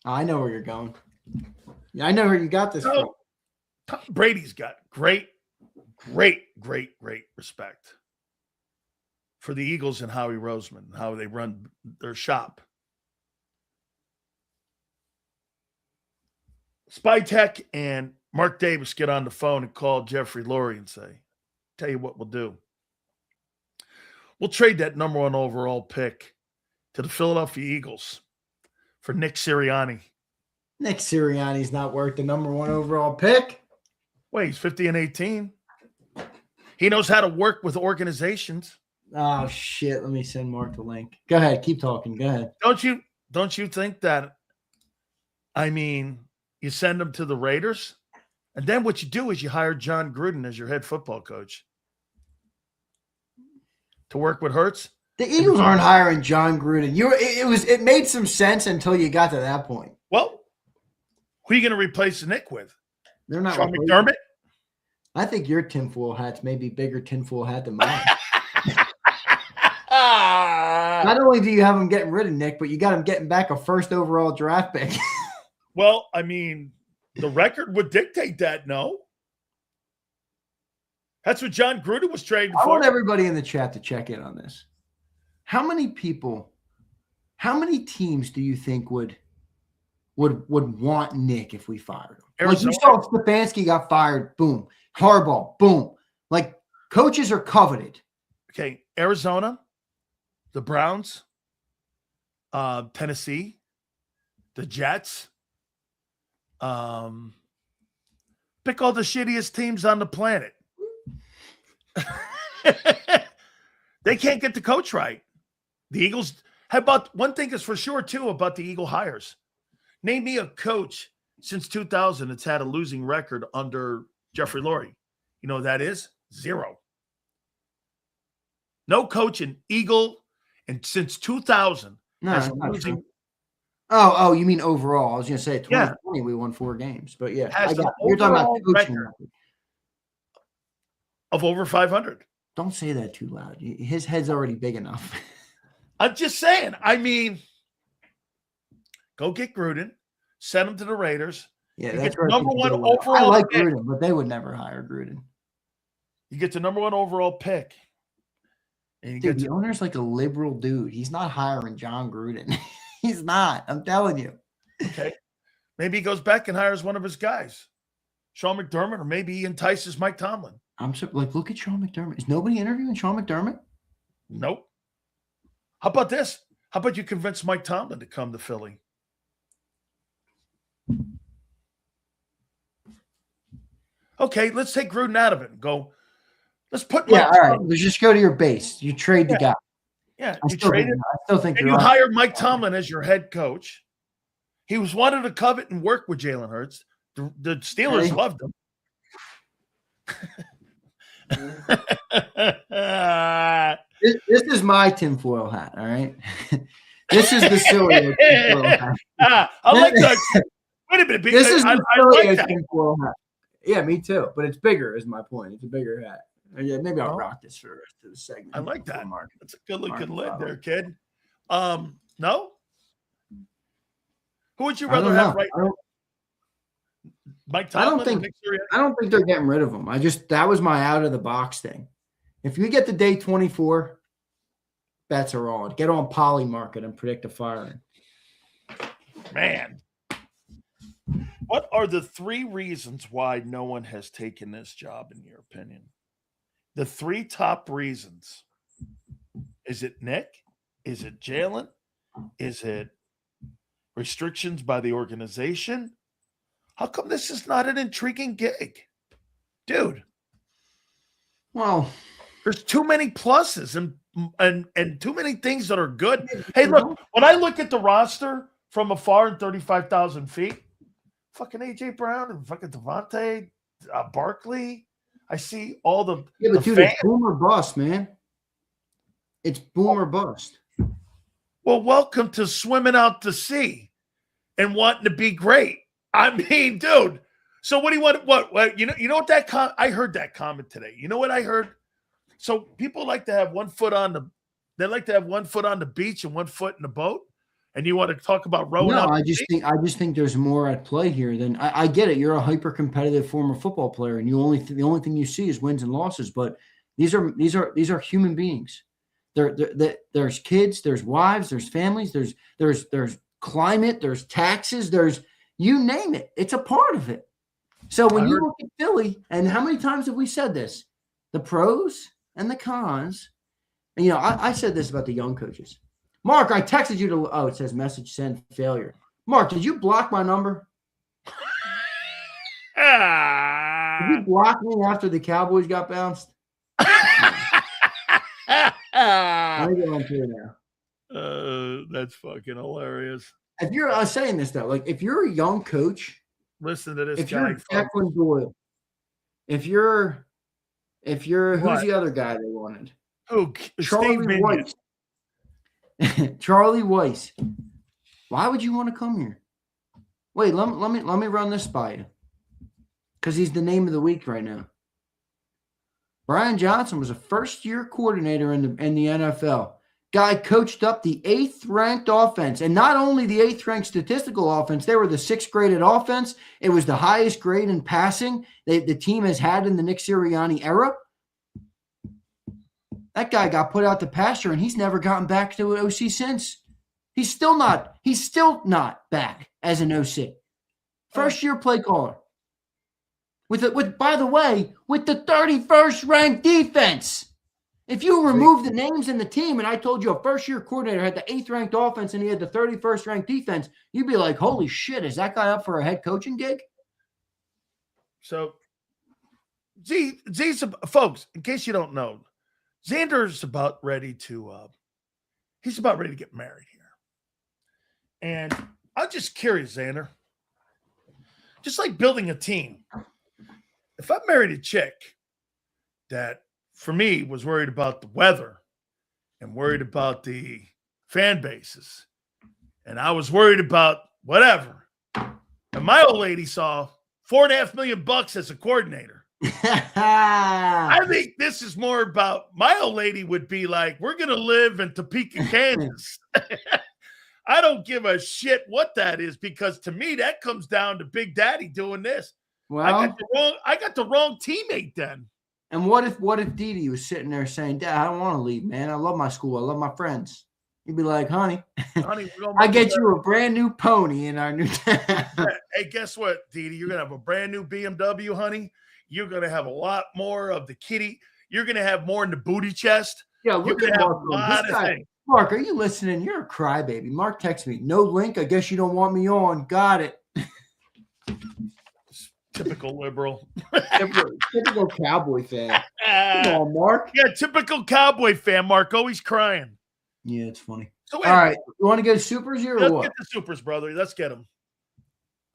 I know where you're going. Yeah, I know where you got this from. Tom Brady's got great respect for the Eagles and Howie Roseman, how they run their shop. Spytech and Mark Davis get on the phone and call Jeffrey Lurie and say, tell you what we'll do. We'll trade that number 1 overall pick to the Philadelphia Eagles for Nick Sirianni. Nick Sirianni's not worth the number 1 overall pick. Wait, he's 50-18. He knows how to work with organizations. Oh, shit. Let me send Mark the link. Go ahead. Keep talking. Go ahead. Don't you think that, you send him to the Raiders, and then what you do is you hire John Gruden as your head football coach to work with Hurts? The Eagles aren't hiring John Gruden. It made some sense until you got to that point. Well, who are you going to replace Nick with? They're not Sean McDermott? I think your tinfoil hat's maybe bigger tinfoil hat than mine. Not only do you have him getting rid of Nick, but you got him getting back a 1st overall draft pick. Well, the record would dictate that, no? That's what John Gruden was trading for. I want everybody in the chat to check in on this. How many teams do you think would want Nick if we fired him? Arizona. Like you saw Stefanski got fired, boom. Harbaugh, boom. Like coaches are coveted. Okay, Arizona, the Browns, Tennessee, the Jets. Pick all the shittiest teams on the planet. They can't get the coach right. The Eagles, how about one thing is for sure, too, about the Eagle hires. Name me a coach since 2000 that's had a losing record under Jeffrey Lurie. You know what that is? 0. No coach in Eagle and since 2000 has a losing. True. Oh, you mean overall? I was going to say 2020 we won 4 games, but yeah, you're talking about coaching record of over 500. Don't say that too loud. His head's already big enough. I'm just saying. Go get Gruden, send him to the Raiders. Yeah, that's number 1 overall. I like pick. Gruden, but they would never hire Gruden. You get the number 1 overall pick. And the owner's like a liberal dude. He's not hiring John Gruden. He's not. I'm telling you. Okay. Maybe he goes back and hires one of his guys, Sean McDermott, or maybe he entices Mike Tomlin. Look at Sean McDermott. Is nobody interviewing Sean McDermott? Nope. How about this? How about you convince Mike Tomlin to come to Philly? Okay, let's take Gruden out of it and go. Let's put Mike all right. Let's just go to your base. You trade the guy. Yeah, you traded. I still think and you hired Mike Tomlin as your head coach. He was wanted to covet and work with Jalen Hurts. The Steelers loved him. This is my tinfoil hat, all right? This is the Sileo tinfoil hat. I like that. Wait a minute. This is the Sileo like tinfoil hat. Yeah, me too. But it's bigger is my point. It's a bigger hat. Yeah, maybe I'll rock this for the rest of the segment. I like that. That's a good-looking lid there, kid. No? Who would you rather have right now? Mike I don't Tomlin or think Nick Sirianni? I don't think they're getting rid of him. That was my out of the box thing. If you get to day 24, bets are on. Get on Polymarket and predict a firing. Man. What are the 3 reasons why no one has taken this job, in your opinion? The 3 top reasons. Is it Nick? Is it Jalen? Is it restrictions by the organization? How come this is not an intriguing gig? Dude. Well, there's too many pluses and too many things that are good. Hey, look, when I look at the roster from afar in 35,000 feet, fucking A.J. Brown and fucking Devontae, Barkley, I see all the yeah, but the dude, fans. it's boom or bust, man. It's boom or bust. Well, welcome to swimming out to sea and wanting to be great. I mean, dude. So what do you want? What you know what I heard that comment today. You know what I heard? So people like to have one foot on the beach and one foot in the boat. And you want to talk about rowing? No, up I just think there's more at play here than I get it. You're a hyper competitive former football player, and the only thing you see is wins and losses. But these are human beings. There's kids, there's wives, there's families, there's climate, there's taxes, there's you name it. It's a part of it. So when you look at Philly, and how many times have we said this? The pros and the cons. And I said this about the young coaches. Mark, I texted you to it says message sent failure. Mark, did you block my number? Did you block me after the Cowboys got bounced? Let me go on through now. That's fucking hilarious. If you're I was saying this though, like if you're a young coach, listen to this if guy. You're Declan Doyle, if you're who's the other guy they wanted? Who? Charlie Weiss. Charlie Weiss. Why would you want to come here? Wait, let me run this by you. Because he's the name of the week right now. Brian Johnson was a first-year coordinator in the NFL. Guy coached up the 8th-ranked offense. And not only the 8th-ranked statistical offense, they were the 6th-graded offense. It was the highest grade in passing the team has had in the Nick Sirianni era. That guy got put out to pasture, and he's never gotten back to an OC since. He's still not back as an OC. First-year play caller. By the way, with the 31st ranked defense. If you remove the names in the team, and I told you a first-year coordinator had the 8th ranked offense and he had the 31st ranked defense, you'd be like, holy shit, is that guy up for a head coaching gig? So, folks, in case you don't know, Xander's about ready to get married here. And I'm just curious, Xander, just like building a team, if I married a chick that, for me, was worried about the weather and worried about the fan bases, and I was worried about whatever, and my old lady saw $4.5 million as a coordinator, I think this is more about my old lady would be like, we're going to live in Topeka, Kansas. I don't give a shit what that is, because to me, that comes down to Big Daddy doing this. Well, I got the wrong teammate then. And what if Didi was sitting there saying, Dad, I don't want to leave, man. I love my school. I love my friends. You'd be like, honey, I get you a brand new pony in our new town. Hey, guess what, Didi? You're going to have a brand new BMW, honey. You're going to have a lot more of the kitty. You're going to have more in the booty chest. Yeah, look at Mark. Mark, are you listening? You're a crybaby. Mark texted me. No link. I guess you don't want me on. Got it. Typical liberal. typical Cowboy fan. Come on, Mark. Yeah, typical Cowboy fan, Mark. Always crying. Yeah, it's funny. So all right. You want to go to supers here or Let's what? get the supers, brother. Let's get them.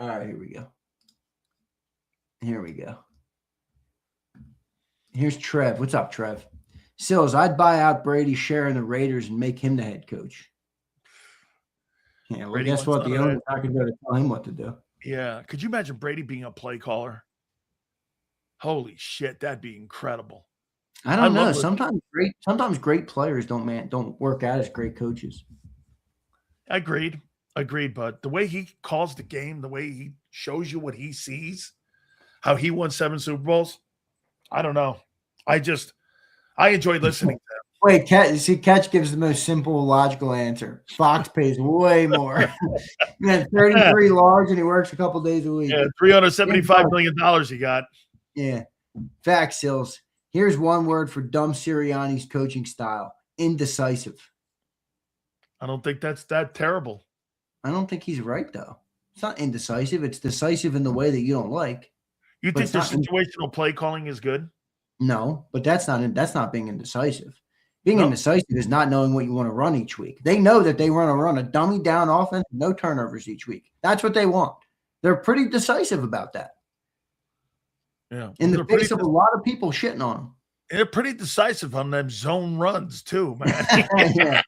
All right, here we go. Here's Trev. What's up, Trev? Sills, I'd buy out Brady's share in the Raiders and make him the head coach. Yeah, well, guess what? The owner's not going to tell him what to do. Yeah. Could you imagine Brady being a play caller? Holy shit, that'd be incredible. I don't know. Sometimes great players don't work out as great coaches. Agreed. But the way he calls the game, the way he shows you what he sees, how he won 7 Super Bowls? I don't know. I enjoyed listening to him. Wait, Catch gives the most simple, logical answer. Fox pays way more. He had 33 large, and he works a couple days a week. Yeah, $375 million he got. Yeah. Facts, Sills. Here's one word for dumb Seriani's coaching style: indecisive. I don't think that's that terrible. I don't think he's right, though. It's not indecisive. It's decisive in the way that you don't like. You think the situational play calling is good? No, but that's not being indecisive. Being indecisive is not knowing what you want to run each week. They know that they want to run a dummy down offense, no turnovers each week. That's what they want. They're pretty decisive about that. Yeah. In the face of a lot of people shitting on them. They're pretty decisive on them zone runs too, man. Yeah.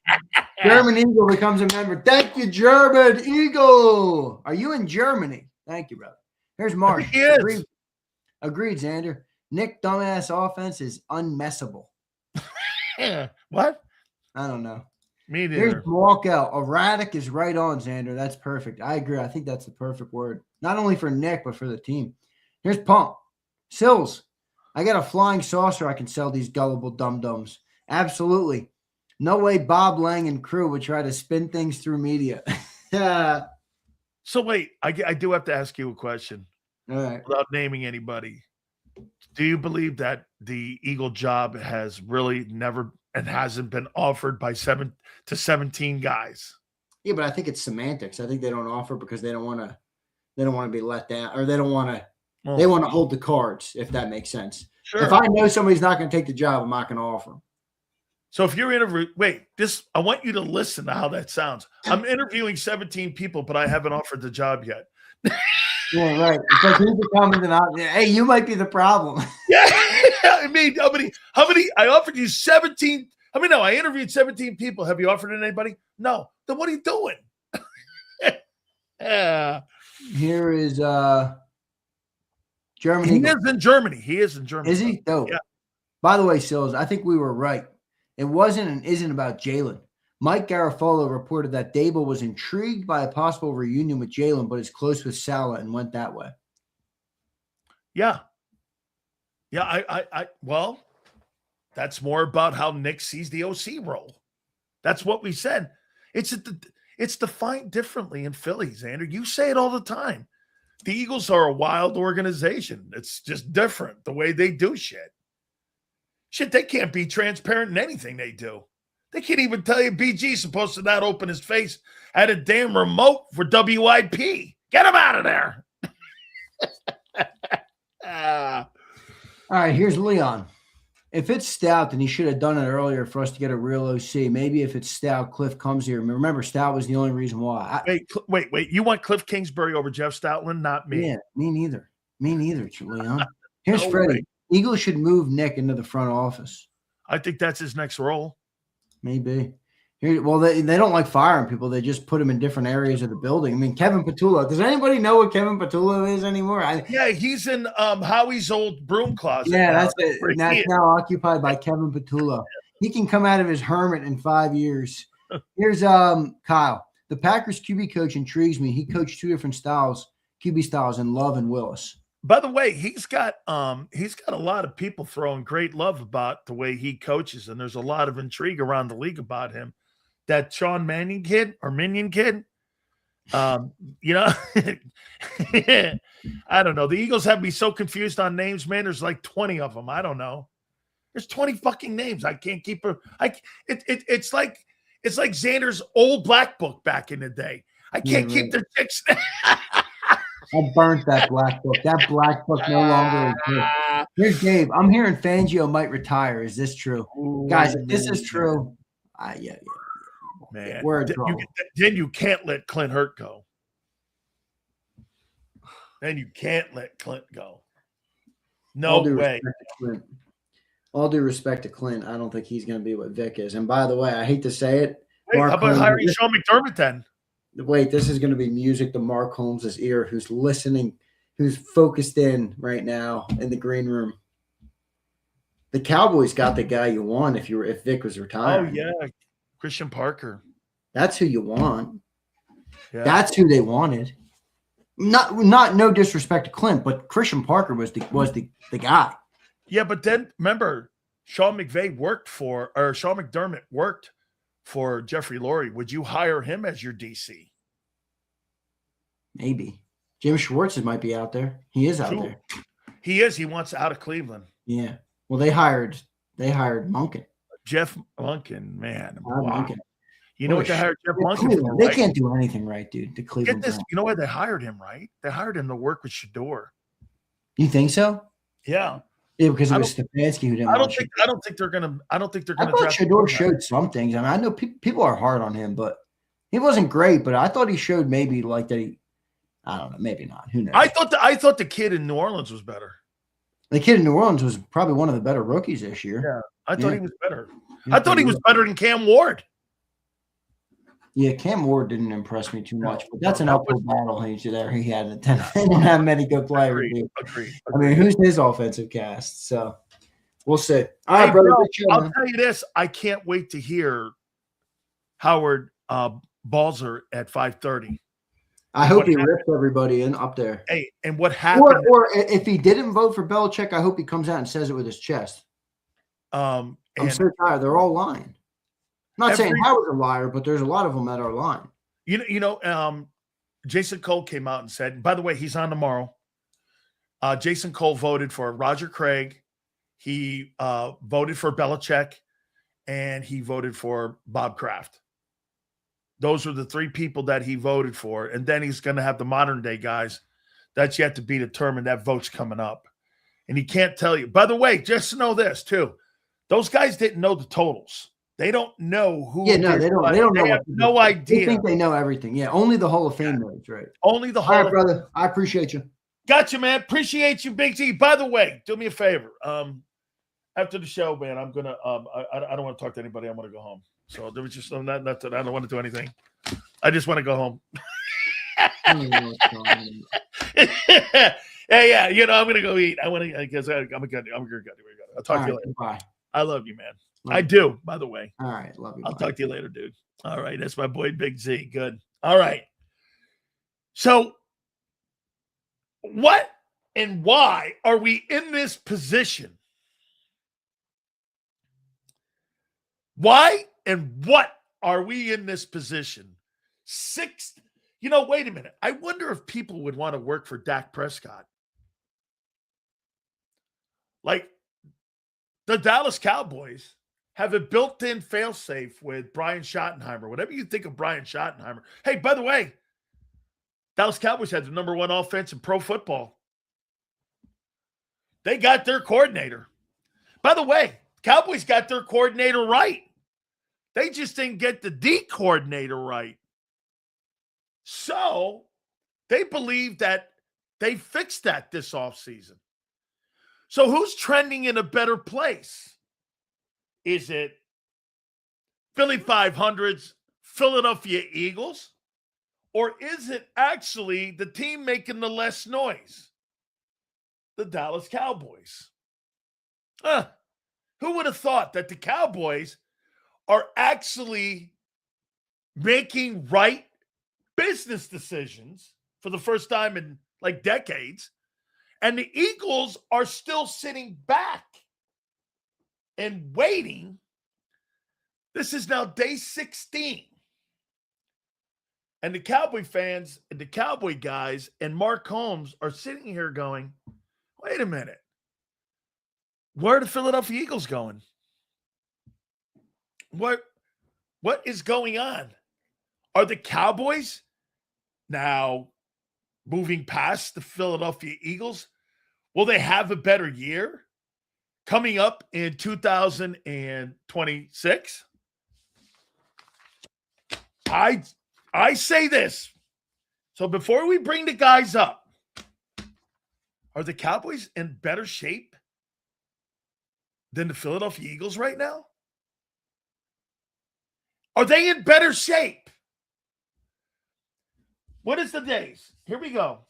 German Eagle becomes a member. Thank you, German Eagle. Are you in Germany? Thank you, brother. Here's Mark. He is. Agreed, Xander. Nick dumbass offense is unmessable. What? I don't know. Me neither. Here's walkout. Erratic is right on, Xander. That's perfect. I agree. I think that's the perfect word. Not only for Nick, but for the team. Here's Pump. Sills. I got a flying saucer I can sell these gullible dum-dums. Absolutely. No way Bob Lang and crew would try to spin things through media. So wait, I do have to ask you a question. All right. Without naming anybody. Do you believe that the Eagle job has really never and hasn't been offered by 7 to 17 guys? Yeah, but I think it's semantics. I think they don't offer because they don't want to be let down, or they want to hold the cards, if that makes sense. Sure. If I know somebody's not going to take the job, I'm not going to offer them. So if you're interviewing, I want you to listen to how that sounds. I'm interviewing 17 people, but I haven't offered the job yet. Yeah, right. It's like who's the common denominator? Hey, you might be the problem. Yeah. I mean, how many? I offered you 17. No, I interviewed 17 people. Have you offered anybody? No. Then what are you doing? Yeah. Here is Germany. He is in Germany. Is he? Dope. Yeah. By the way, Sills, I think we were right. It wasn't and isn't about Jalen. Mike Garafolo reported that Dable was intrigued by a possible reunion with Jalen, but is close with Salah and went that way. Yeah. Yeah, well, that's more about how Nick sees the OC role. That's what we said. It's defined differently in Philly, Xander. You say it all the time. The Eagles are a wild organization. It's just different the way they do shit. Shit, they can't be transparent in anything they do. They can't even tell you BG's supposed to not open his face at a damn remote for WIP. Get him out of there. All right, here's Leon. If it's Stout, then he should have done it earlier for us to get a real OC. Maybe if it's Stout, Cliff comes here. Remember, Stout was the only reason why. Wait. You want Cliff Kingsbury over Jeff Stoutland? Not me. Yeah, me neither, Leon. Here's Freddie. Eagles should move Nick into the front office. I think that's his next role. Maybe. Well, they don't like firing people. They just put them in different areas of the building. I mean, Kevin Patullo. Does anybody know what Kevin Patullo is anymore? Yeah, he's in Howie's old broom closet. Yeah, that's it. That's now occupied by Kevin Patullo. He can come out of his hermit in 5 years. Here's Kyle. The Packers QB coach intrigues me. He coached 2 different QB styles in Love and Willis. By the way, he's got a lot of people throwing great love about the way he coaches, and there's a lot of intrigue around the league about him. That Sean Mannion kid or Minion kid, I don't know. The Eagles have me so confused on names, man. There's like 20 of them. I don't know. There's 20 fucking names. I can't keep her. It's like Xander's old black book back in the day. I can't keep the chicks. I burnt that black book. That black book no longer exists. Here's Dave. I'm hearing Fangio might retire. Is this true? Guys, if this is true, yeah. Man, then you can't let Clint Hurt go. Then you can't let Clint go. No way. All due respect to Clint, I don't think he's going to be what Vic is. And by the way, I hate to say it. Hey, how about hiring Sean McDermott then? Wait, this is going to be music to Mark Holmes' ear, who's listening, who's focused in right now in the green room. The Cowboys got the guy you want if Vic was retired. Oh yeah, Christian Parker. That's who you want. Yeah. That's who they wanted. No disrespect to Clint, but Christian Parker was the guy. Yeah, but then remember, Sean McDermott worked for Jeffrey Lurie. Would you hire him as your DC? Maybe. Jim Schwartz might be out there. He is out there. He is. He wants out of Cleveland. Yeah. Well, they hired Monken. Jeff Monken, man. Wow. Monken. You know what they hired Jeff Monken for? They can't do anything right, dude. The Cleveland. Get this. You know why they hired him, right? They hired him to work with Shador. You think so? Yeah. Yeah, because it was Stefanski who didn't. I don't think they're gonna. I thought Shador showed some things. I mean, I know people are hard on him, but he wasn't great. But I thought he showed maybe like that. I don't know, maybe not. Who knows? I thought the kid in New Orleans was better. The kid in New Orleans was probably one of the better rookies this year. Yeah, I thought he was better. I thought he was better than Cam Ward. Yeah, Cam Ward didn't impress me too much, but that's an uphill battle. He had he didn't have many good players. Agreed. I mean, who's his offensive cast? So we'll see. All right, brother. I'll tell you this: I can't wait to hear Howard Balzer at 5:30. I hope he rips everybody in up there. Hey, and what happened? Or if he didn't vote for Belichick, I hope he comes out and says it with his chest. I'm so tired. They're all lying. I'm not saying Howard's a liar, but there's a lot of them that are lying. Jason Cole came out and said, by the way, he's on tomorrow. Jason Cole voted for Roger Craig. He voted for Belichick, and he voted for Bob Kraft. Those are the three people that he voted for. And then he's going to have the modern day guys. That's yet to be determined. That vote's coming up. And he can't tell you. By the way, just to know this too. Those guys didn't know the totals. They don't know who. Yeah, no, they don't know. They have no idea. They think they know everything. Yeah, only the Hall of Fame knows, right? Only the Hall of Fame. All right, brother. I appreciate you. Gotcha, man. Appreciate you, Big T. By the way, do me a favor. After the show, man, I'm gonna. I don't want to talk to anybody. I'm gonna go home. So there was just not that. I don't want to do anything. I just want to go home. Yeah. I'm gonna go eat. I want to because I'm good. I'll talk to you later. Bye. I love you, man. I do. By the way. All right, love you. I'll talk to you later, dude. All right, that's my boy Big Z. Good. All right. So, what and why are we in this position? Why and what are we in this position? Sixth. Wait a minute. I wonder if people would want to work for Dak Prescott. Like the Dallas Cowboys have a built-in fail-safe with Brian Schottenheimer. Whatever you think of Brian Schottenheimer. Hey, by the way, Dallas Cowboys had the number one offense in pro football. They got their coordinator. By the way, Cowboys got their coordinator right. They just didn't get the D coordinator right. So they believe that they fixed that this offseason. So who's trending in a better place? Is it Philly 500's Philadelphia Eagles? Or is it actually the team making the less noise? The Dallas Cowboys. Who would have thought that the Cowboys are actually making right business decisions for the first time in like decades, and the Eagles are still sitting back and waiting? This is now day 16. And the Cowboy fans and the Cowboy guys and Mark Holmes are sitting here going, wait a minute. Where are the Philadelphia Eagles going? What is going on? Are the Cowboys now moving past the Philadelphia Eagles? Will they have a better year coming up in 2026? I say this. So before we bring the guys up, are the Cowboys in better shape than the Philadelphia Eagles right now? Are they in better shape? What is the days? Here we go.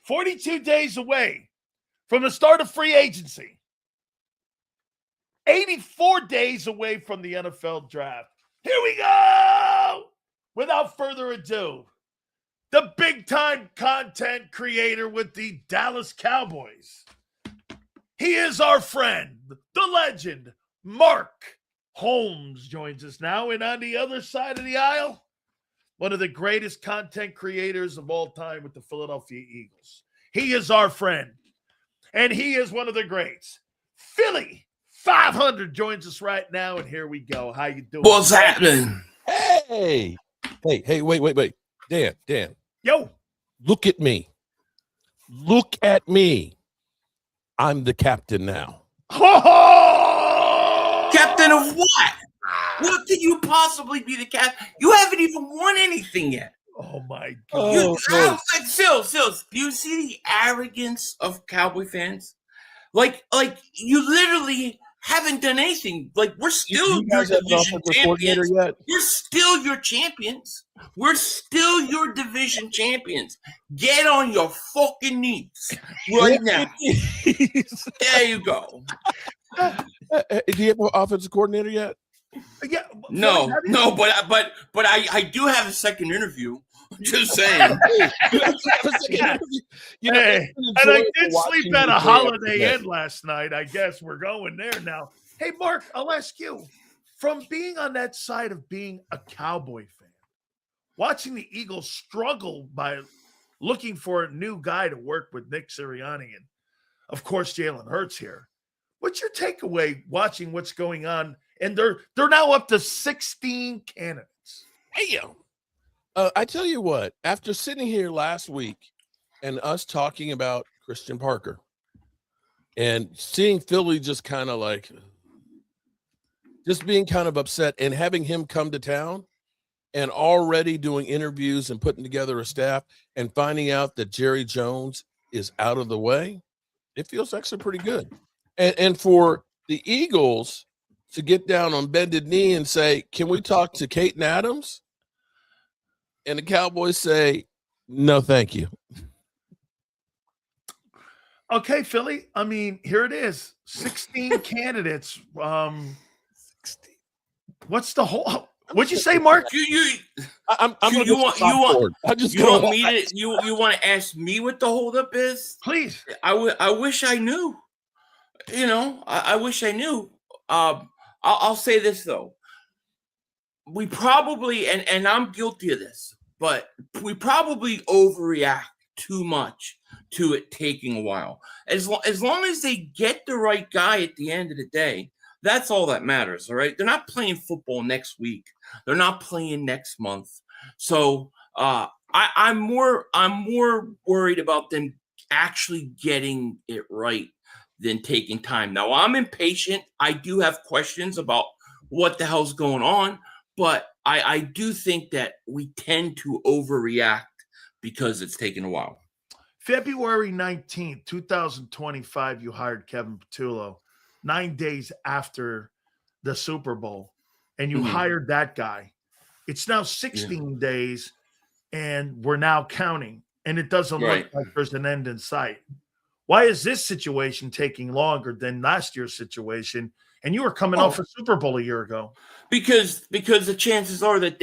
42 days away from the start of free agency. 84 days away from the NFL draft. Here we go. without further ado, the big-time content creator with the Dallas Cowboys. He is our friend, the legend, Mark Holmes joins us now. And on the other side of the aisle, one of the greatest content creators of all time with the Philadelphia Eagles. He is our friend, and he is one of the greats. Philly 500 joins us right now, and here we go. How you doing? What's happening? Hey, wait. Dan. Yo. Look at me. Look at me. I'm the captain now. Captain of what? What could you possibly be the captain? You haven't even won anything yet. Oh, my God. Phil, do you see the arrogance of Cowboy fans? Like you literally haven't done anything. Like, we're still your division champions. We're still your champions. We're still your division champions. Get on your fucking knees right now. There you go. Do you have an offensive coordinator yet? Yeah. No, but I do have a second interview. Just saying. And I did sleep at a Holiday Inn last night. I guess we're going there now. Hey, Mark, I'll ask you, from being on that side of being a Cowboy fan, watching the Eagles struggle by looking for a new guy to work with Nick Serriani and, of course, Jalen Hurts here. What's your takeaway watching what's going on? And they're now up to 16 candidates. Hey, I tell you what, after sitting here last week and us talking about Christian Parker and seeing Philly just kind of like just being kind of upset and having him come to town and already doing interviews and putting together a staff and finding out that Jerry Jones is out of the way, it feels actually pretty good. And for the Eagles to get down on bended knee and say, can we talk to Kate and Adams? And the Cowboys say, no, thank you. Okay, Philly. I mean, here it is. 16 candidates. 16. What's the whole? What'd you say, Mark? You want to ask me what the holdup is? Please. I wish I knew. I wish I knew. I'll say this though. We probably, and I'm guilty of this, but we probably overreact too much to it taking a while. As long as they get the right guy at the end of the day, that's all that matters, all right? They're not playing football next week. They're not playing next month. So I'm more worried about them actually getting it right than taking time. Now, I'm impatient. I do have questions about what the hell's going on, but I do think that we tend to overreact because it's taken a while. February 19th, 2025, you hired Kevin Patullo 9 days after the Super Bowl, and you hired that guy. It's now 16 days, and we're now counting, and it doesn't look like there's an end in sight. Why is this situation taking longer than last year's situation? And you were coming off a Super Bowl a year ago. Because the chances are that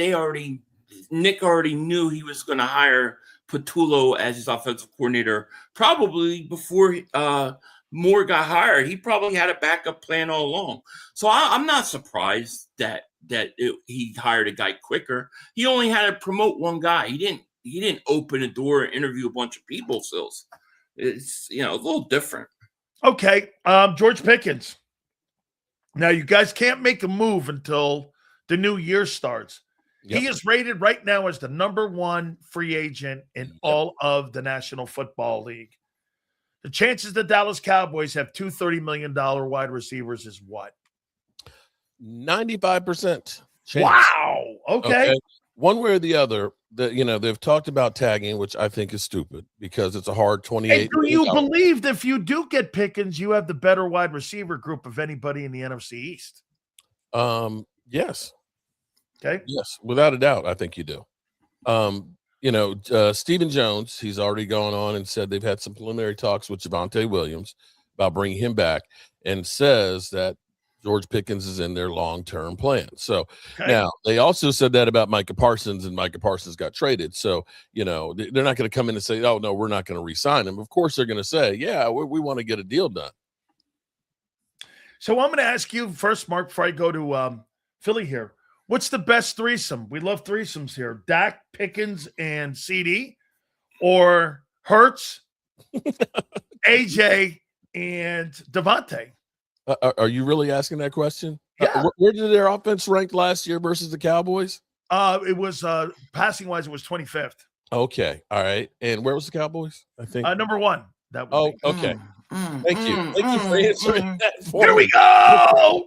Nick already knew he was going to hire Patullo as his offensive coordinator probably before Moore got hired. He probably had a backup plan all along. So I'm not surprised that he hired a guy quicker. He only had to promote one guy. He didn't open a door and interview a bunch of people. Sills. It's a little different. Okay, George Pickens. Now you guys can't make a move until the new year starts. Yep. He is rated right now as the #1 free agent in all of the National Football League. The chances the Dallas Cowboys have two $30 million wide receivers is what? 95% chance. Wow. Okay. One way or the other, they've talked about tagging, which I think is stupid because it's a hard 28. And do you believe that if you do get Pickens, you have the better wide receiver group of anybody in the NFC East? Yes. Okay. Yes, without a doubt, I think you do. Stephen Jones, he's already gone on and said they've had some preliminary talks with Javonte Williams about bringing him back, and says that George Pickens is in their long-term plan. So Okay. now they also said that about Micah Parsons, and Micah Parsons got traded. So, they're not going to come in and say, oh, no, we're not going to re-sign him. Of course, they're going to say, yeah, we want to get a deal done. So I'm going to ask you first, Mark, before I go to Philly here. What's the best threesome? We love threesomes here. Dak, Pickens, and CD, or Hurts, AJ, and Devontae? Are you really asking that question? Yeah. Where did their offense rank last year versus the Cowboys? It was passing-wise, it was 25th. Okay. All right. And where was the Cowboys? I think number one. That would be. okay. Thank you. Thank you for answering that for Here me. we go.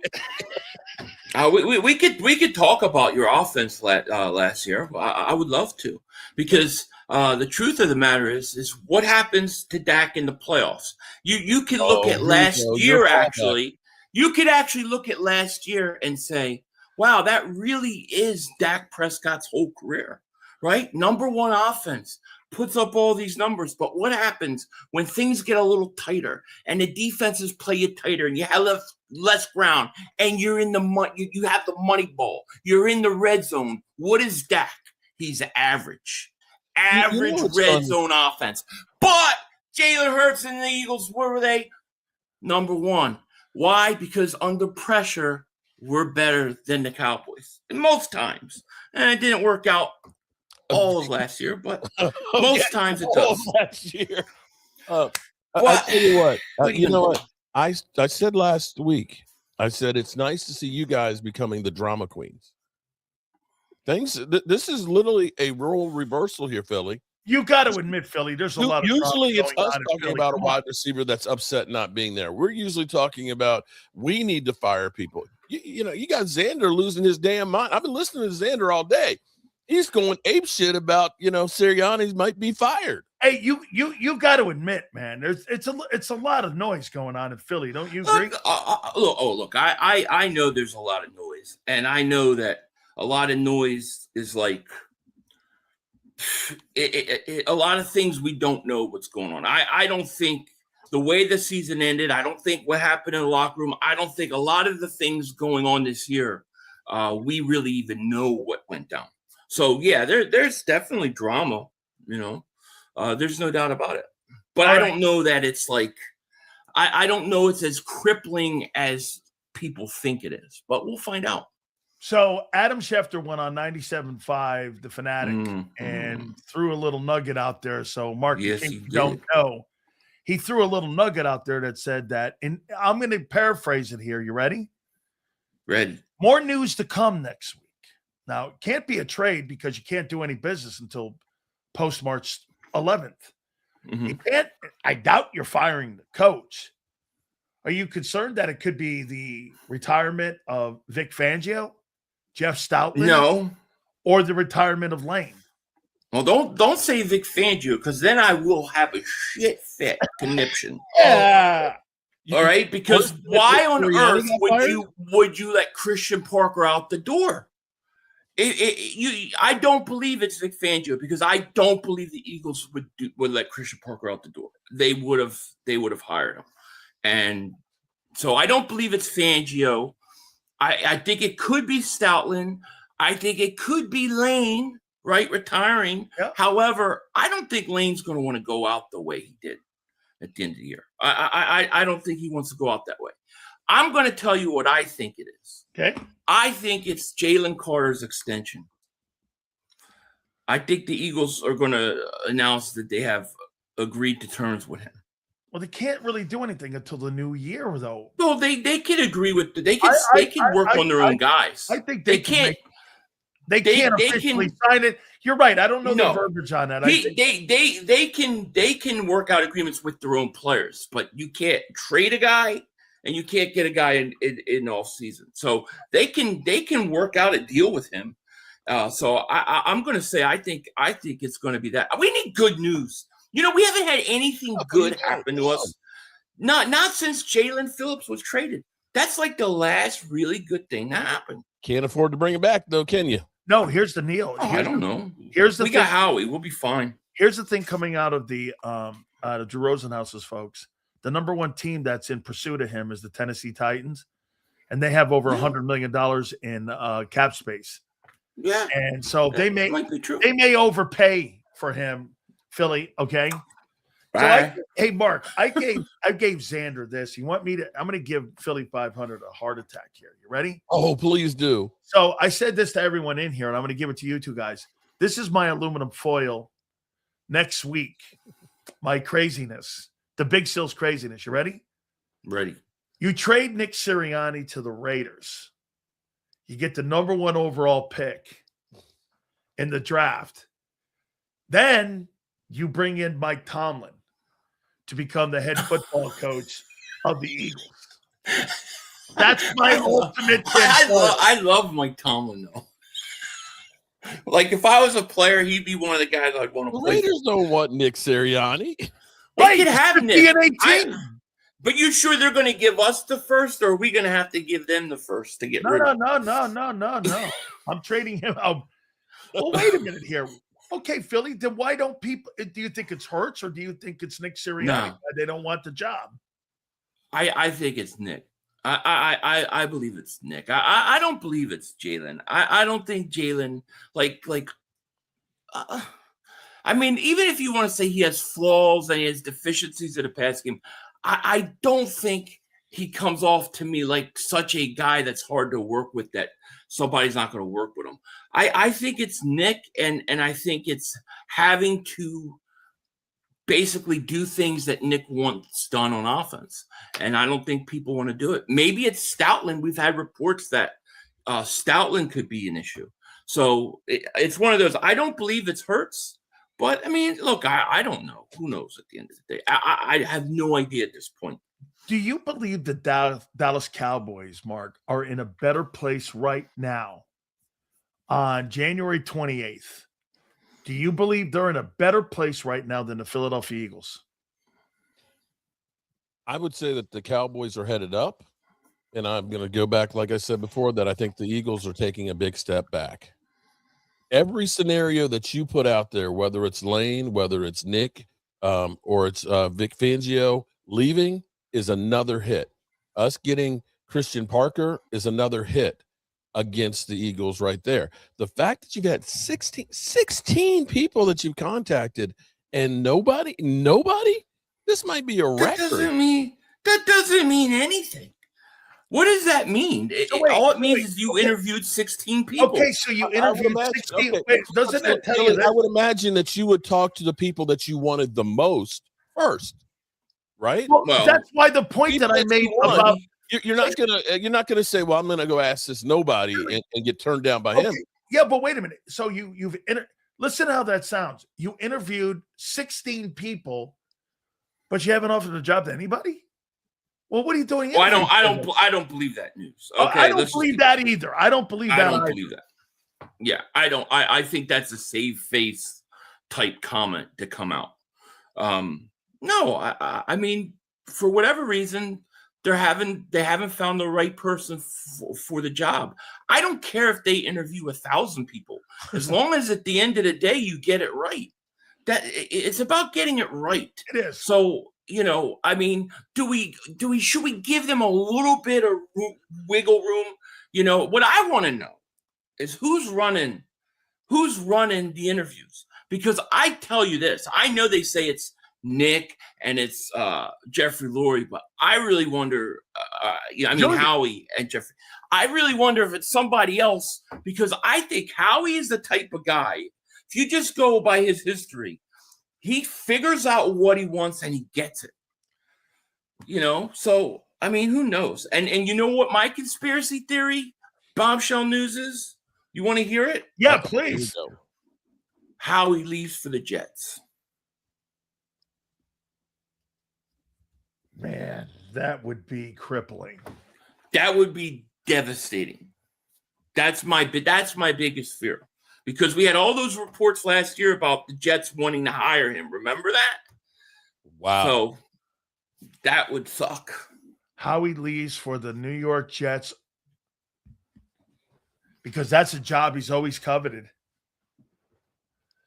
We could talk about your offense last year. I would love to, because the truth of the matter is what happens to Dak in the playoffs. You can look at last year actually. You could actually look at last year and say, wow, that really is Dak Prescott's whole career, right? Number one offense, puts up all these numbers. But what happens when things get a little tighter and the defenses play you tighter and you have less ground and you're in the you have the money ball, you're in the red zone? What is Dak? He's average red zone offense. But Jalen Hurts and the Eagles, where were they? Number one. Why? Because under pressure, we're better than the Cowboys. And most times. And it didn't work out all of last year, but most times it does. Last year. I tell you what. You know what? I said last week, I said it's nice to see you guys becoming the drama queens. This is literally a role reversal here, Philly. You got to admit, Philly, there's a lot of usually it's us talking Philly. about a wide receiver that's upset not being there. We're usually talking about we need to fire people. You got Xander losing his damn mind. I've been listening to Xander all day. He's going ape shit about Serriani might be fired. Hey, you got to admit, man, it's a lot of noise going on in Philly. Don't you agree? Look, I know there's a lot of noise, and I know that a lot of noise is like a lot of things we don't know what's going on. I don't think the way the season ended, I don't think what happened in the locker room, I don't think a lot of the things going on this year, we really even know what went down. So yeah, there's definitely drama, there's no doubt about it. But I don't know that it's like, I don't know it's as crippling as people think it is, but we'll find out. So Adam Schefter went on 97.5, The Fanatic, and threw a little nugget out there. So Mark, yes, if you don't know, he threw a little nugget out there that said that, and I'm going to paraphrase it here. You ready? Ready. More news to come next week. Now, it can't be a trade because you can't do any business until post-March 11th. You can't. I doubt you're firing the coach. Are you concerned that it could be the retirement of Vic Fangio, Jeff Stoutland? No. Or the retirement of Lane? Well, don't say Vic Fangio, because then I will have a shit fit conniption. Yeah. All right, because why on earth would you let Christian Parker out the door? I don't believe it's Vic Fangio, because I don't believe the Eagles would let Christian Parker out the door. They would have hired him, and so I don't believe it's Fangio. I think it could be Stoutland. I think it could be Lane, right, retiring. Yep. However, I don't think Lane's going to want to go out the way he did at the end of the year. I don't think he wants to go out that way. I'm going to tell you what I think it is. Okay. I think it's Jalen Carter's extension. I think the Eagles are going to announce that they have agreed to terms with him. Well, they can't really do anything until the new year, though. No, they can agree with they can work on their own guys. I think they can't. can't. They can't officially sign it. You're right. I don't know the verbiage on that. They can work out agreements with their own players, but you can't trade a guy and you can't get a guy in off season. So they can work out a deal with him. So I'm going to say I think it's going to be that. We need good news. We haven't had anything good happen to us. Not since Jalen Phillips was traded. That's like the last really good thing that happened. Can't afford to bring it back, though, can you? No, here's the deal. I don't know. We got Howie. We'll be fine. Here's the thing coming out of the Drew Rosenhaus's folks. The number one team that's in pursuit of him is the Tennessee Titans. and they have over Yeah. $100 million in cap space. Yeah. And so That might be true. they may overpay for him, Philly. Okay. So hey, Mark, I gave Xander this. You want me to? I'm going to give Philly 500 a heart attack here. You ready? Oh, please do. So I said this to everyone in here, and I'm going to give it to you two guys. This is my aluminum foil next week. My craziness, the Big Sills craziness. You ready? Ready. You trade Nick Sirianni to the Raiders. You get the number 1 overall pick in the draft. Then you bring in Mike Tomlin to become the head football coach of the Eagles. That's my ultimate. I love Mike Tomlin though. Like if I was a player, he'd be one of the guys I'd want to play. Raiders don't want Nick Sirianni. They could have Nick. But you sure they're going to give us the first, or are we going to have to give them the first to get rid of him? No. I'm trading him out. Well, wait a minute here. Okay, Philly, then why don't people – do you think it's Hurts or do you think it's Nick Sirianni? No. They don't want the job. I think it's Nick. I believe it's Nick. I don't believe it's Jalen. I don't think Jalen I mean, even if you want to say he has flaws and he has deficiencies in the pass game, I don't think he comes off to me like such a guy that's hard to work with that somebody's not going to work with him. I think it's Nick, and I think it's having to basically do things that Nick wants done on offense. And I don't think people want to do it. Maybe it's Stoutland. We've had reports that Stoutland could be an issue. So it's one of those. I don't believe it's Hurts. But, I mean, look, I don't know. Who knows at the end of the day? I have no idea at this point. Do you believe the Dallas Cowboys, Mark, are in a better place right now on January 28th? Do you believe they're in a better place right now than the Philadelphia Eagles? I would say that the Cowboys are headed up. And I'm going to go back, like I said before, that I think the Eagles are taking a big step back. Every scenario that you put out there, whether it's Lane, whether it's Nick, or it's Vic Fangio leaving, is another hit. Us getting Christian Parker is another hit against the Eagles right there. The fact that you've had 16 people that you've contacted and nobody, this might be a record. That doesn't mean anything. What does that mean? All it means is you interviewed 16 people. Okay, so you interviewed 16. Okay. Doesn't that tell you that? I would imagine that you would talk to the people that you wanted the most first, right? Well, that's why the point that I made about you're not gonna say, well, I'm gonna go ask this nobody and get turned down by him. Yeah, but wait a minute. So you've listen to how that sounds. You interviewed 16 people, but you haven't offered a job to anybody? Well, what are you doing? Well, I don't believe that news. Okay, I don't believe that either. I don't believe that. I don't believe that. Yeah, I don't. I think that's a save face type comment to come out. No, I mean, for whatever reason, they haven't found the right person for the job. I don't care if they interview 1,000 people, as long as at the end of the day you get it right. That it's about getting it right. It is. So. I mean, should we give them a little bit of wiggle room? What I want to know is who's running the interviews, because I tell you this, I know they say it's Nick and it's Jeffrey Lurie, but I really wonder, Howie and Jeffrey, I really wonder if it's somebody else, because I think Howie is the type of guy, if you just go by his history, he figures out what he wants and he gets it. So, I mean, who knows? And you know what my conspiracy theory, bombshell news is? You want to hear it? Yeah, please. How he leaves for the Jets. Man, that would be crippling. That would be devastating. That's my biggest fear. Because we had all those reports last year about the Jets wanting to hire him. Remember that? Wow. So that would suck. Howie leaves for the New York Jets, because that's a job he's always coveted.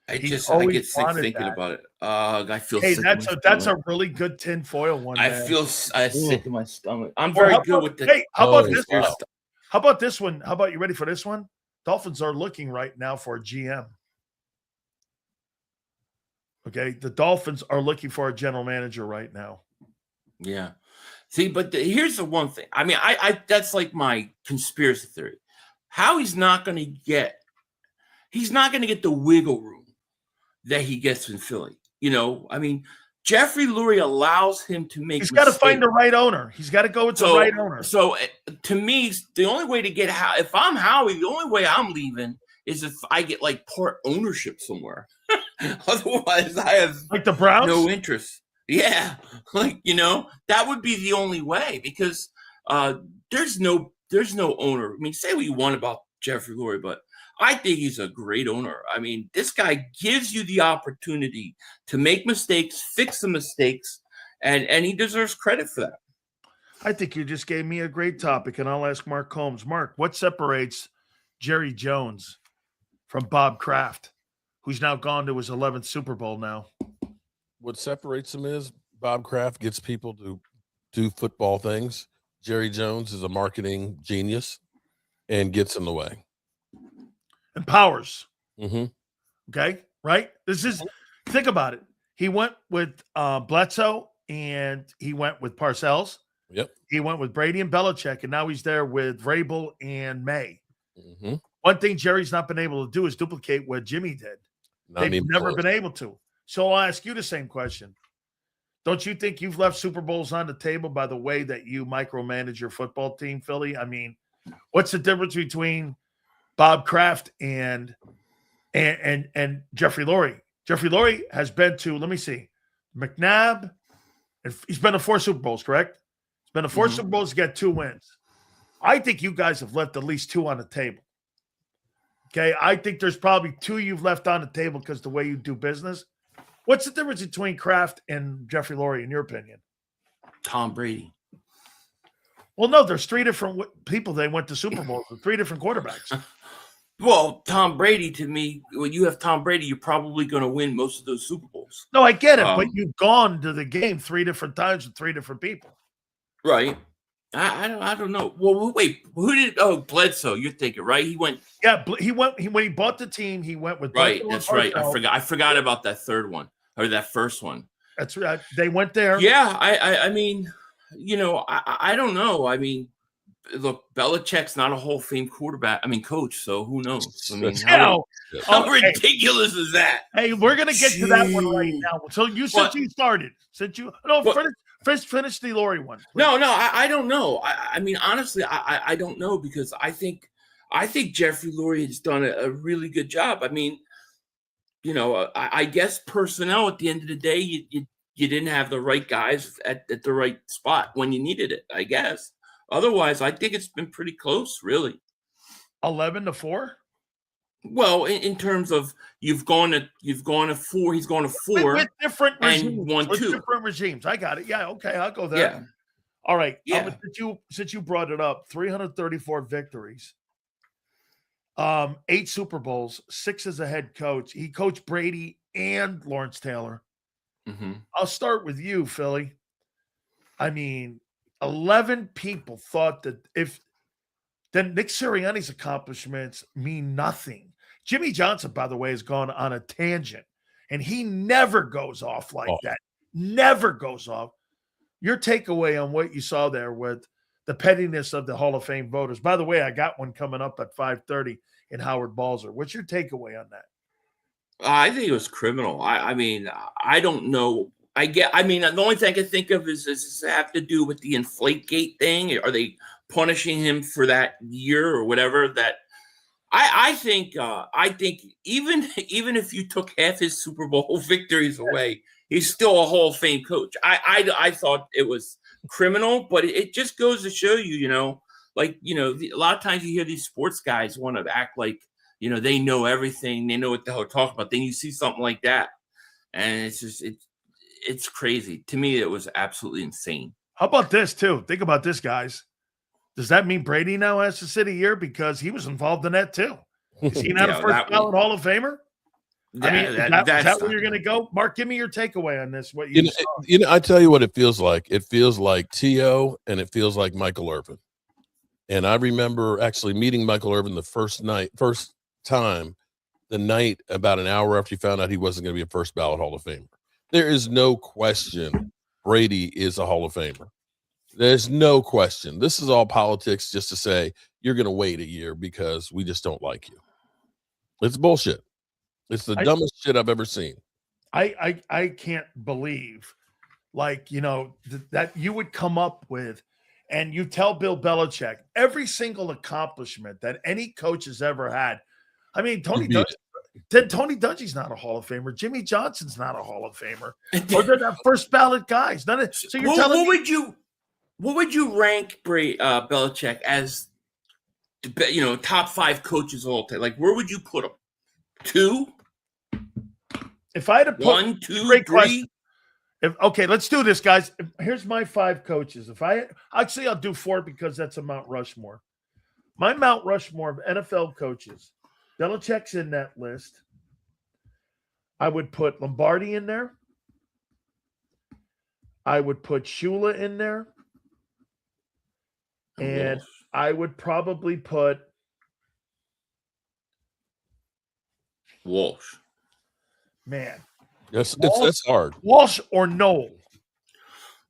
I He's get always sick wanted thinking that. about it. I feel Hey, sick. that's a really good tinfoil one. I man. feel sick in my stomach. I'm Well, very how good about- with the. Hey, how about Oh, this? wow. How about this one? How about you ready for this one? Dolphins are looking right now for a GM. Okay, the Dolphins are looking for a general manager right now. Yeah. See, but here's the one thing. I mean, I that's like my conspiracy theory. How he's not going to get the wiggle room that he gets in Philly. You know, I mean, Jeffrey Lurie allows him to make. He's got to find the right owner. He's got to go with the right owner. So to me, the only way to get if I'm Howie, the only way I'm leaving is if I get like part ownership somewhere. Otherwise, I have like the Browns. No interest. Yeah, like that would be the only way because there's no owner. I mean, say what you want about Jeffrey Lurie, but I think he's a great owner. I mean, this guy gives you the opportunity to make mistakes, fix the mistakes, and he deserves credit for that. I think you just gave me a great topic, and I'll ask Mark Combs. Mark, what separates Jerry Jones from Bob Kraft, who's now gone to his 11th Super Bowl now? What separates them is Bob Kraft gets people to do football things. Jerry Jones is a marketing genius and gets in the way. Empowers. Mm-hmm. Okay, right? Think about it. He went with Bledsoe and he went with Parcells. Yep. He went with Brady and Belichick, and now he's there with Vrabel and May. Mm-hmm. One thing Jerry's not been able to do is duplicate what Jimmy did. They've never been able to. So I'll ask you the same question. Don't you think you've left Super Bowls on the table by the way that you micromanage your football team, Philly? I mean, what's the difference between Bob Kraft and Jeffrey Lurie? Jeffrey Lurie has been to, let me see, McNabb. He's been to 4 Super Bowls, correct? He's been to 4 Super Bowls to get 2 wins. I think you guys have left at least 2 on the table. Okay, I think there's probably 2 you've left on the table because the way you do business. What's the difference between Kraft and Jeffrey Lurie, in your opinion? Tom Brady. Well, no, there's 3 different people they went to Super Bowls with, 3 different quarterbacks. Well, Tom Brady, to me, when you have Tom Brady, you're probably going to win most of those Super Bowls. No, I get it, but you've gone to the game 3 different times with 3 different people. Right. I don't know. Well, wait, who did? Oh, Bledsoe. You're thinking, right? He went. Yeah, when he bought the team, he went with right. Bledsoe. That's right. I forgot about that third one or that first one. That's right. They went there. Yeah. I mean, I don't know. I mean, look, Belichick's not a Hall of Fame quarterback. I mean, coach. So who knows? I mean, how ridiculous is that? Hey, we're gonna get to that one right now. So you started. Finish the Lurie one. Please. No, I don't know. I mean, honestly, I don't know because I think Jeffrey Lurie has done a really good job. I mean, I guess personnel at the end of the day, you didn't have the right guys at the right spot when you needed it, I guess. Otherwise, I think it's been pretty close, really. 11-4. Well, in terms of you've gone to 4, he's gone to 4 with different regimes, and 1, 2 different regimes. I got it. Yeah, okay, I'll go there. Yeah. All right. Yeah. Since you brought it up, 334 victories, 8 Super Bowls, 6 as a head coach. He coached Brady and Lawrence Taylor. Mm-hmm. I'll start with you, Philly. I mean, 11 people thought that then Nick Sirianni's accomplishments mean nothing. Jimmy Johnson, by the way, has gone on a tangent, and he never goes off like that. Never goes off. Your takeaway on what you saw there with the pettiness of the Hall of Fame voters. By the way, I got one coming up at 5:30 in Howard Balzer. What's your takeaway on that? I think it was criminal. I mean, I don't know. I mean, the only thing I can think of is does this have to do with the Inflategate thing? Are they punishing him for that year or whatever? That I think even if you took half his Super Bowl victories away, he's still a Hall of Fame coach. I thought it was criminal, but it just goes to show you, a lot of times you hear these sports guys want to act like, they know everything. They know what the hell they're talking about. Then you see something like that. And it's just, it's crazy. To me, it was absolutely insane. How about this, too? Think about this, guys. Does that mean Brady now has to sit a year because he was involved in that, too? Is he not a first ballot Hall of Famer? I mean, is that where you're going to go? Mark, give me your takeaway on this. What you saw. I tell you what it feels like. It feels like T.O. and it feels like Michael Irvin. And I remember actually meeting Michael Irvin the first time, the night about an hour after he found out he wasn't going to be a first ballot Hall of Famer. There is no question Brady is a Hall of Famer. There's no question. This is all politics just to say you're going to wait a year because we just don't like you. It's bullshit. It's the dumbest shit I've ever seen. I can't believe, that you would come up with, and you tell Bill Belichick every single accomplishment that any coach has ever had. I mean, Tony Dungy's not a Hall of Famer. Jimmy Johnson's not a Hall of Famer. Or they're not first ballot guys. So you're telling me what would you rank Belichick as? Top 5 coaches of all time. Like, where would you put him? 2? If I had to put 1, 2, great 3. Question. Okay, let's do this, guys. Here's my 5 coaches. I'll do 4 because that's a Mount Rushmore. My Mount Rushmore of NFL coaches. Belichick's in that list. I would put Lombardi in there. I would put Shula in there. And I would probably put Walsh. Man. That's hard. Walsh or Noel.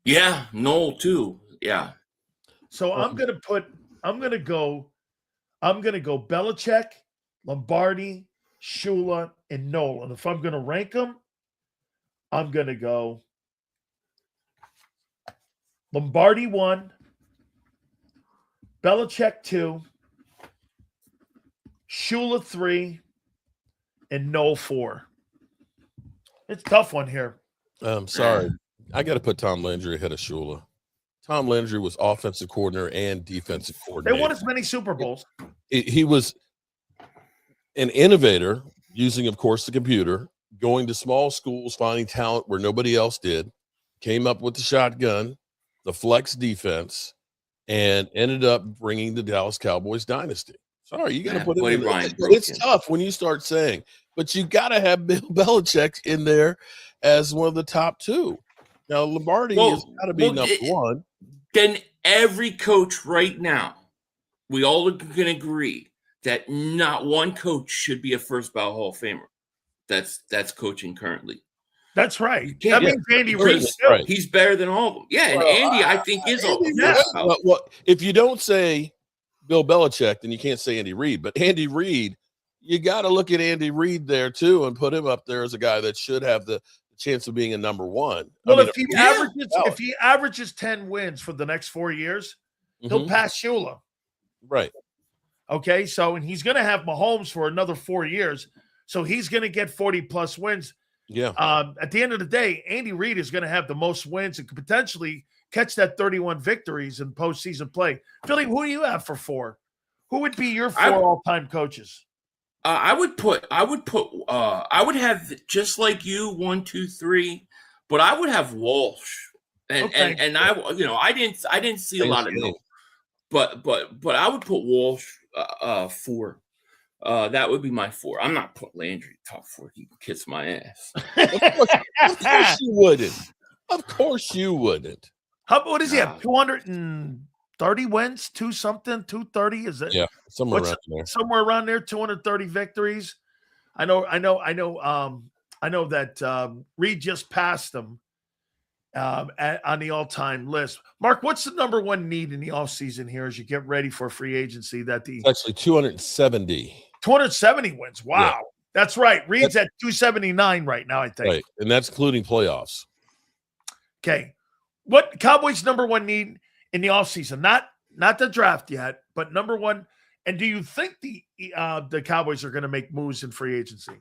Yeah, Noel too. Yeah. So I'm gonna go Belichick, Lombardi, Shula, and Noel. And if I'm gonna rank them, I'm gonna go Lombardi 1, Belichick 2, Shula 3, and Noel 4. It's a tough one here. I'm sorry. I got to put Tom Landry ahead of Shula. Tom Landry was offensive coordinator and defensive coordinator. They won as many Super Bowls. He was an innovator, using, of course, the computer, going to small schools, finding talent where nobody else did, came up with the shotgun, the flex defense, and ended up bringing the Dallas Cowboys dynasty. Sorry, you got to put it in. It's tough when you start saying, but you got to have Bill Belichick in there as one of the top 2. Now, Lombardi has got to be number 1. Then every coach right now, we all can agree that not one coach should be a first ballot Hall of Famer. That's coaching currently. That's right. That means Andy Reid. Right. He's better than all of them. Yeah, and Andy, I think, is all. Well, if you don't say Bill Belichick, then you can't say Andy Reid. But Andy Reid, you got to look at Andy Reid there too and put him up there as a guy that should have the chance of being a number 1. Well, if he averages 10 wins for the next 4 years, he'll pass Shula. Right. Okay, and he's going to have Mahomes for another 4 years, so he's going to get 40-plus wins. Yeah. At the end of the day, Andy Reid is going to have the most wins and could potentially catch that 31 victories in postseason play. Philly, who do you have for 4? Who would be your 4 all-time coaches? I would have just like you 1, 2, 3, but I would have Walsh, and I didn't see a lot of no, but I would put Walsh 4. That would be my 4. I'm not putting Landry top 4. He can kiss my ass. Of course you wouldn't. Of course you wouldn't. What does he have? 230 wins, 230? Is it? Yeah, somewhere around there. Somewhere around there, 230 victories. I know that Reed just passed him on the all-time list. Mark, what's the number 1 need in the offseason here as you get ready for free agency? It's actually 270. 270 wins. Wow. Yeah. That's right. Reed's at 279 right now, I think. Right, and that's including playoffs. Okay. What Cowboys' number 1 need in the offseason? Not the draft yet, but number 1. And do you think the Cowboys are going to make moves in free agency?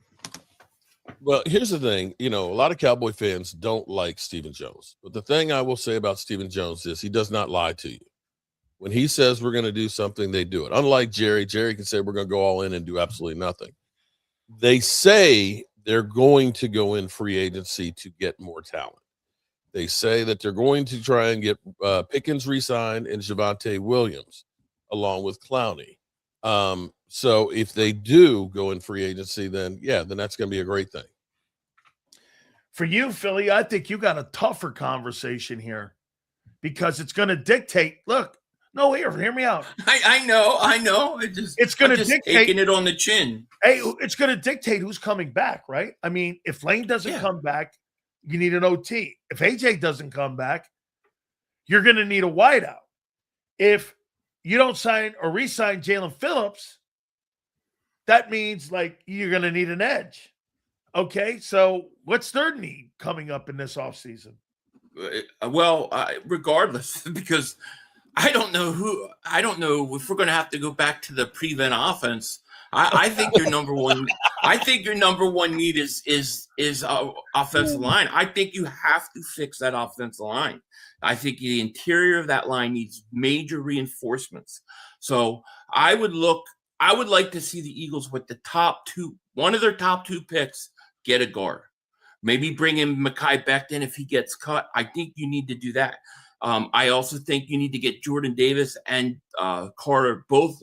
Well, here's the thing. A lot of Cowboy fans don't like Stephen Jones. But the thing I will say about Stephen Jones is he does not lie to you. When he says we're going to do something, they do it. Unlike Jerry can say we're going to go all in and do absolutely nothing. They say they're going to go in free agency to get more talent. They say that they're going to try and get Pickens re-signed and Javonte Williams along with Clowney. So if they do go in free agency, then that's going to be a great thing. For you, Philly, I think you got a tougher conversation here because it's going to dictate. Look, no, hear me out. I know. It's going to dictate taking it on the chin. Hey, it's going to dictate who's coming back, right? I mean, if Lane doesn't come back, you need an OT. If AJ doesn't come back, you're going to need a wideout. If you don't sign or re-sign Jalen Phillips, that means like you're going to need an edge. Okay, so what's their need coming up in this offseason? Well, regardless, because I don't know if we're going to have to go back to the prevent offense. I think your number one. I think your number one need is offensive line. I think you have to fix that offensive line. I think the interior of that line needs major reinforcements. So I would like to see the Eagles with one of their top two picks get a guard. Maybe bring in Mekhi Becton if he gets cut. I think you need to do that. I also think you need to get Jordan Davis and Carter both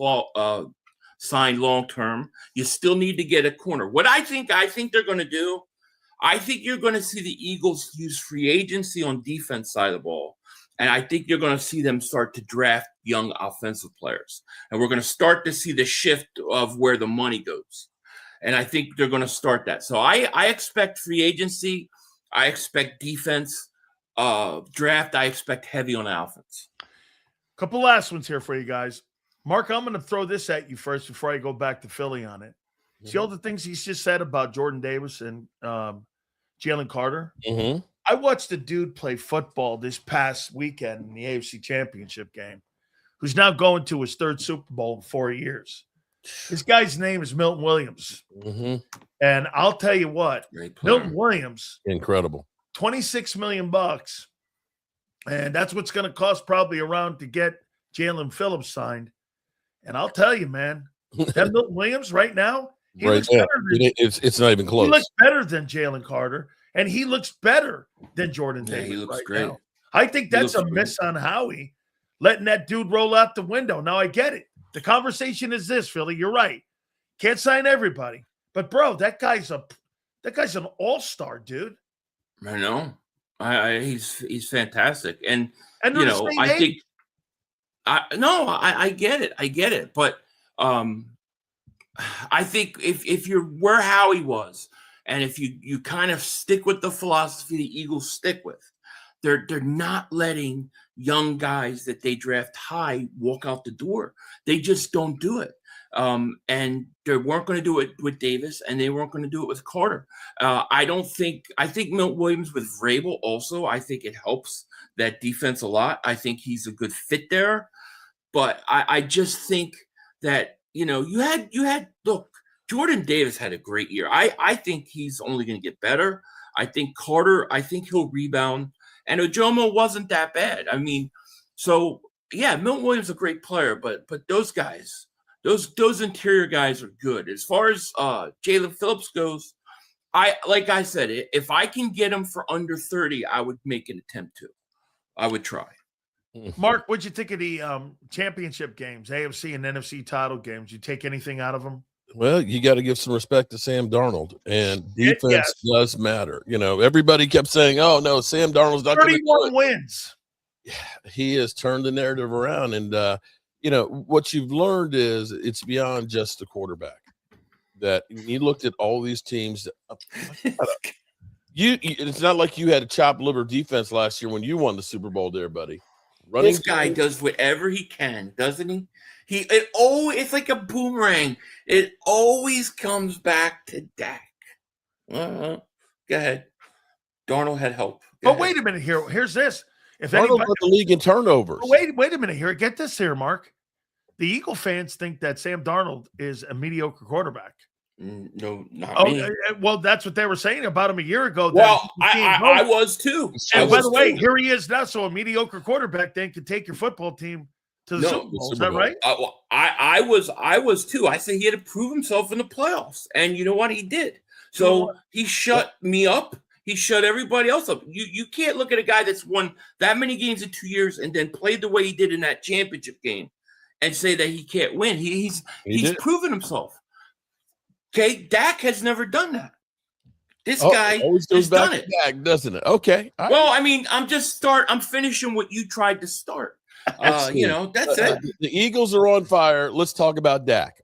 signed long term. You still need to get a corner. What I think they're going to do, I think you're going to see the Eagles use free agency on defense side of the ball. And I think you're going to see them start to draft young offensive players. And we're going to start to see the shift of where the money goes. And I think they're going to start that. So I expect free agency. I expect defense. Draft, I expect heavy on offense. Couple last ones here for you guys. Mark, I'm going to throw this at you first before I go back to Philly on it. Mm-hmm. See all the things he's just said about Jordan Davis and Jalen Carter? Mm-hmm. I watched a dude play football this past weekend in the NFC Championship game who's now going to his third Super Bowl in 4 years. This guy's name is Milton Williams. Mm-hmm. And I'll tell you what, Milton Williams, incredible. $26 million. And that's what's going to cost probably around to get Jalen Phillips signed. And I'll tell you, man, that Milton Williams right now, he looks better than, it's not even close. He looks better than Jalen Carter, and he looks better than Jordan Davis. He looks right great. Now. I think that's a miss on Howie, letting that dude roll out the window. Now, I get it. The conversation is this, Philly. You're right. Can't sign everybody. But, bro, that guy's an all-star, dude. I know. He's fantastic. And you know, I think I get it. I get it. But I think if you're where Howie was, and if you kind of stick with the philosophy the Eagles stick with, they're not letting young guys that they draft high walk out the door. They just don't do it. And they weren't going to do it with Davis, and they weren't going to do it with Carter. I think Milt Williams with Vrabel also, I think it helps that defense a lot. I think he's a good fit there. But I just think that, you had look, Jordan Davis had a great year. I think he's only going to get better. I think Carter, he'll rebound. And Ojomo wasn't that bad. I mean, so yeah, Milton Williams is a great player, but those guys, those interior guys are good. As far as Jalen Phillips goes, like I said, if I can get him for under 30, I would make an attempt to. I would try. Mark, what'd you think of the championship games, AFC and NFC title games? You take anything out of them? Well, you got to give some respect to Sam Darnold, and defense does matter. Everybody kept saying, "Oh no, Sam Darnold's not going to 31 wins." Yeah, he has turned the narrative around, and what you've learned is it's beyond just a quarterback. That you looked at all these teams. It's not like you had a chopped liver defense last year when you won the Super Bowl, there, buddy. This guy does whatever he can, doesn't he? It's like a boomerang. It always comes back to Dak. Go ahead. Darnold had help. Wait a minute here. Here's this. If Darnold led the league in turnovers. Wait a minute here. Get this here, Mark. The Eagle fans think that Sam Darnold is a mediocre quarterback. No, not me. Well, that's what they were saying about him a year ago. Well, I was too. And by the way, here he is now. So a mediocre quarterback then could take your football team to the Super Bowl. Is that right? I was too. I said he had to prove himself in the playoffs, and you know what? He did. So he shut me up. He shut everybody else up. You can't look at a guy that's won that many games in 2 years and then played the way he did in that championship game and say that he can't win. He's did. proven himself. Okay, Dak has never done that. This Oh, guy always goes has back done to it. Dak, doesn't it? Okay. Well, I mean, I'm finishing what you tried to start. That's it. The Eagles are on fire. Let's talk about Dak.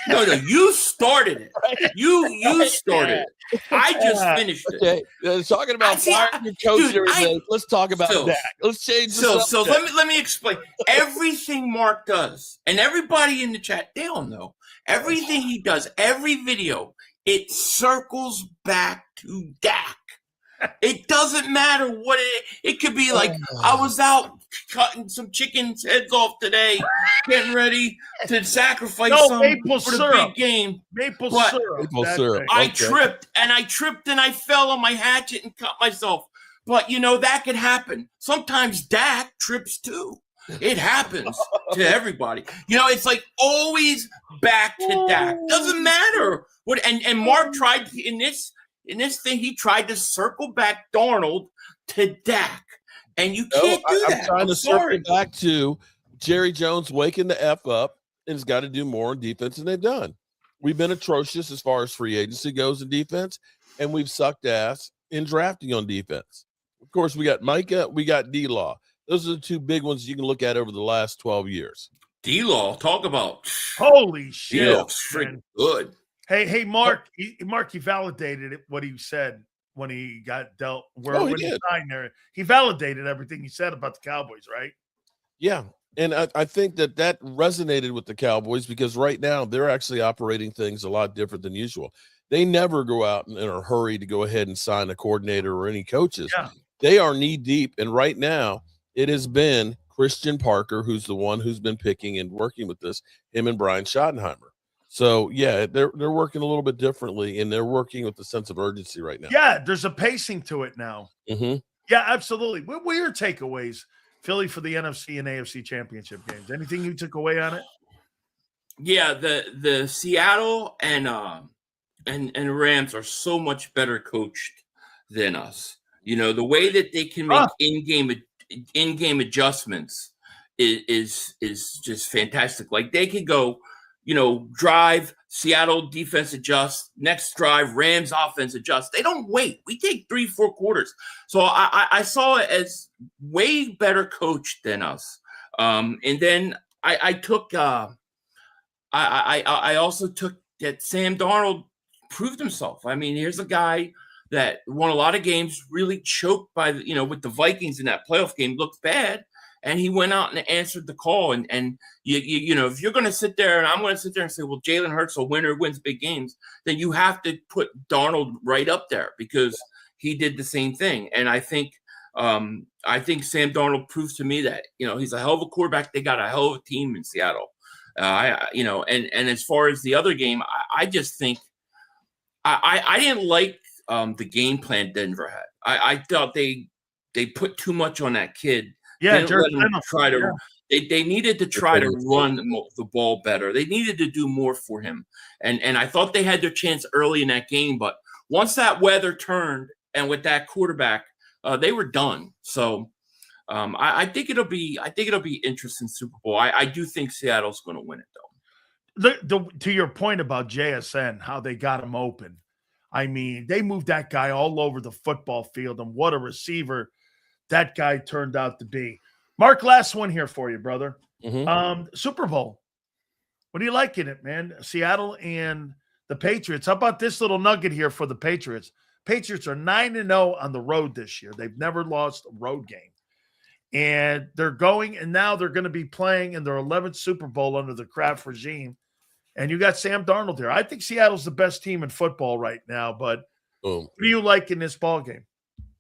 No, you started it. You started it. I just finished it. Okay, talking about firing your coach and everything. Let's talk about Dak. Let's change the subject. So let me explain. Everything Mark does, and everybody in the chat, they all know. Everything he does, every video, it circles back to Dak. It doesn't matter what it could be like. I was out cutting some chicken's heads off today, getting ready to sacrifice some for the big game. Maple syrup. I tripped and I fell on my hatchet and cut myself. But that could happen. Sometimes Dak trips too. It happens to everybody. It's like always back to Dak. Doesn't matter what. And Mark tried in this thing, he tried to circle back Darnold to Dak, and you can't do that. I'm trying to circle back to Jerry Jones waking the F up and has got to do more on defense than they've done. We've been atrocious as far as free agency goes in defense, and we've sucked ass in drafting on defense. Of course, we got Micah, we got D-Law. Those are the two big ones you can look at over the last 12 years. D-Law, talk about holy shit. D-Law's freaking good. Hey, Mark, he validated what he said when he got dealt. When he signed there, he validated everything he said about the Cowboys, right? Yeah, and I think that resonated with the Cowboys because right now they're actually operating things a lot different than usual. They never go out in a hurry to go ahead and sign a coordinator or any coaches. Yeah. They are knee deep, and right now it has been Christian Parker who's the one who's been picking and working with this, him and Brian Schottenheimer. So, yeah, they're working a little bit differently, and they're working with a sense of urgency right now. Yeah, there's a pacing to it now. Mm-hmm. Yeah, absolutely. What were your takeaways, Philly, for the NFC and AFC Championship games? Anything you took away on it? Yeah, the Seattle and Rams are so much better coached than us. The way that they can make in-game adjustments is just fantastic. Like they could go – drive, Seattle defense adjust, next drive, Rams offense adjust. They don't wait. We take 3-4 quarters. So I saw it as way better coached than us. And then I took I also took that Sam Darnold proved himself. I mean, here's a guy that won a lot of games, really choked by with the Vikings in that playoff game, looked bad. And he went out and answered the call. And if you're going to sit there and I'm going to sit there and say, well, Jalen Hurts, a winner, wins big games, then you have to put Darnold right up there because he did the same thing. And I think Sam Darnold proves to me that, he's a hell of a quarterback. They got a hell of a team in Seattle. And as far as the other game, I just think I didn't like the game plan Denver had. I thought they put too much on that kid. Yeah, they needed to try to run the ball better. They needed to do more for him. And I thought they had their chance early in that game, but once that weather turned and with that quarterback, they were done. So I think it'll be interesting Super Bowl. I do think Seattle's going to win it though. To your point about JSN, how they got him open. I mean, they moved that guy all over the football field, and what a receiver that guy turned out to be. Mark, last one here for you, brother. Mm-hmm. Super Bowl. What are you liking it, man? Seattle and the Patriots. How about this little nugget here for the Patriots? Patriots are 9-0 on the road this year. They've never lost a road game. And they're going, and now they're going to be playing in their 11th Super Bowl under the Kraft regime. And you got Sam Darnold there. I think Seattle's the best team in football right now, but what do you like in this ball game?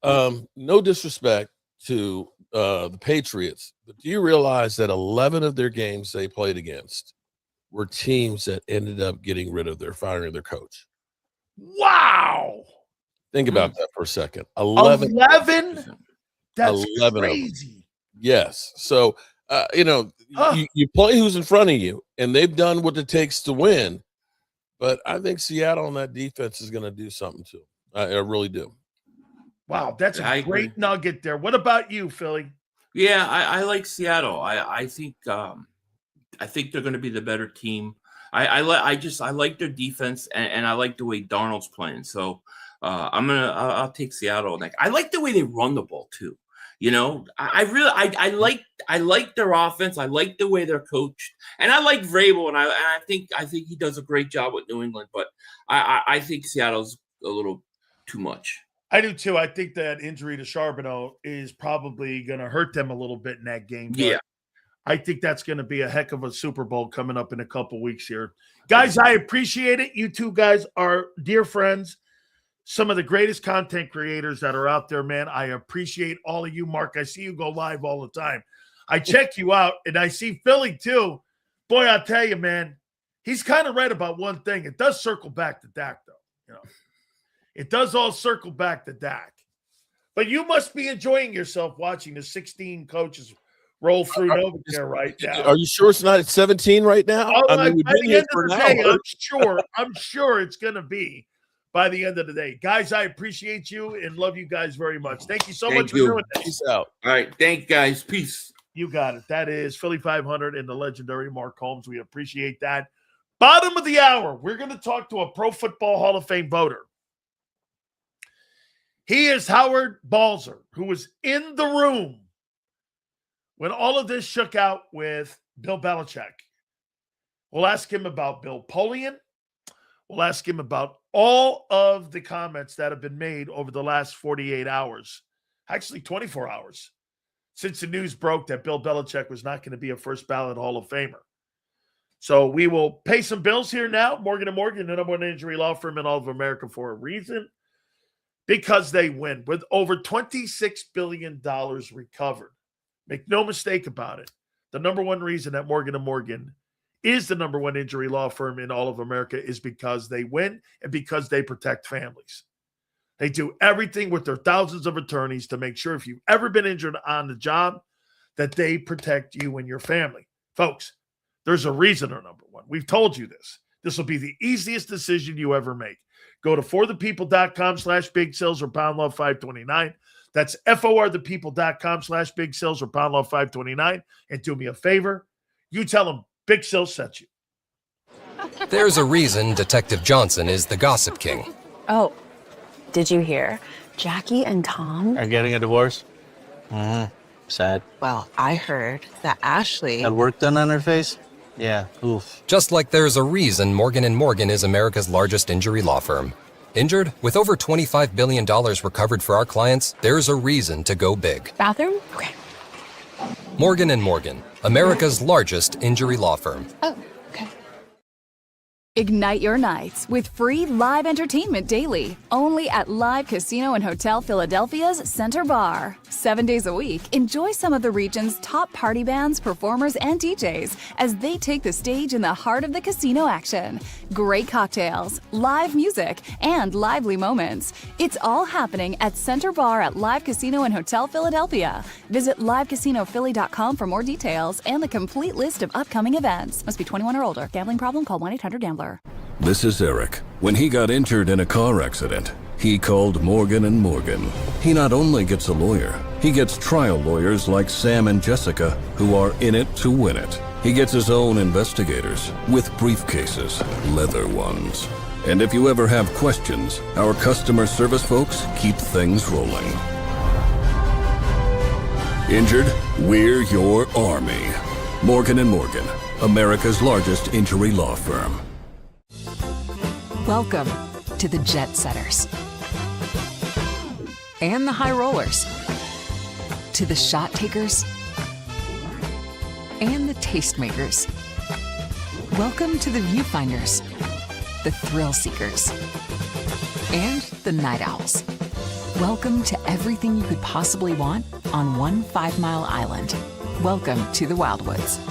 No disrespect to the Patriots, but do you realize that 11 of their games they played against were teams that ended up getting rid of firing their coach? Wow. Think about that for a second. 11? That's 11 crazy. Yes. So, you play who's in front of you, and they've done what it takes to win. But I think Seattle on that defense is going to do something too. I really do. Wow, that's a great nugget there. What about you, Philly? Yeah, I like Seattle. I think think they're going to be the better team. I like their defense, and I like the way Darnold's playing. So I'll take Seattle. Like, I like the way they run the ball too. I like their offense. I like the way they're coached, and I like Vrabel, and I think he does a great job with New England. But I think Seattle's a little too much. I do too. I think that injury to Charbonneau is probably going to hurt them a little bit in that game. Yeah. I think that's going to be a heck of a Super Bowl coming up in a couple weeks here. Guys, I appreciate it. You two guys are dear friends, some of the greatest content creators that are out there, man. I appreciate all of you. Mark, I see you go live all the time. I check you out, and I see Philly too. Boy, I'll tell you, man, he's kind of right about one thing. It does circle back to Dak, though. It does all circle back to Dak. But you must be enjoying yourself watching the 16 coaches roll through Novacare right now. Are you sure it's not at 17 right now? By the end of the day, I'm sure it's going to be by the end of the day. Guys, I appreciate you and love you guys very much. Thank you so much for doing this. Peace out. All right. Thank you, guys. Peace. You got it. That is Philly 500 and the legendary Mark Holmes. We appreciate that. Bottom of the hour, we're going to talk to a Pro Football Hall of Fame voter. He is Howard Balzer, who was in the room when all of this shook out with Bill Belichick. We'll ask him about Bill Polian. We'll ask him about all of the comments that have been made over the last 48 hours, actually 24 hours, since the news broke that Bill Belichick was not going to be a first ballot Hall of Famer. So we will pay some bills here now. Morgan & Morgan, the number one injury law firm in all of America for a reason, because they win with over $26 billion recovered. Make no mistake about it. The number one reason that Morgan & Morgan is the number one injury law firm in all of America is because they win and because they protect families. They do everything with their thousands of attorneys to make sure if you've ever been injured on the job that they protect you and your family. Folks, there's a reason they're number one. We've told you this. This will be the easiest decision you ever make. Go to forthepeople.com/big sales or pound love 529. That's forthepeople.com/big sales or pound love 529. And do me a favor. You tell them Big Sales sent you. There's a reason Detective Johnson is the gossip king. Oh, did you hear? Jackie and Tom are getting a divorce? Sad. Well, I heard that Ashley had work done on her face? Yeah, oof. Just like there's a reason Morgan & Morgan is America's largest injury law firm. Injured? With over $25 billion recovered for our clients, there's a reason to go big. Bathroom? Okay. Morgan & Morgan, America's largest injury law firm. Oh, okay. Ignite your nights with free live entertainment daily, only at Live Casino and Hotel Philadelphia's Center Bar. 7 days a week, enjoy some of the region's top party bands, performers, and DJs as they take the stage in the heart of the casino action. Great cocktails, live music, and lively moments. It's all happening at Center Bar at Live Casino and Hotel Philadelphia. Visit livecasinophilly.com for more details and the complete list of upcoming events. Must be 21 or older. Gambling problem? Call 1-800-GAMBLER. This is Eric. When he got injured in a car accident, he called Morgan & Morgan. He not only gets a lawyer, he gets trial lawyers like Sam and Jessica, who are in it to win it. He gets his own investigators with briefcases, leather ones. And if you ever have questions, our customer service folks keep things rolling. Injured? We're your army. Morgan & Morgan, America's largest injury law firm. Welcome to the Jet Setters and the High Rollers, to the Shot Takers and the Tastemakers. Welcome to the Viewfinders, the Thrill Seekers, and the Night Owls. Welcome to everything you could possibly want on one 5-mile island. Welcome to the Wildwoods.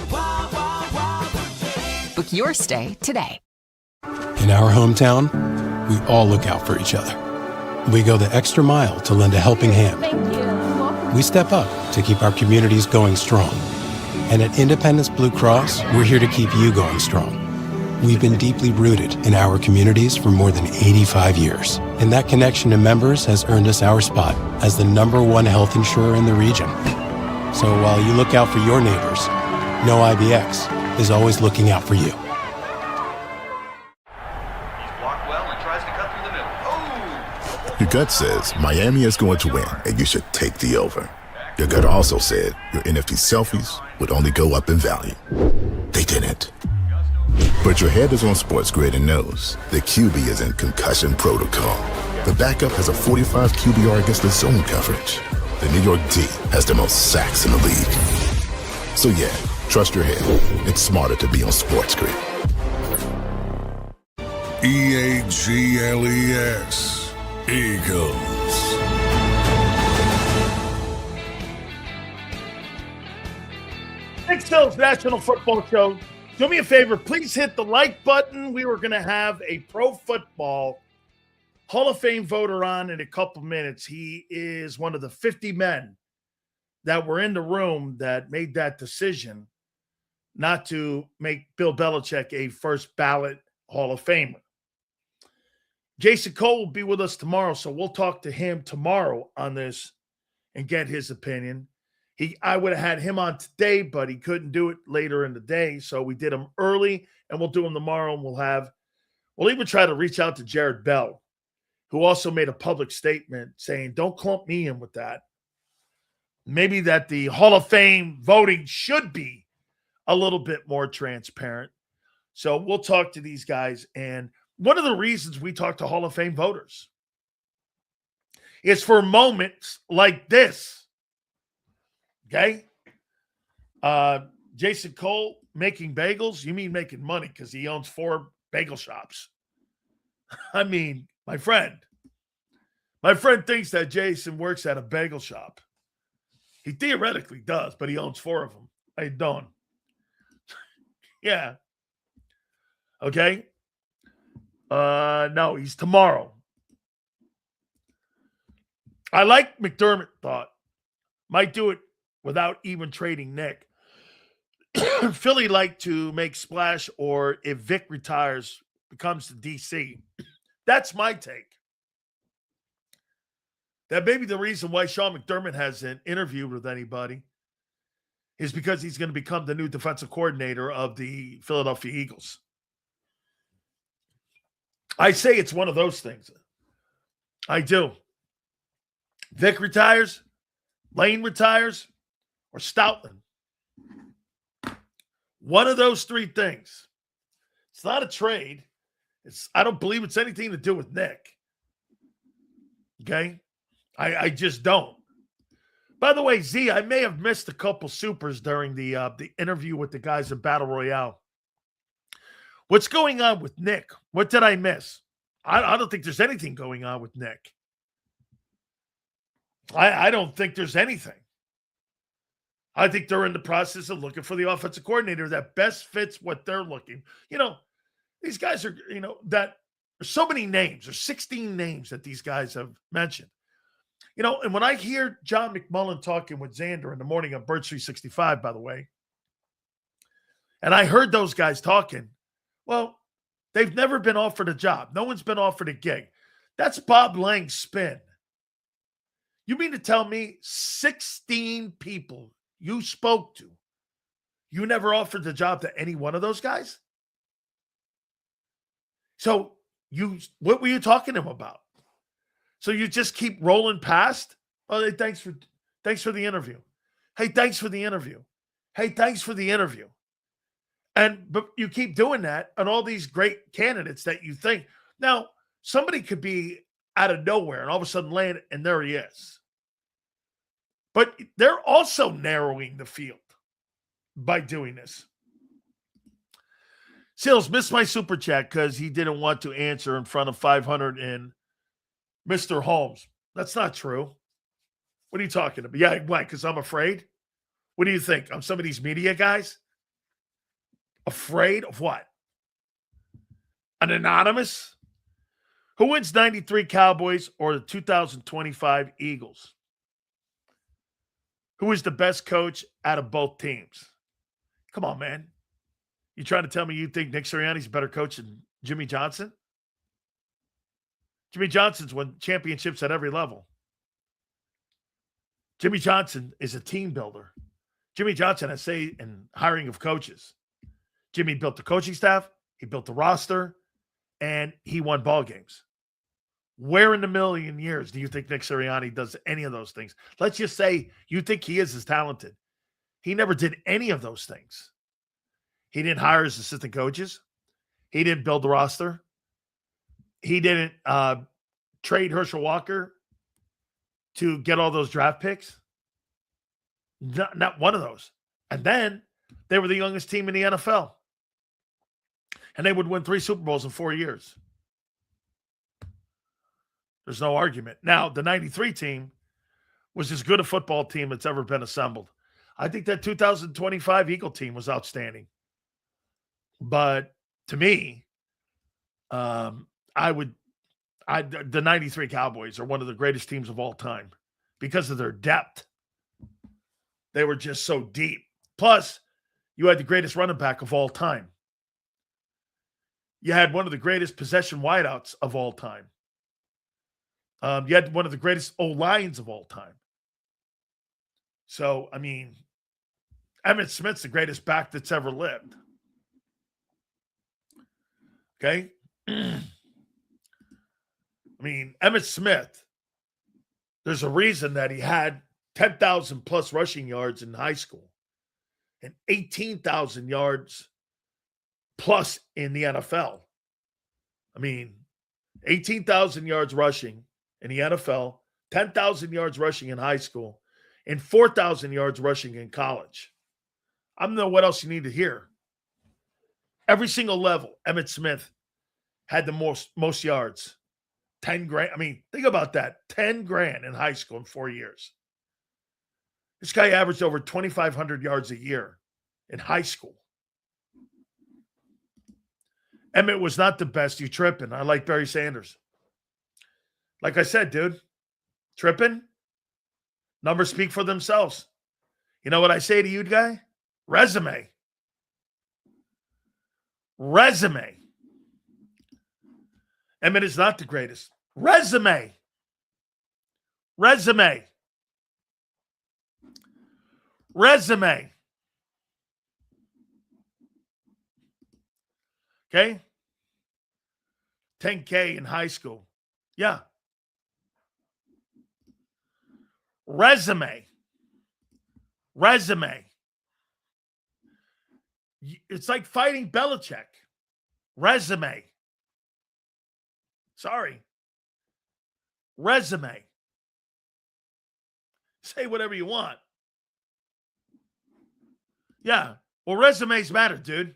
Book your stay today. In our hometown, we all look out for each other. We go the extra mile to lend a helping hand. We step up to keep our communities going strong. And at Independence Blue Cross, we're here to keep you going strong. We've been deeply rooted in our communities for more than 85 years. And that connection to members has earned us our spot as the #1 health insurer in the region. So while you look out for your neighbors, know IBX. is always looking out for you. Your gut says Miami is going to win, and you should take the over. Your gut also said your NFT selfies would only go up in value. They didn't. But your head is on Sports Grid and knows the QB is in concussion protocol. The backup has a 45 QBR against the zone coverage. The New York D has the most sacks in the league. So yeah, trust your head. It's smarter to be on Sports Grid. EAGLES. Eagles. Nick Sills, National Football Show. Do me a favor, please hit the like button. We were going to have a Pro Football Hall of Fame voter on in a couple minutes. He is one of the 50 men that were in the room that made that decision not to make Bill Belichick a first ballot Hall of Famer. Jason Cole will be with us tomorrow, so we'll talk to him tomorrow on this and get his opinion. I would have had him on today, but he couldn't do it later in the day, so we did him early, and we'll do him tomorrow, and we'll even try to reach out to Jared Bell, who also made a public statement saying, don't clump me in with that. Maybe that the Hall of Fame voting should be a little bit more transparent. So we'll talk to these guys, and one of the reasons we talk to Hall of Fame voters is for moments like this. Okay? Jason Cole making bagels? You mean making money because he owns 4 bagel shops. I mean, my friend thinks that Jason works at a bagel shop. He theoretically does, but he owns 4 of them. How you doing? Yeah. Okay? No, he's tomorrow. I like McDermott thought. Might do it without even trading Nick. Philly like to make splash, or if Vic retires, becomes the DC. That's my take. That may be the reason why Sean McDermott hasn't interviewed with anybody, is because he's going to become the new defensive coordinator of the Philadelphia Eagles. I say it's one of those things. I do. Vic retires, Lane retires, or Stoutland. One of those 3 things. It's not a trade. I don't believe it's anything to do with Nick. Okay? I just don't. By the way, Z, I may have missed a couple supers during the interview with the guys at Battle Royale. What's going on with Nick? What did I miss? I don't think there's anything going on with Nick. I don't think there's anything. I think they're in the process of looking for the offensive coordinator that best fits what they're looking. You know, these guys are, that there's so many names. There's 16 names that these guys have mentioned. And when I hear John McMullen talking with Xander in the morning on Bird 365, by the way, and I heard those guys talking, well, they've never been offered a job. No one's been offered a gig. That's Bob Lang's spin. You mean to tell me 16 people you spoke to, you never offered the job to any one of those guys? So what were you talking to him about? So you just keep rolling past? Oh, hey, thanks for the interview. Hey, thanks for the interview. Hey, thanks for the interview. But you keep doing that on all these great candidates that you think. Now, somebody could be out of nowhere and all of a sudden land, and there he is. But they're also narrowing the field by doing this. Sills missed my super chat because he didn't want to answer in front of 500 and Mr. Holmes. That's not true. What are you talking about? Yeah, why? Because I'm afraid? What do you think? I'm some of these media guys? Afraid of what? An anonymous? Who wins 93 Cowboys or the 2025 Eagles? Who is the best coach out of both teams? Come on, man. You trying to tell me you think Nick Serriani's a better coach than Jimmy Johnson? Jimmy Johnson's won championships at every level. Jimmy Johnson is a team builder. Jimmy Johnson has say in hiring of coaches. Jimmy built the coaching staff, he built the roster, and he won ball games. Where in a million years do you think Nick Serriani does any of those things? Let's just say you think he is as talented. He never did any of those things. He didn't hire his assistant coaches. He didn't build the roster. He didn't trade Herschel Walker to get all those draft picks. Not one of those. And then they were the youngest team in the NFL. And they would win 3 Super Bowls in 4 years. There's no argument. Now, the 93 team was as good a football team that's ever been assembled. I think that 2025 Eagle team was outstanding. But to me, the 93 Cowboys are one of the greatest teams of all time because of their depth. They were just so deep. Plus, you had the greatest running back of all time. You had one of the greatest possession wideouts of all time. You had one of the greatest O-lines of all time. So, I mean, Emmitt Smith's the greatest back that's ever lived. Okay? I mean, Emmitt Smith, there's a reason that he had 10,000 plus rushing yards in high school and 18,000 yards plus in the NFL. I mean, 18,000 yards rushing in the NFL, 10,000 yards rushing in high school, and 4,000 yards rushing in college. I don't know what else you need to hear. Every single level, Emmitt Smith had the most yards. 10 grand. I mean, think about that. 10 grand in high school in 4 years. This guy averaged over 2,500 yards a year in high school. Emmitt was not the best. You tripping. I like Barry Sanders. Like I said, dude, tripping. Numbers speak for themselves. You know what I say to you, guy? Resume. Resume. Emmitt is not the greatest. Resume. Resume. Resume. Okay? 10K in high school. Yeah. Resume. Resume. It's like fighting Belichick. Resume. Sorry. Resume. Say whatever you want. Yeah. Well, resumes matter, dude.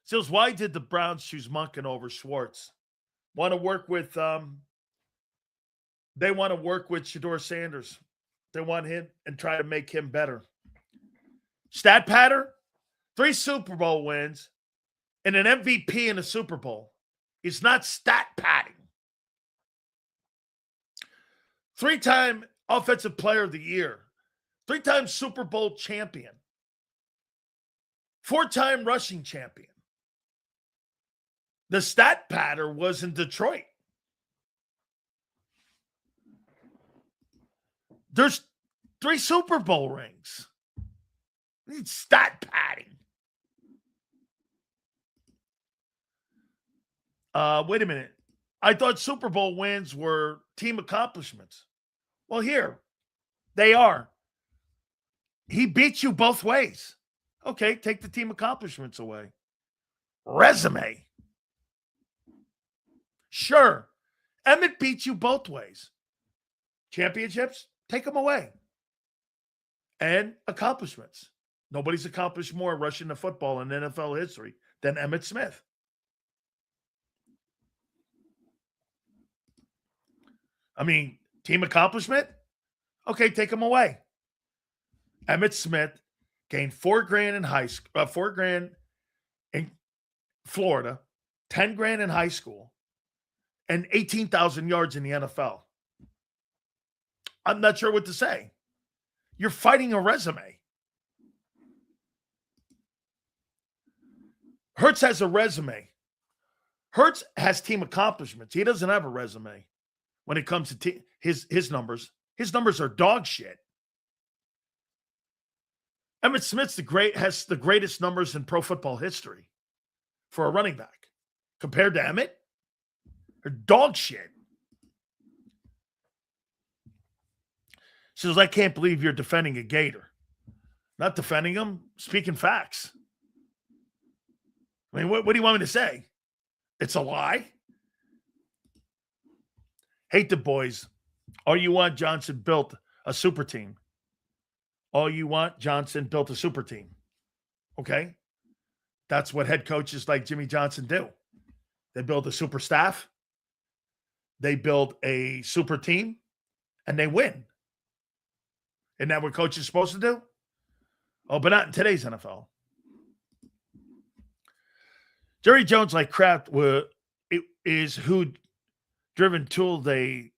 Sills, why did the Browns choose Monken over Schwartz? Want to work with they want to work with Shedeur Sanders. They want him and try to make him better. Stat pattern, 3 Super Bowl wins and an MVP in a Super Bowl is not stat padding. 3-time Offensive Player of the Year, 3-time Super Bowl champion, 4-time rushing champion. The stat pattern was in Detroit. There's 3 Super Bowl rings. We need stat padding. Wait a minute. I thought Super Bowl wins were team accomplishments. Well, here, they are. He beats you both ways. Okay, take the team accomplishments away. Resume. Sure. Emmitt beats you both ways. Championships, take them away. And accomplishments. Nobody's accomplished more rushing the football in NFL history than Emmitt Smith. I mean, team accomplishment? Okay, take them away. Emmitt Smith gained $4,000 in high school, $4,000 in Florida, $10,000 in high school, and 18,000 yards in the NFL. I'm not sure what to say. You're fighting a resume. Hurts has a resume. Hurts has team accomplishments. He doesn't have a resume when it comes to his numbers. His numbers are dog shit. Emmitt Smith's has the greatest numbers in pro football history for a running back. Compared to Emmitt, they're dog shit. Says, I can't believe you're defending a Gator. Not defending him, speaking facts. I mean, what do you want me to say? It's a lie? Hate the boys. All you want, Johnson built a super team. All you want, Johnson built a super team. Okay? That's what head coaches like Jimmy Johnson do. They build a super staff. They build a super team. And they win. Isn't that what coaches are supposed to do? Oh, but not in today's NFL. Jerry Jones, like Kraft, is who driven tool they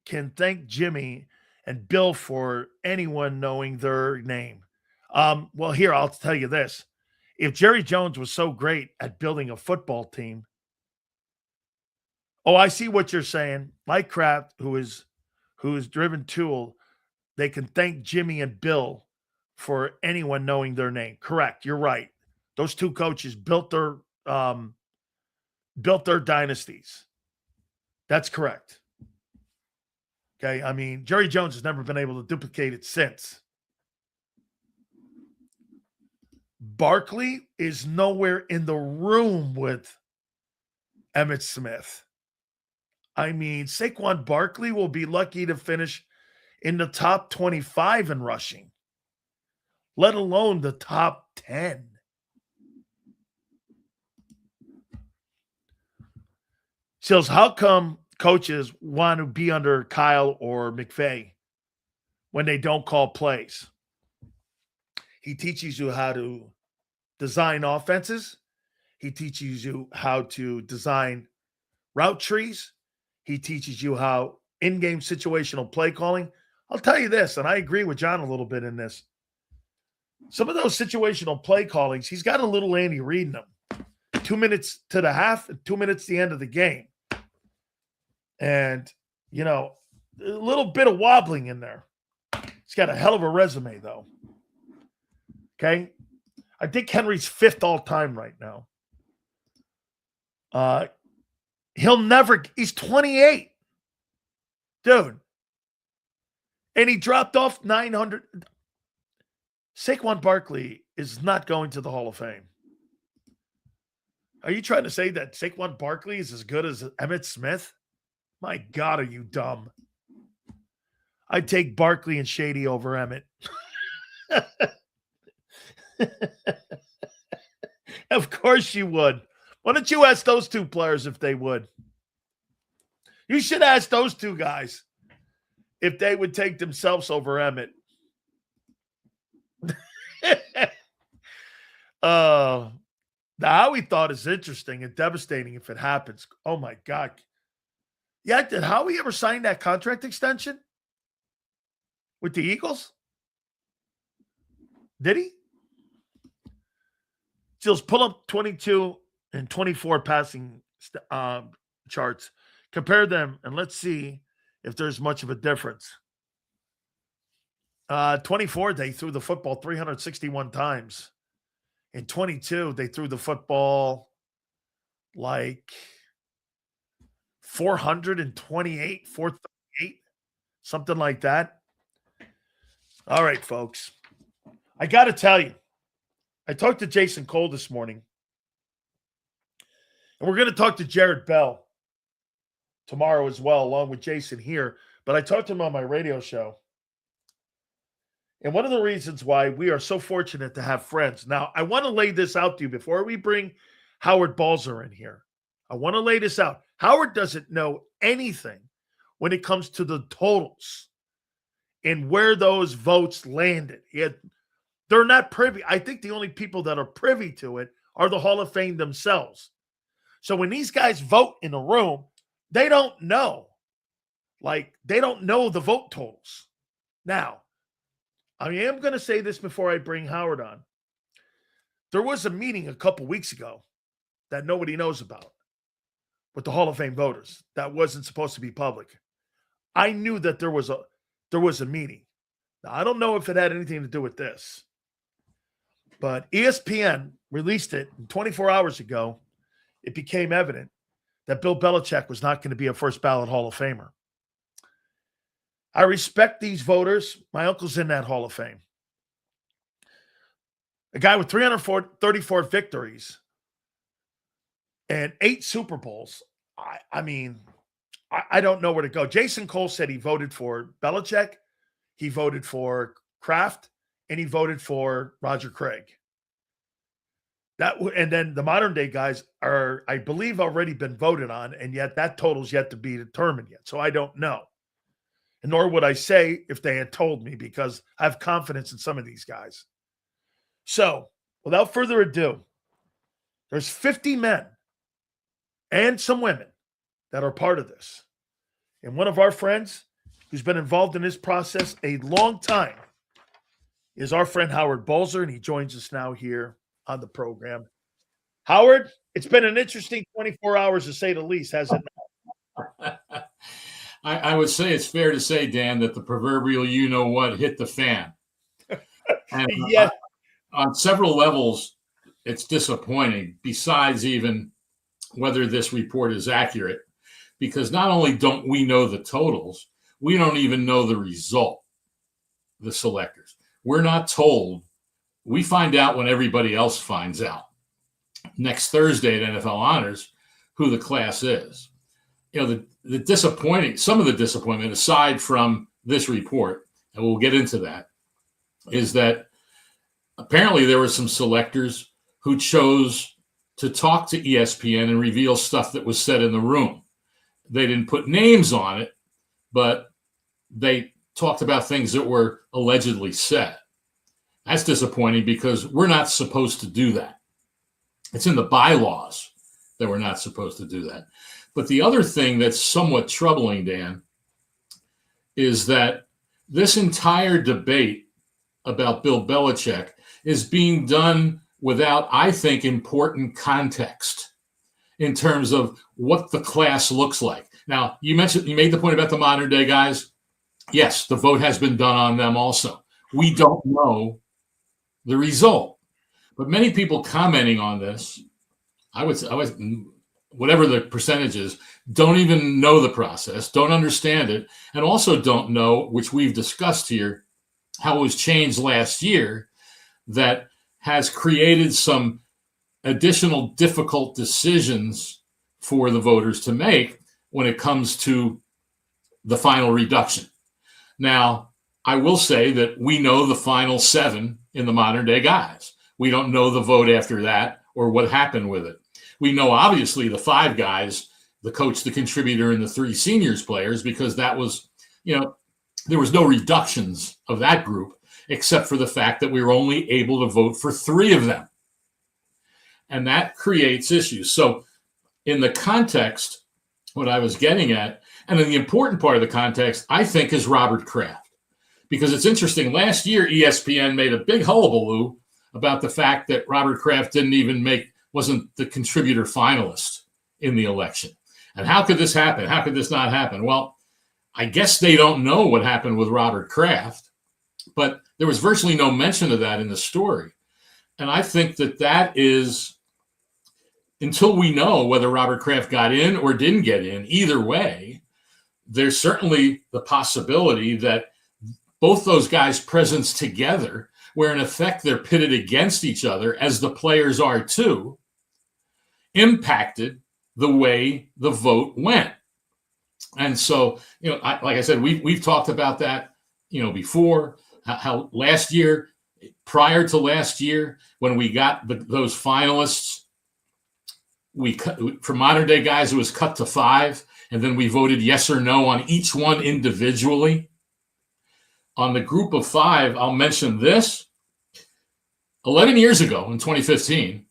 can thank Jimmy and Bill for anyone knowing their name. Well, here, I'll tell you this. If Jerry Jones was so great at building a football team, I see what you're saying. Like Kraft, who is driven tool, they can thank Jimmy and Bill for anyone knowing their name. Correct. You're right. Those two coaches built their dynasties. That's correct. Okay. I mean, Jerry Jones has never been able to duplicate it since. Barkley is nowhere in the room with Emmitt Smith. I mean, Saquon Barkley will be lucky to finish in the top 25 in rushing, let alone the top 10. Sills, how come coaches want to be under Kyle or McVay when they don't call plays? He teaches you how to design offenses. He teaches you how to design route trees. He teaches you how in-game situational play calling. I'll tell you this, and I agree with John a little bit in this. Some of those situational play callings, he's got a little Andy Reid in them. 2 minutes to the half and 2 minutes to the end of the game. And, a little bit of wobbling in there. He's got a hell of a resume, though. Okay? I think Henry's 5th all-time right now. He's 28. Dude. And he dropped off 900. Saquon Barkley is not going to the Hall of Fame. Are you trying to say that Saquon Barkley is as good as Emmitt Smith? My God, are you dumb? I'd take Barkley and Shady over Emmitt. Of course you would. Why don't you ask those two players if they would? You should ask those two guys if they would take themselves over Emmitt. The Howie thought is interesting and devastating if it happens. Oh, my God. Yeah, did Howie ever sign that contract extension with the Eagles? Did he? Steals pull up 22 and 24 passing charts. Compare them, and let's see if there's much of a difference. 24, they threw the football 361 times. In 22, they threw the football like 428, 438, something like that. All right, folks. I got to tell you, I talked to Jason Cole this morning, and we're going to talk to Jared Bell tomorrow as well, along with Jason here. But I talked to him on my radio show. And one of the reasons why we are so fortunate to have friends. Now, I want to lay this out to you before we bring Howard Balzer in here. I want to lay this out. Howard doesn't know anything when it comes to the totals and where those votes landed. They're not privy. I think the only people that are privy to it are the Hall of Fame themselves. So when these guys vote in a room, they don't know. They don't know the vote totals. Now, I am going to say this before I bring Howard on. There was a meeting a couple weeks ago that nobody knows about with the Hall of Fame voters that wasn't supposed to be public. I knew that there was a meeting. Now, I don't know if it had anything to do with this, But ESPN released it 24 hours ago. It became evident that Bill Belichick was not going to be a first ballot Hall of Famer. I respect these voters. My uncle's in that Hall of Fame. A guy with 334 victories and 8 Super Bowls. I mean, I don't know where to go. Jason Cole said he voted for Belichick, he voted for Kraft, and he voted for Roger Craig. And then the modern day guys are, I believe, already been voted on, and yet that total's yet to be determined yet. So I don't know. And nor would I say if they had told me, because I have confidence in some of these guys. So without further ado, there's 50 men and some women that are part of this. And one of our friends who's been involved in this process a long time is our friend Howard Balzer, and he joins us now here on the program. Howard, it's been an interesting 24 hours to say the least, hasn't it? I would say it's fair to say, Dan, that the proverbial you-know-what hit the fan. And yeah. On several levels, it's disappointing, besides even whether this report is accurate, because not only don't we know the totals, we don't even know the result, the selectors. We're not told. We find out when everybody else finds out. Next Thursday at NFL Honors, who the class is. You know, some of the disappointment, aside from this report, and we'll get into that, is that apparently there were some selectors who chose to talk to ESPN and reveal stuff that was said in the room. They didn't put names on it, but they talked about things that were allegedly said. That's disappointing because we're not supposed to do that. It's in the bylaws that we're not supposed to do that. But the other thing that's somewhat troubling, Dan, is that this entire debate about Bill Belichick is being done without, I think, important context in terms of what the class looks like. Now, you made the point about the modern day guys. Yes, the vote has been done on them also. We don't know the result. But many people commenting on this, I would whatever the percentage is, don't even know the process, don't understand it, and also don't know, which we've discussed here, how it was changed last year that has created some additional difficult decisions for the voters to make when it comes to the final reduction. Now, I will say that we know the final 7 in the modern day guys. We don't know the vote after that or what happened with it. We know, obviously, the 5 guys, the coach, the contributor, and the 3 seniors players, because that was, there was no reductions of that group, except for the fact that we were only able to vote for 3 of them. And that creates issues. So in the context, what I was getting at, and in the important part of the context, I think, is Robert Kraft. Because it's interesting, last year, ESPN made a big hullabaloo about the fact that Robert Kraft wasn't the contributor finalist in the election. And how could this happen? How could this not happen? Well, I guess they don't know what happened with Robert Kraft, but there was virtually no mention of that in the story. And I think that is, until we know whether Robert Kraft got in or didn't get in, either way, there's certainly the possibility that both those guys' presence together, where in effect they're pitted against each other, as the players are too, impacted the way the vote went. And so, like I said, we've talked about that, before, how last year, prior to last year, when we got those finalists, for modern day guys, it was cut to 5, and then we voted yes or no on each one individually. On the group of 5, I'll mention this. 11 years ago, in 2015,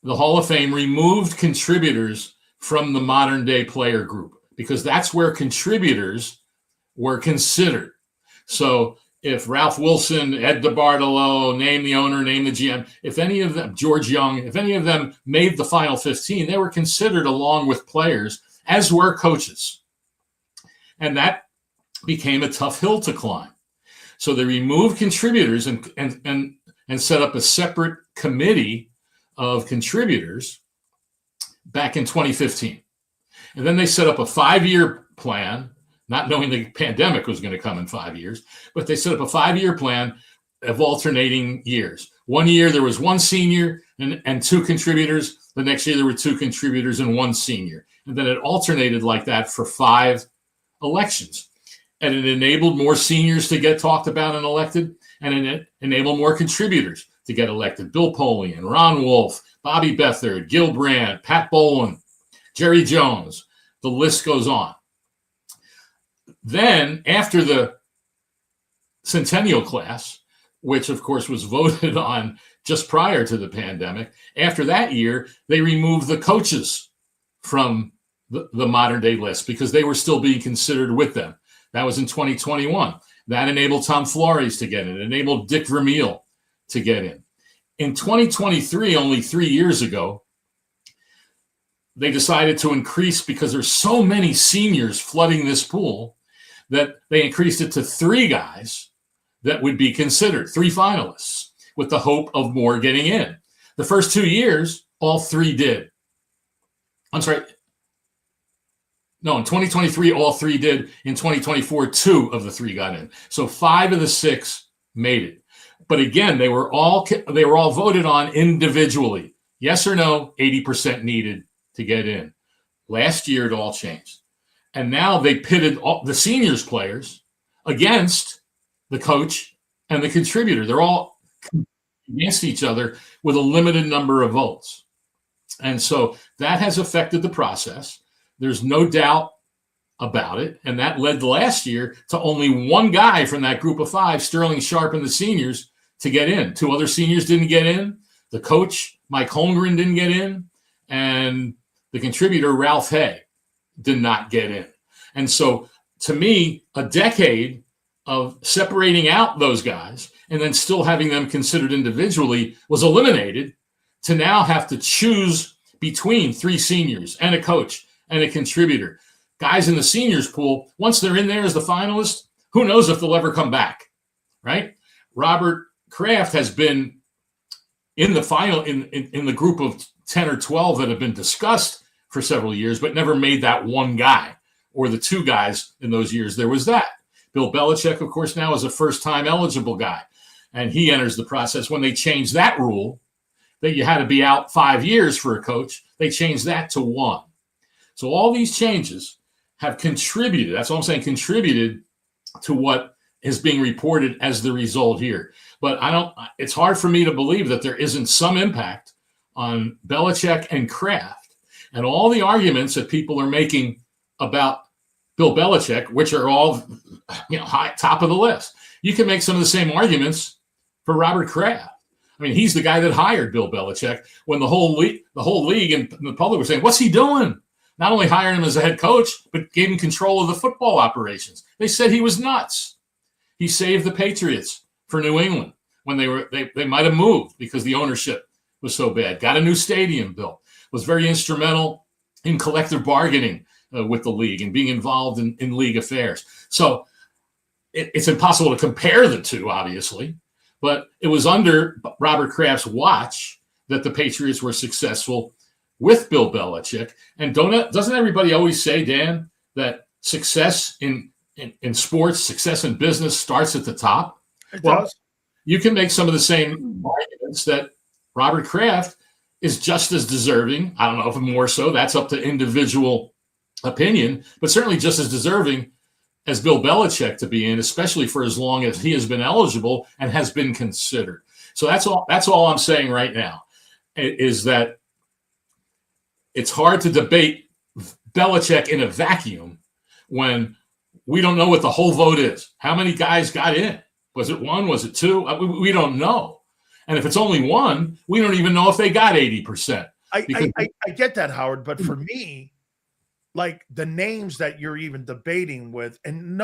the Hall of Fame removed contributors from the modern day player group because that's where contributors were considered. So if Ralph Wilson, Ed DeBartolo, name the owner, name the GM, if any of them, George Young, if any of them made the final 15, they were considered along with players, as were coaches. And that became a tough hill to climb. So they removed contributors, and and set up a separate committee of contributors back in 2015. And then they set up a 5-year plan, not knowing the pandemic was going to come in 5 years, but they set up a 5-year plan of alternating years. 1 year, there was 1 senior and 2 contributors. The next year, there were 2 contributors and 1 senior. And then it alternated like that for 5 elections. And it enabled more seniors to get talked about and elected, and it enabled more contributors to get elected. Bill Polian, Ron Wolf, Bobby Beathard, Gil Brandt, Pat Bolin, Jerry Jones. The list goes on. Then, after the Centennial class, which of course was voted on just prior to the pandemic, after that year, they removed the coaches from the modern day list because they were still being considered with them. That was in 2021. That enabled Tom Flores to get in. It enabled Dick Vermeil to get in. In 2023, only 3 years ago, they decided to increase, because there's so many seniors flooding this pool, that they increased it to 3 guys that would be considered, 3 finalists, with the hope of more getting in. The first 2 years, all 3 did. I'm sorry. No, in 2023, all 3 did. In 2024, 2 of the 3 got in. So 5 of the 6 made it. But again, they were all voted on individually. Yes or no, 80% needed to get in. Last year, it all changed. And now they pitted all the seniors players against the coach and the contributor. They're all against each other with a limited number of votes. And so that has affected the process. There's no doubt about it. And that led last year to only 1 guy from that group of 5, Sterling Sharp and the seniors, to get in. 2 other seniors didn't get in. The coach, Mike Holmgren, didn't get in. And the contributor, Ralph Hay, did not get in. And so, to me, a decade of separating out those guys and then still having them considered individually was eliminated, to now have to choose between 3 seniors and a coach and a contributor. Guys in the seniors pool, once they're in there as the finalist, who knows if they'll ever come back, right? Robert Kraft has been in the final, in the group of 10 or 12 that have been discussed for several years, but never made that 1 guy or the 2 guys in those years. There was that. Bill Belichick, of course, now is a first-time eligible guy, and he enters the process. When they changed that rule, that you had to be out 5 years for a coach, they changed that to 1. So all these changes have contributed, that's all I'm saying, contributed to what is being reported as the result here. But it's hard for me to believe that there isn't some impact on Belichick and Kraft, and all the arguments that people are making about Bill Belichick, which are all, high top of the list. You can make some of the same arguments for Robert Kraft. I mean, he's the guy that hired Bill Belichick when the whole league and the public were saying, "What's he doing?" Not only hiring him as a head coach, but gave him control of the football operations. They said he was nuts. He saved the Patriots for New England when they might have moved because the ownership was so bad. Got a new stadium built. Was very instrumental in collective bargaining with the league and being involved in league affairs. So it's impossible to compare the two, obviously, but it was under Robert Kraft's watch that the Patriots were successful with Bill Belichick. And doesn't everybody always say, Dan, that success in sports, success in business starts at the top? It does. You can make some of the same arguments that Robert Kraft is just as deserving. I don't know if more so. That's up to individual opinion, but certainly just as deserving as Bill Belichick to be in, especially for as long as he has been eligible and has been considered. So that's all I'm saying right now, is that it's hard to debate Belichick in a vacuum when we don't know what the whole vote is. How many guys got in? Was it 1? Was it 2? We don't know. And if it's only 1, we don't even know if they got 80%. I get that, Howard, but for me, like the names that you're even debating with, and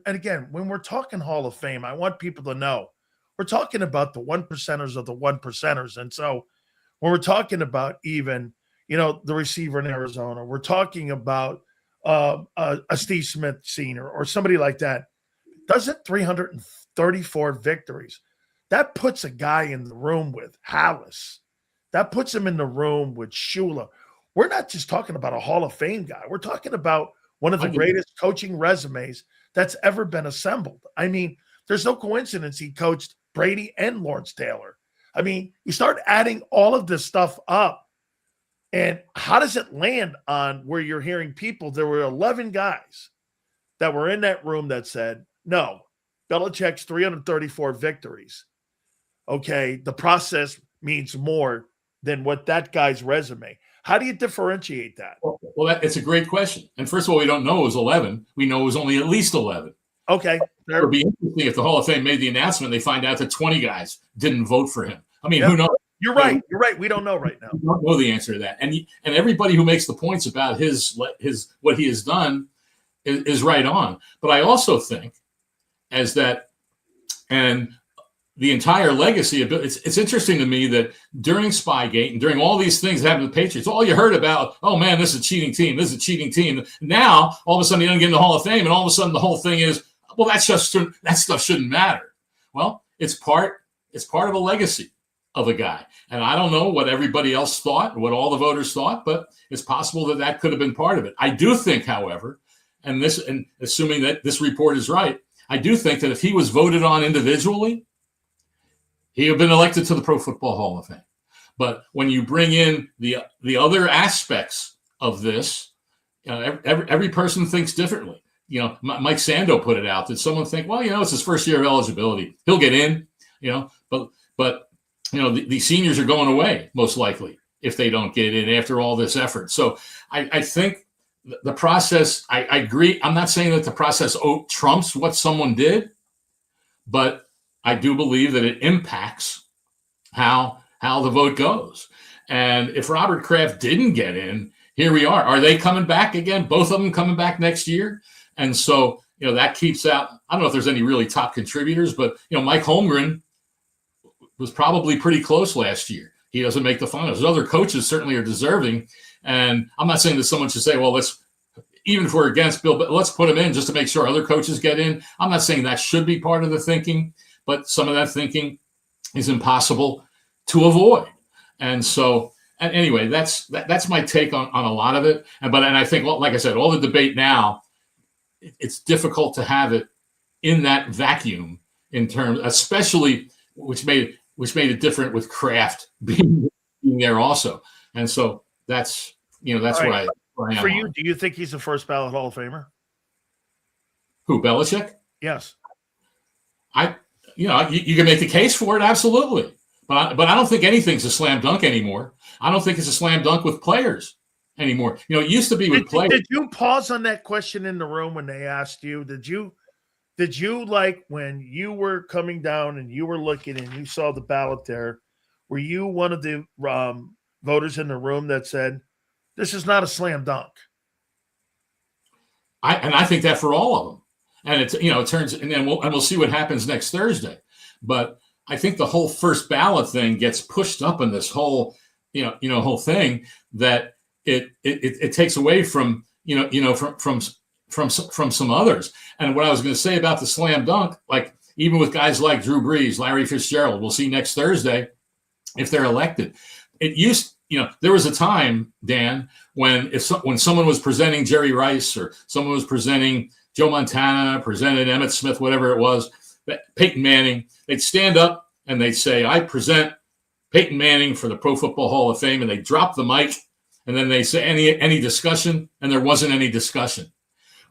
again, when we're talking Hall of Fame, I want people to know we're talking about the 1%ers of the 1%ers. And so when we're talking about even, the receiver in Arizona, we're talking about a Steve Smith Sr. or somebody like that. Doesn't 334 victories, that puts a guy in the room with Hallis. That puts him in the room with Shula. We're not just talking about a Hall of Fame guy. We're talking about one of the greatest coaching resumes that's ever been assembled. I mean, there's no coincidence he coached Brady and Lawrence Taylor. I mean, you start adding all of this stuff up, and how does it land on where you're hearing people? There were 11 guys that were in that room that said, no, Belichick's 334 victories. Okay, the process means more than what that guy's resume. How do you differentiate that? Well, it's a great question. And first of all, we don't know it was 11. We know it was only at least 11. Okay. It would be interesting if the Hall of Fame made the announcement, they find out that 20 guys didn't vote for him. I mean, who knows? You're right. You're right. We don't know right now. We don't know the answer to that. And everybody who makes the points about his what he has done is right on. But I also think as that, and the entire legacy of it's interesting to me that during Spygate and during all these things that happened to the Patriots, all you heard about, oh man, this is a cheating team. This is a cheating team. Now, all of a sudden, he doesn't get in the Hall of Fame, and all of a sudden, the whole thing is, well, that stuff shouldn't matter. Well, it's part of a legacy of a guy, and I don't know what everybody else thought, what all the voters thought, but it's possible that could have been part of it. I do think, however, and assuming that this report is right, I do think that if he was voted on individually, he would have been elected to the Pro Football Hall of Fame. But when you bring in the other aspects of this, every person thinks differently. Mike Sando put it out. Did someone think, well, it's his first year of eligibility, he'll get in, but the seniors are going away most likely if they don't get in after all this effort. So I think the process, I agree. I'm not saying that the process trumps what someone did, but I do believe that it impacts how the vote goes. And if Robert Kraft didn't get in, here we are. Are they coming back again? Both of them coming back next year? And so, that keeps out, I don't know if there's any really top contributors, but, Mike Holmgren was probably pretty close last year. He doesn't make the finals. Other coaches certainly are deserving. And I'm not saying that someone should say, well, even if we're against Bill, but let's put him in just to make sure other coaches get in. I'm not saying that should be part of the thinking, but some of that thinking is impossible to avoid. And so, and anyway, that's my take on a lot of it. And I think, well, like I said, all the debate now, it's difficult to have it in that vacuum in terms, especially which made it different with Kraft being there also. And so that's right. where I am. For you, do you think he's a first ballot Hall of Famer? Who, Belichick? Yes. You can make the case for it, absolutely. But I don't think anything's a slam dunk anymore. I don't think it's a slam dunk with players anymore. It used to be with players. Did you pause on that question in the room when they asked you? Did you like when you were coming down and you were looking and you saw the ballot there, were you one of the voters in the room that said, this is not a slam dunk? I think that for all of them. And it turns, and then we'll see what happens next Thursday. But I think the whole first ballot thing gets pushed up in this whole, whole thing that it takes away from some others. And what I was going to say about the slam dunk, like even with guys like Drew Brees, Larry Fitzgerald, we'll see next Thursday if they're elected. There was a time, Dan, when someone was presenting Jerry Rice or someone was presenting Joe Montana, presented Emmitt Smith, whatever it was, Peyton Manning, they'd stand up and they'd say, I present Peyton Manning for the Pro Football Hall of Fame, and they drop the mic, and then they say any discussion, and there wasn't any discussion.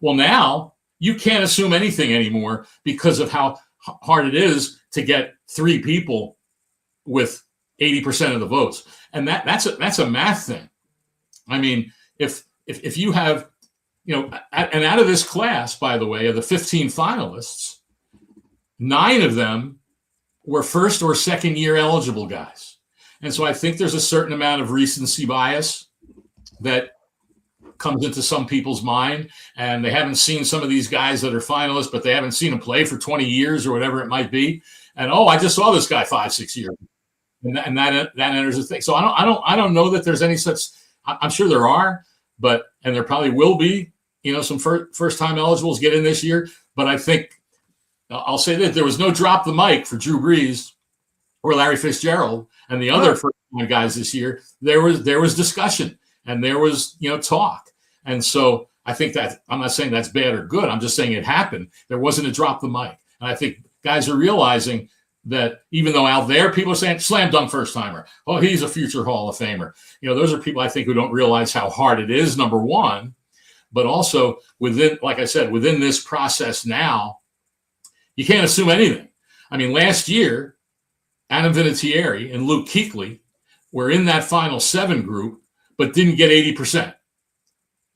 Well, now you can't assume anything anymore because of how hard it is to get three people with 80% of the votes. And that's a math thing. I mean, if you have, and out of this class, by the way, of the 15 finalists, 9 of them were first or second year eligible guys. And so I think there's a certain amount of recency bias that comes into some people's mind, and they haven't seen some of these guys that are finalists, but they haven't seen them play for 20 years or whatever it might be. And, I just saw this guy 5-6 years. And that enters the thing. So I don't know that there's any such, I'm sure there are, and there probably will be, some first time eligibles get in this year. But I think I'll say that there was no drop the mic for Drew Brees or Larry Fitzgerald and the other first-time guys this year, there was discussion and there was talk. And so I think that I'm not saying that's bad or good. I'm just saying it happened. There wasn't a drop the mic. And I think guys are realizing that even though out there people are saying slam dunk first timer, oh, he's a future Hall of Famer. Those are people I think who don't realize how hard it is, number one, but also within, like I said, within this process now, you can't assume anything. I mean, last year, Adam Vinatieri and Luke Kuechly were in that final 7 group, but didn't get 80%.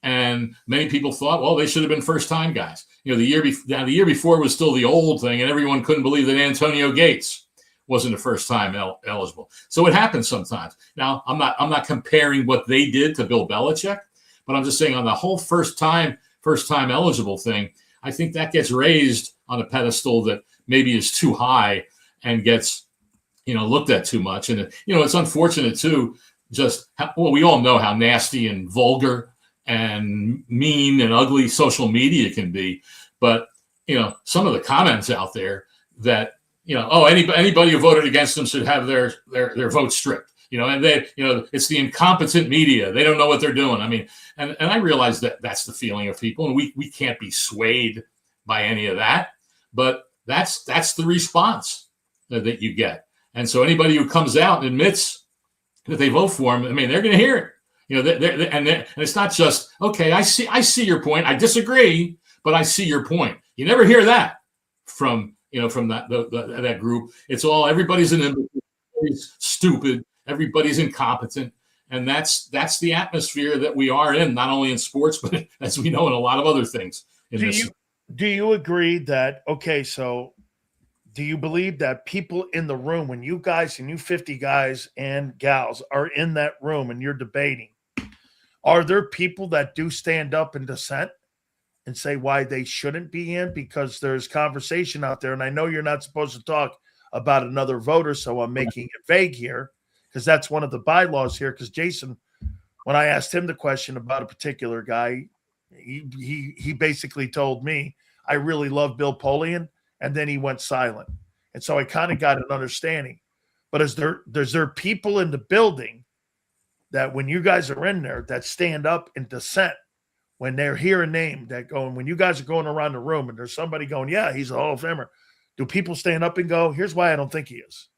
And many people thought, well, they should have been first-time guys. The year before was still the old thing, and everyone couldn't believe that Antonio Gates wasn't a first-time eligible. So it happens sometimes. Now, I'm not comparing what they did to Bill Belichick, but I'm just saying on the whole first-time eligible thing, I think that gets raised on a pedestal that maybe is too high and gets looked at too much. And it's unfortunate too. We all know how nasty and vulgar and mean and ugly social media can be, but some of the comments out there that anybody who voted against them should have their vote stripped, and they it's the incompetent media, they don't know what they're doing. I mean, and I realize that that's the feeling of people, and we can't be swayed by any of that, but that's the response that you get. And so anybody who comes out and admits that they vote for him, I mean, they're going to hear it. And it's not just, okay, I see your point. I disagree, but I see your point. You never hear that from that group. It's all everybody's everybody's stupid, everybody's incompetent, and that's the atmosphere that we are in, not only in sports, but as we know in a lot of other things. Do you agree that so? Do you believe that people in the room, when you guys and you 50 guys and gals are in that room and you're debating, are there people that do stand up and dissent and say why they shouldn't be in? Because there's conversation out there, and I know you're not supposed to talk about another voter, so I'm making it vague here because that's one of the bylaws here. Because Jason, when I asked him the question about a particular guy, he basically told me, I really love Bill Polian. And then he went silent. And so I kind of got an understanding. But is there people in the building that when you guys are in there that stand up and dissent when they hear a name that going, when you guys are going around the room and there's somebody going, yeah, he's a Hall of Famer. Do people stand up and go, here's why I don't think he is?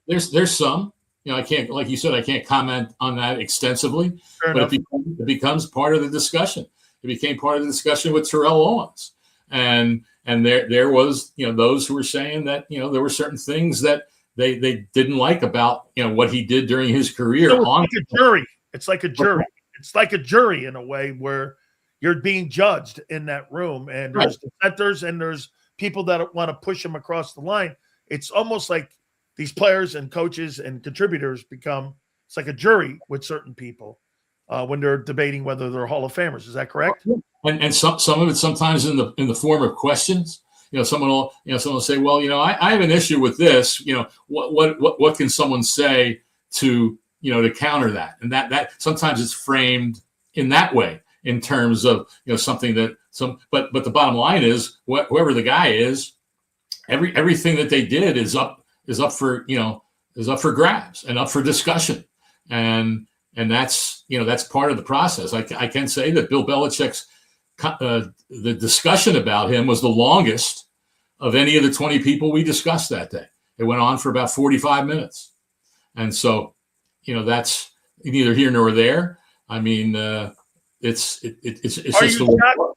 There's some, I can't, like you said, I can't comment on that extensively, but it becomes part of the discussion. It became part of the discussion with Terrell Owens. And there was, those who were saying that, there were certain things that they didn't like about, what he did during his career. So it's like a jury. It's like a jury. It's like a jury in a way where you're being judged in that room, and there's dissenters and there's people that want to push him across the line. It's almost like these players and coaches and contributors it's like a jury with certain people when they're debating whether they're Hall of Famers. Is that correct? And some of it sometimes in the form of questions. Someone will say, well, I have an issue with this. What can someone say to counter that? And that sometimes it's framed in that way in terms of something that but the bottom line is whoever the guy is, everything that they did is up for grabs and up for discussion, and that's that's part of the process. I can say that Bill Belichick's the discussion about him was the longest of any of the 20 people we discussed that day. It went on for about 45 minutes. And so, that's neither here nor there. I mean, it's just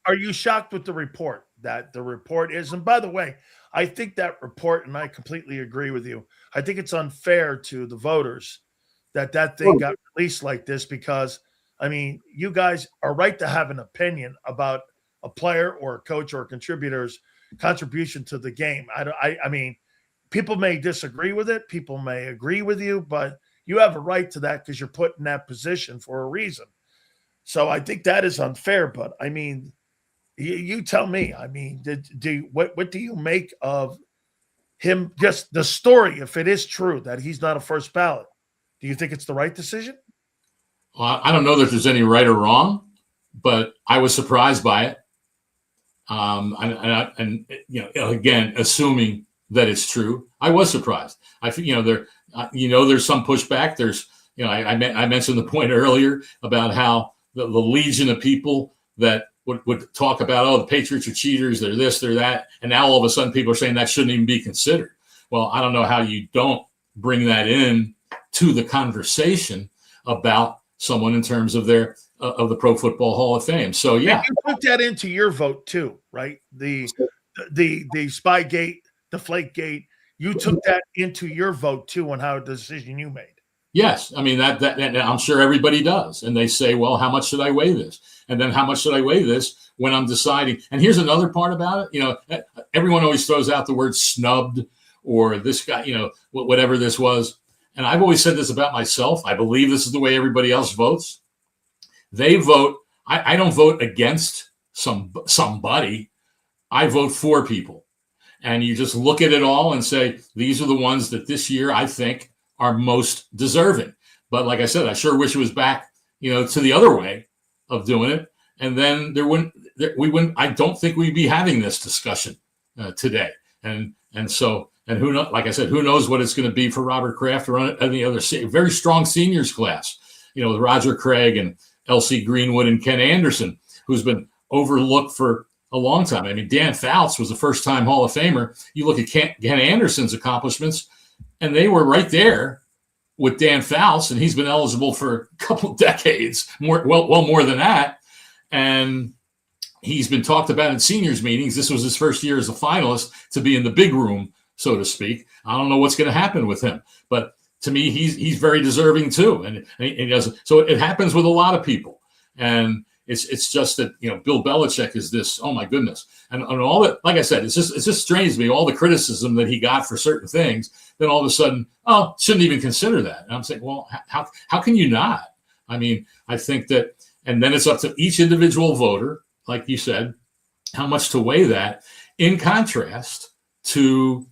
Are you shocked with the report that the report is? And by the way, I think that report, and I completely agree with you, I think it's unfair to the voters that thing got released like this, because I mean, you guys are right to have an opinion about a player or a coach or a contributor's contribution to the game. I mean, people may disagree with it. People may agree with you, but you have a right to that because you're put in that position for a reason. So I think that is unfair. But I mean, you tell me. I mean, what do you make of him? Just the story, if it is true that he's not a first ballot, do you think it's the right decision? Well, I don't know that there's any right or wrong, but I was surprised by it. And again, assuming that it's true, I was surprised. I think, there's some pushback. There's, I mentioned the point earlier about how the legion of people that would talk about, oh, the Patriots are cheaters, they're this, they're that. And now all of a sudden people are saying that shouldn't even be considered. Well, I don't know how you don't bring that in to the conversation about someone in terms of their of the Pro Football Hall of Fame. So yeah, and you put that into your vote too, right? The Spygate, the Flakegate. You took that into your vote too on how the decision you made. Yes, I mean that I'm sure everybody does, and they say, well, how much should I weigh this? And then how much should I weigh this when I'm deciding? And here's another part about it. Everyone always throws out the word snubbed or this guy, whatever this was. And I've always said this about myself. I believe this is the way everybody else votes. They vote. I don't vote against somebody. I vote for people. And you just look at it all and say, these are the ones that this year I think are most deserving. But like I said, I sure wish it was back, to the other way of doing it. And then we wouldn't, I don't think we'd be having this discussion today. And who knows, like I said, who knows what it's going to be for Robert Kraft or any other very strong seniors class, with Roger Craig and L.C. Greenwood and Ken Anderson, who's been overlooked for a long time. I mean, Dan Fouts was a first-time Hall of Famer. You look at Ken Anderson's accomplishments, and they were right there with Dan Fouts, and he's been eligible for a couple of decades, more than that. And he's been talked about in seniors meetings. This was his first year as a finalist to be in the big room, so to speak. I don't know what's going to happen with him, but to me, he's very deserving too. And he does. So it happens with a lot of people. And it's just that, Bill Belichick is this, oh my goodness. And all that, like I said, it's just strange to me, all the criticism that he got for certain things, then all of a sudden, oh, shouldn't even consider that. And I'm saying, well, how can you not? I mean, I think that, and then it's up to each individual voter, like you said, how much to weigh that in contrast to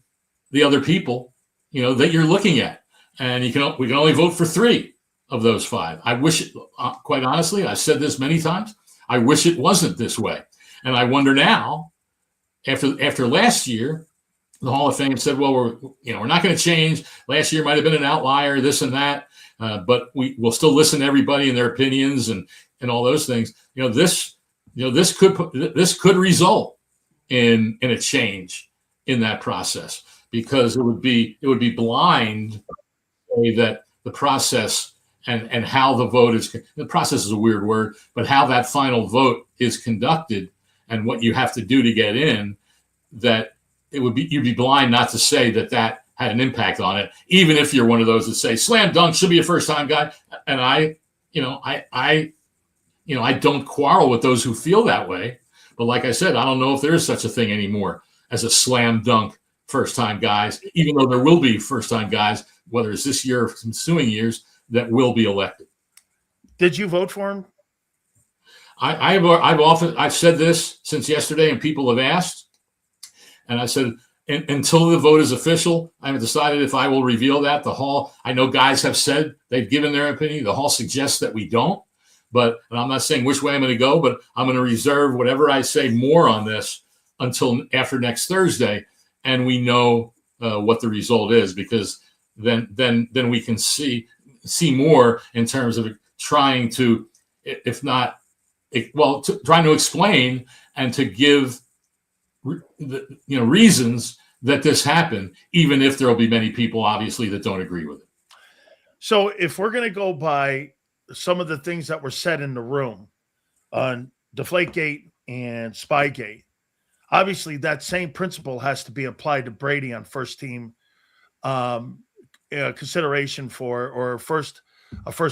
the other people, that you're looking at. And we can only vote for 3 of those 5. I wish, quite honestly, I've said this many times, I wish it wasn't this way. And I wonder now, after last year, the Hall of Fame said, well, we're not going to change. Last year might have been an outlier, this and that, but we'll still listen to everybody and their opinions and all those things. This could result in a change in that process, because it would be blind that the process and how the vote is, the process is a weird word, but how that final vote is conducted and what you have to do to get in, that you'd be blind not to say that had an impact on it, even if you're one of those that say slam dunk should be a first time guy. And I don't quarrel with those who feel that way, but like I said, I don't know if there is such a thing anymore as a slam dunk first time guys, even though there will be first time guys, whether it's this year or ensuing years, that will be elected. Did you vote for him? I've said this since yesterday, and people have asked, and I said, until the vote is official, I haven't decided if I will reveal that. The Hall, I know guys have said they've given their opinion. The Hall suggests that we don't, and I'm not saying which way I'm going to go, but I'm going to reserve whatever I say more on this until after next Thursday, and we know what the result is, because then we can see more in terms of trying to, trying to explain and to give reasons that this happened, even if there will be many people obviously that don't agree with it. So if we're going to go by some of the things that were said in the room on Deflategate and Spygate, obviously that same principle has to be applied to Brady on first team consideration for, or a first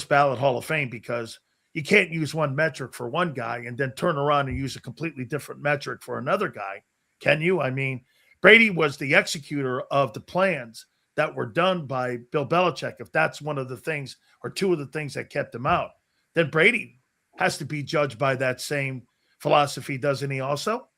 ballot Hall of Fame, because you can't use one metric for one guy and then turn around and use a completely different metric for another guy. Can you? I mean, Brady was the executor of the plans that were done by Bill Belichick. If that's one of the things or two of the things that kept him out, then Brady has to be judged by that same philosophy, doesn't he also?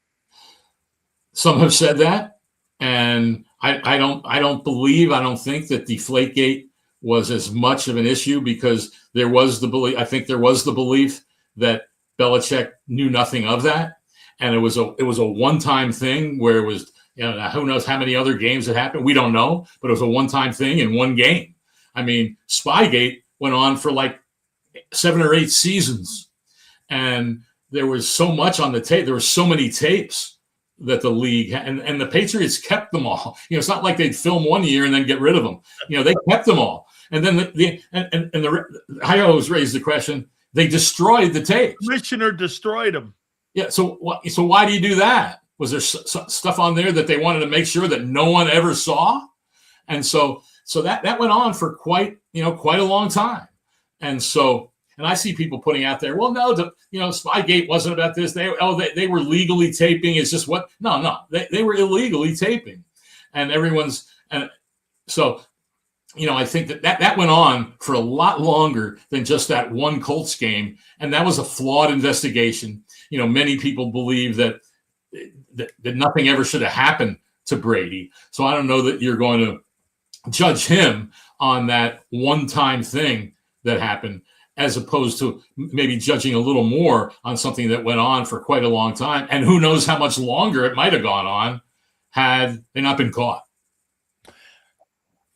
Some have said that, and I don't think that Deflategate was as much of an issue, because there was the belief. I think there was the belief that Belichick knew nothing of that, and it was a one-time thing where it was Who knows how many other games it happened? We don't know, but it was a one-time thing in one game. I mean, Spygate went on for like 7 or 8 seasons, and there was so much on the tape. There were so many tapes that the league and the Patriots kept them all. It's not like they'd film one year and then get rid of them. They kept them all. And then I always raise the question: they destroyed the tapes. Commissioner destroyed them. Yeah. So why do you do that? Was there stuff on there that they wanted to make sure that no one ever saw? And so that went on for quite a long time. And I see people putting out there, well, no, Spygate wasn't about this. They were legally taping. It's just they were illegally taping, and so I think that went on for a lot longer than just that one Colts game, and that was a flawed investigation. Many people believe that nothing ever should have happened to Brady. So I don't know that you're going to judge him on that one-time thing that happened, as opposed to maybe judging a little more on something that went on for quite a long time. And who knows how much longer it might have gone on had they not been caught.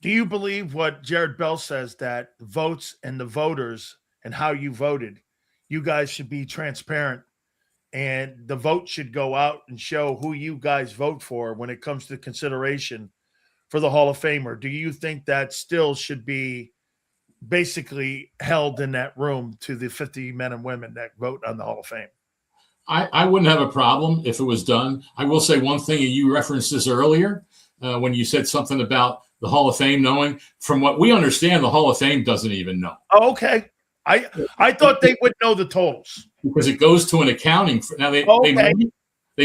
Do you believe what Jared Bell says, that votes and the voters and how you voted, you guys should be transparent, and the vote should go out and show who you guys vote for when it comes to consideration for the Hall of Famer? Do you think that still should be basically held in that room to the 50 men and women that vote on the Hall of Fame? I wouldn't have a problem if it was done. I will say one thing, and you referenced this earlier when you said something about the Hall of Fame knowing. From what we understand, the Hall of Fame doesn't even know. Oh, okay. I thought they would know the totals, because it goes to an accounting. Now they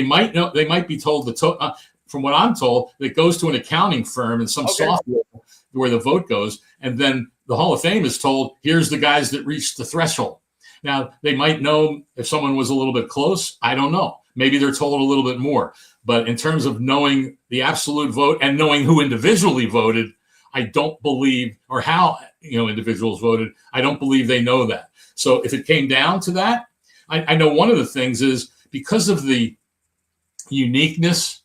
might know. They might be told the from what I'm told, it goes to an accounting firm and some software where the vote goes, and then the Hall of Fame is told, here's the guys that reached the threshold. Now, they might know if someone was a little bit close. I don't know. Maybe they're told a little bit more. But in terms of knowing the absolute vote and knowing who individually voted, I don't believe, or how individuals voted, I don't believe they know that. So if it came down to that, I know one of the things is, because of the uniqueness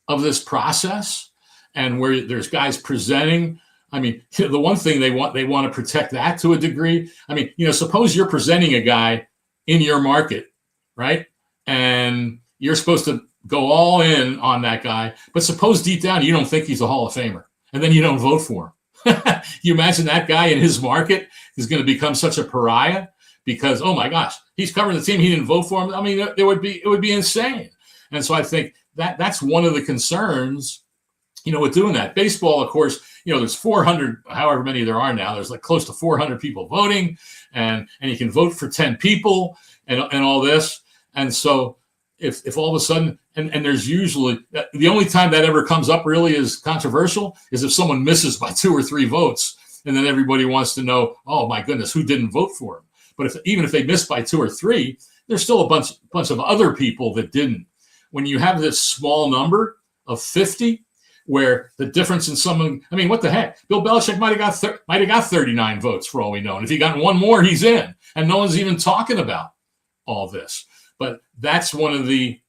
of this process and where there's guys presenting, I mean, the one thing they want to protect that to a degree. I mean, suppose you're presenting a guy in your market, right? And you're supposed to go all in on that guy, but suppose deep down you don't think he's a Hall of Famer, and then you don't vote for him. You imagine that guy in his market is going to become such a pariah because, oh my gosh, he's covering the team, he didn't vote for him. I mean, it would be insane. And so I think that's one of the concerns, with doing that. Baseball, of course, there's 400, however many there are now. There's like close to 400 people voting, and you can vote for 10 people and all this. And so if all of a sudden, and there's usually, the only time that ever comes up really is controversial is if someone misses by 2 or 3 votes, and then everybody wants to know, oh my goodness, who didn't vote for him? But even if they miss by 2 or 3, there's still a bunch of other people that didn't. When you have this small number of 50, where the difference in someone, I mean, what the heck? Bill Belichick might have got 39 votes for all we know. And if he got one more, he's in. And no one's even talking about all this. But that's one of the,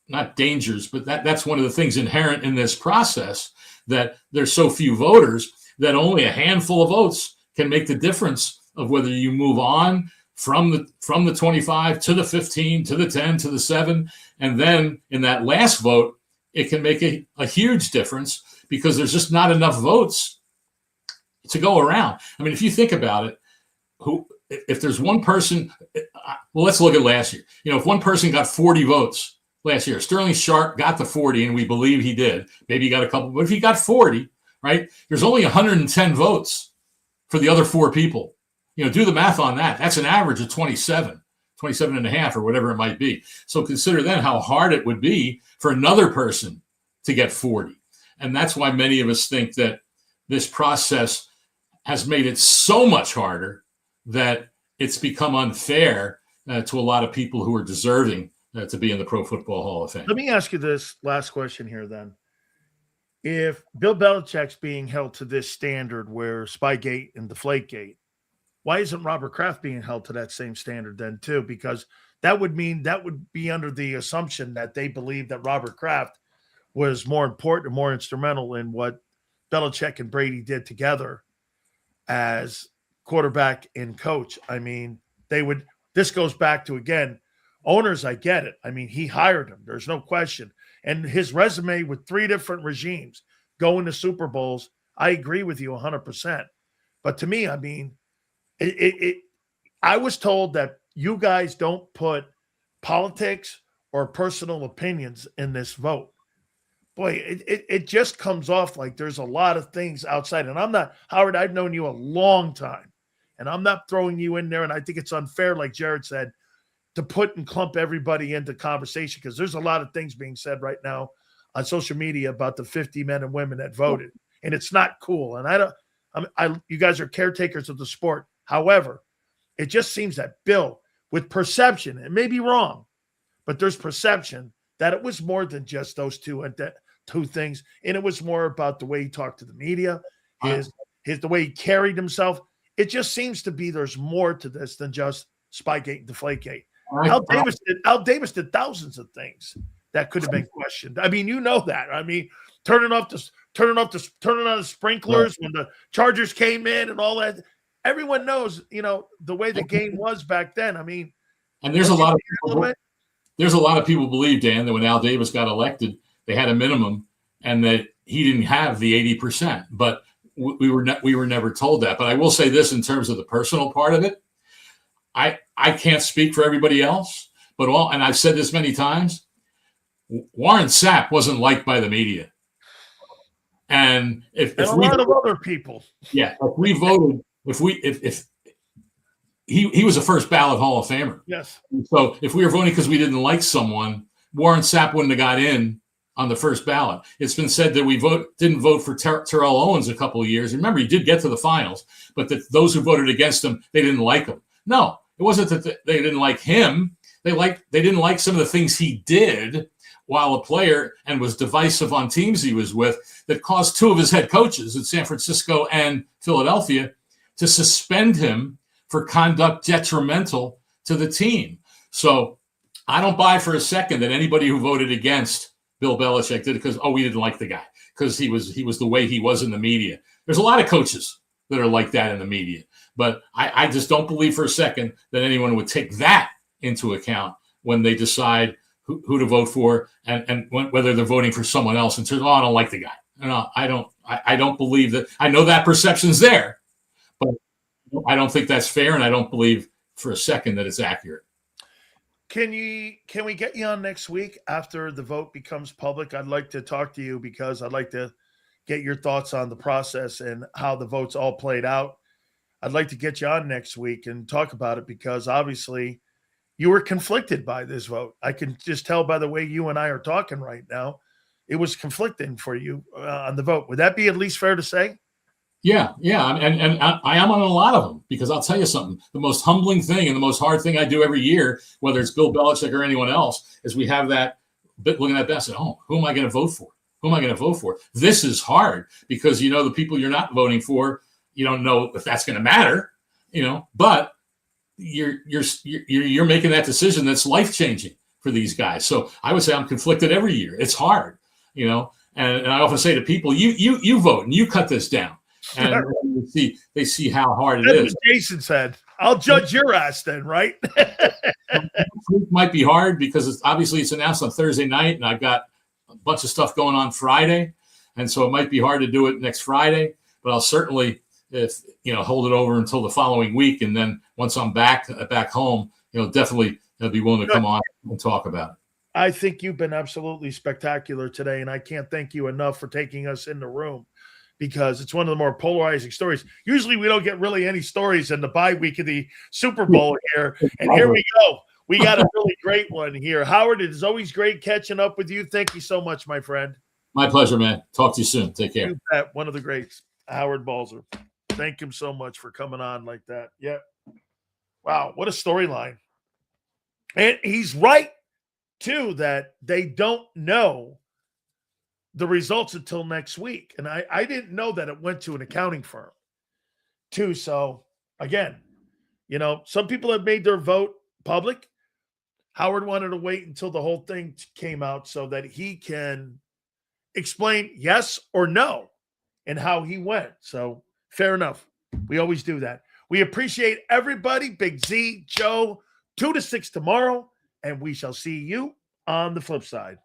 not dangers, but that's one of the things inherent in this process, that there's so few voters that only a handful of votes can make the difference of whether you move on from the 25 to the 15 to the 10 to the 7. And then in that last vote, it can make a huge difference because there's just not enough votes to go around. I mean, if you think about it, if there's one person, well, let's look at last year. If one person got 40 votes last year, Sterling Sharp got the 40, and we believe he did. Maybe he got a couple, but if he got 40, right, there's only 110 votes for the other 4 people. Do the math on that. That's an average of 27 and a half or whatever it might be. So consider then how hard it would be for another person to get 40. And that's why many of us think that this process has made it so much harder that it's become unfair to a lot of people who are deserving to be in the Pro Football Hall of Fame. Let me ask you this last question here then. If Bill Belichick's being held to this standard where Spygate and Deflategate, why isn't Robert Kraft being held to that same standard then too? Because that would be under the assumption that they believe that Robert Kraft was more important and more instrumental in what Belichick and Brady did together as quarterback and coach. I mean, this goes back to, again, owners, I get it. I mean, he hired him. There's no question. And his resume with 3 different regimes going to Super Bowls, I agree with you 100%. But to me, I mean, I was told that you guys don't put politics or personal opinions in this vote. Boy, it just comes off like there's a lot of things outside. And I'm not, Howard, I've known you a long time. And I'm not throwing you in there. And I think it's unfair, like Jared said, to put and clump everybody into conversation, because there's a lot of things being said right now on social media about the 50 men and women that voted. And it's not cool. And you guys are caretakers of the sport. However, it just seems that Bill, with perception, it may be wrong, but there's perception that it was more than just those two things. And it was more about the way he talked to the media, the way he carried himself. It just seems to be there's more to this than just Spygate and Deflategate. Al Davis did thousands of things that could have been questioned. I mean, you know that. I mean, turning on the sprinklers when the Chargers came in and all that. Everyone knows, the way the game was back then. I mean, and there's a lot of people believe, Dan, that when Al Davis got elected, they had a minimum and that he didn't have the 80%. But we were never told that. But I will say this in terms of the personal part of it. I can't speak for everybody else, and I've said this many times, Warren Sapp wasn't liked by the media. And if a lot of other people. Yeah. If we voted, if he was a first ballot Hall of Famer. Yes. So if we were voting because we didn't like someone, Warren Sapp wouldn't have got in on the first ballot. It's been said that we didn't vote for Terrell Owens a couple of years. Remember, he did get to the finals, but that those who voted against him, they didn't like him. No, it wasn't that they didn't like him. They didn't like some of the things he did while a player and was divisive on teams he was with that caused 2 of his head coaches in San Francisco and Philadelphia to suspend him for conduct detrimental to the team. So I don't buy for a second that anybody who voted against Bill Belichick did it because, we didn't like the guy because he was the way he was in the media. There's a lot of coaches that are like that in the media. But I just don't believe for a second that anyone would take that into account when they decide who to vote for and whether they're voting for someone else and says, I don't like the guy. No, I don't believe that. I know that perception's there, but I don't think that's fair, and I don't believe for a second that it's accurate. Can we get you on next week after the vote becomes public? I'd like to talk to you because I'd like to get your thoughts on the process and how the votes all played out. I'd like to get you on next week and talk about it because obviously you were conflicted by this vote. I can just tell by the way you and I are talking right now, it was conflicting for you on the vote. Would that be at least fair to say? Yeah. And I am on a lot of them because I'll tell you something. The most humbling thing and the most hard thing I do every year, whether it's Bill Belichick or anyone else, is we have that bit looking at best at home. Who am I going to vote for? Who am I going to vote for? This is hard because, the people you're not voting for, you don't know if that's going to matter, but you're making that decision that's life-changing for these guys. So I would say I'm conflicted every year. It's hard, and I often say to people, you vote and you cut this down. And they see how hard it is. Jason said, I'll judge your ass then, right? It might be hard because it's announced on Thursday night and I've got a bunch of stuff going on Friday. And so it might be hard to do it next Friday, but I'll certainly hold it over until the following week. And then once I'm back home, definitely I'll be willing to come on and talk about it. I think you've been absolutely spectacular today. And I can't thank you enough for taking us in the room because it's one of the more polarizing stories. Usually we don't get really any stories in the bye week of the Super Bowl here. And here we go. We got a really great one here. Howard, it is always great catching up with you. Thank you so much, my friend. My pleasure, man. Talk to you soon. Take care. You bet. One of the greats, Howard Balzer. Thank him so much for coming on like that. Yeah. Wow. What a storyline. And he's right, too, that they don't know the results until next week. And I didn't know that it went to an accounting firm, too. So, again, some people have made their vote public. Howard wanted to wait until the whole thing came out so that he can explain yes or no and how he went. So fair enough. We always do that. We appreciate everybody. Big Z, Joe, 2 to 6 tomorrow, and we shall see you on the flip side.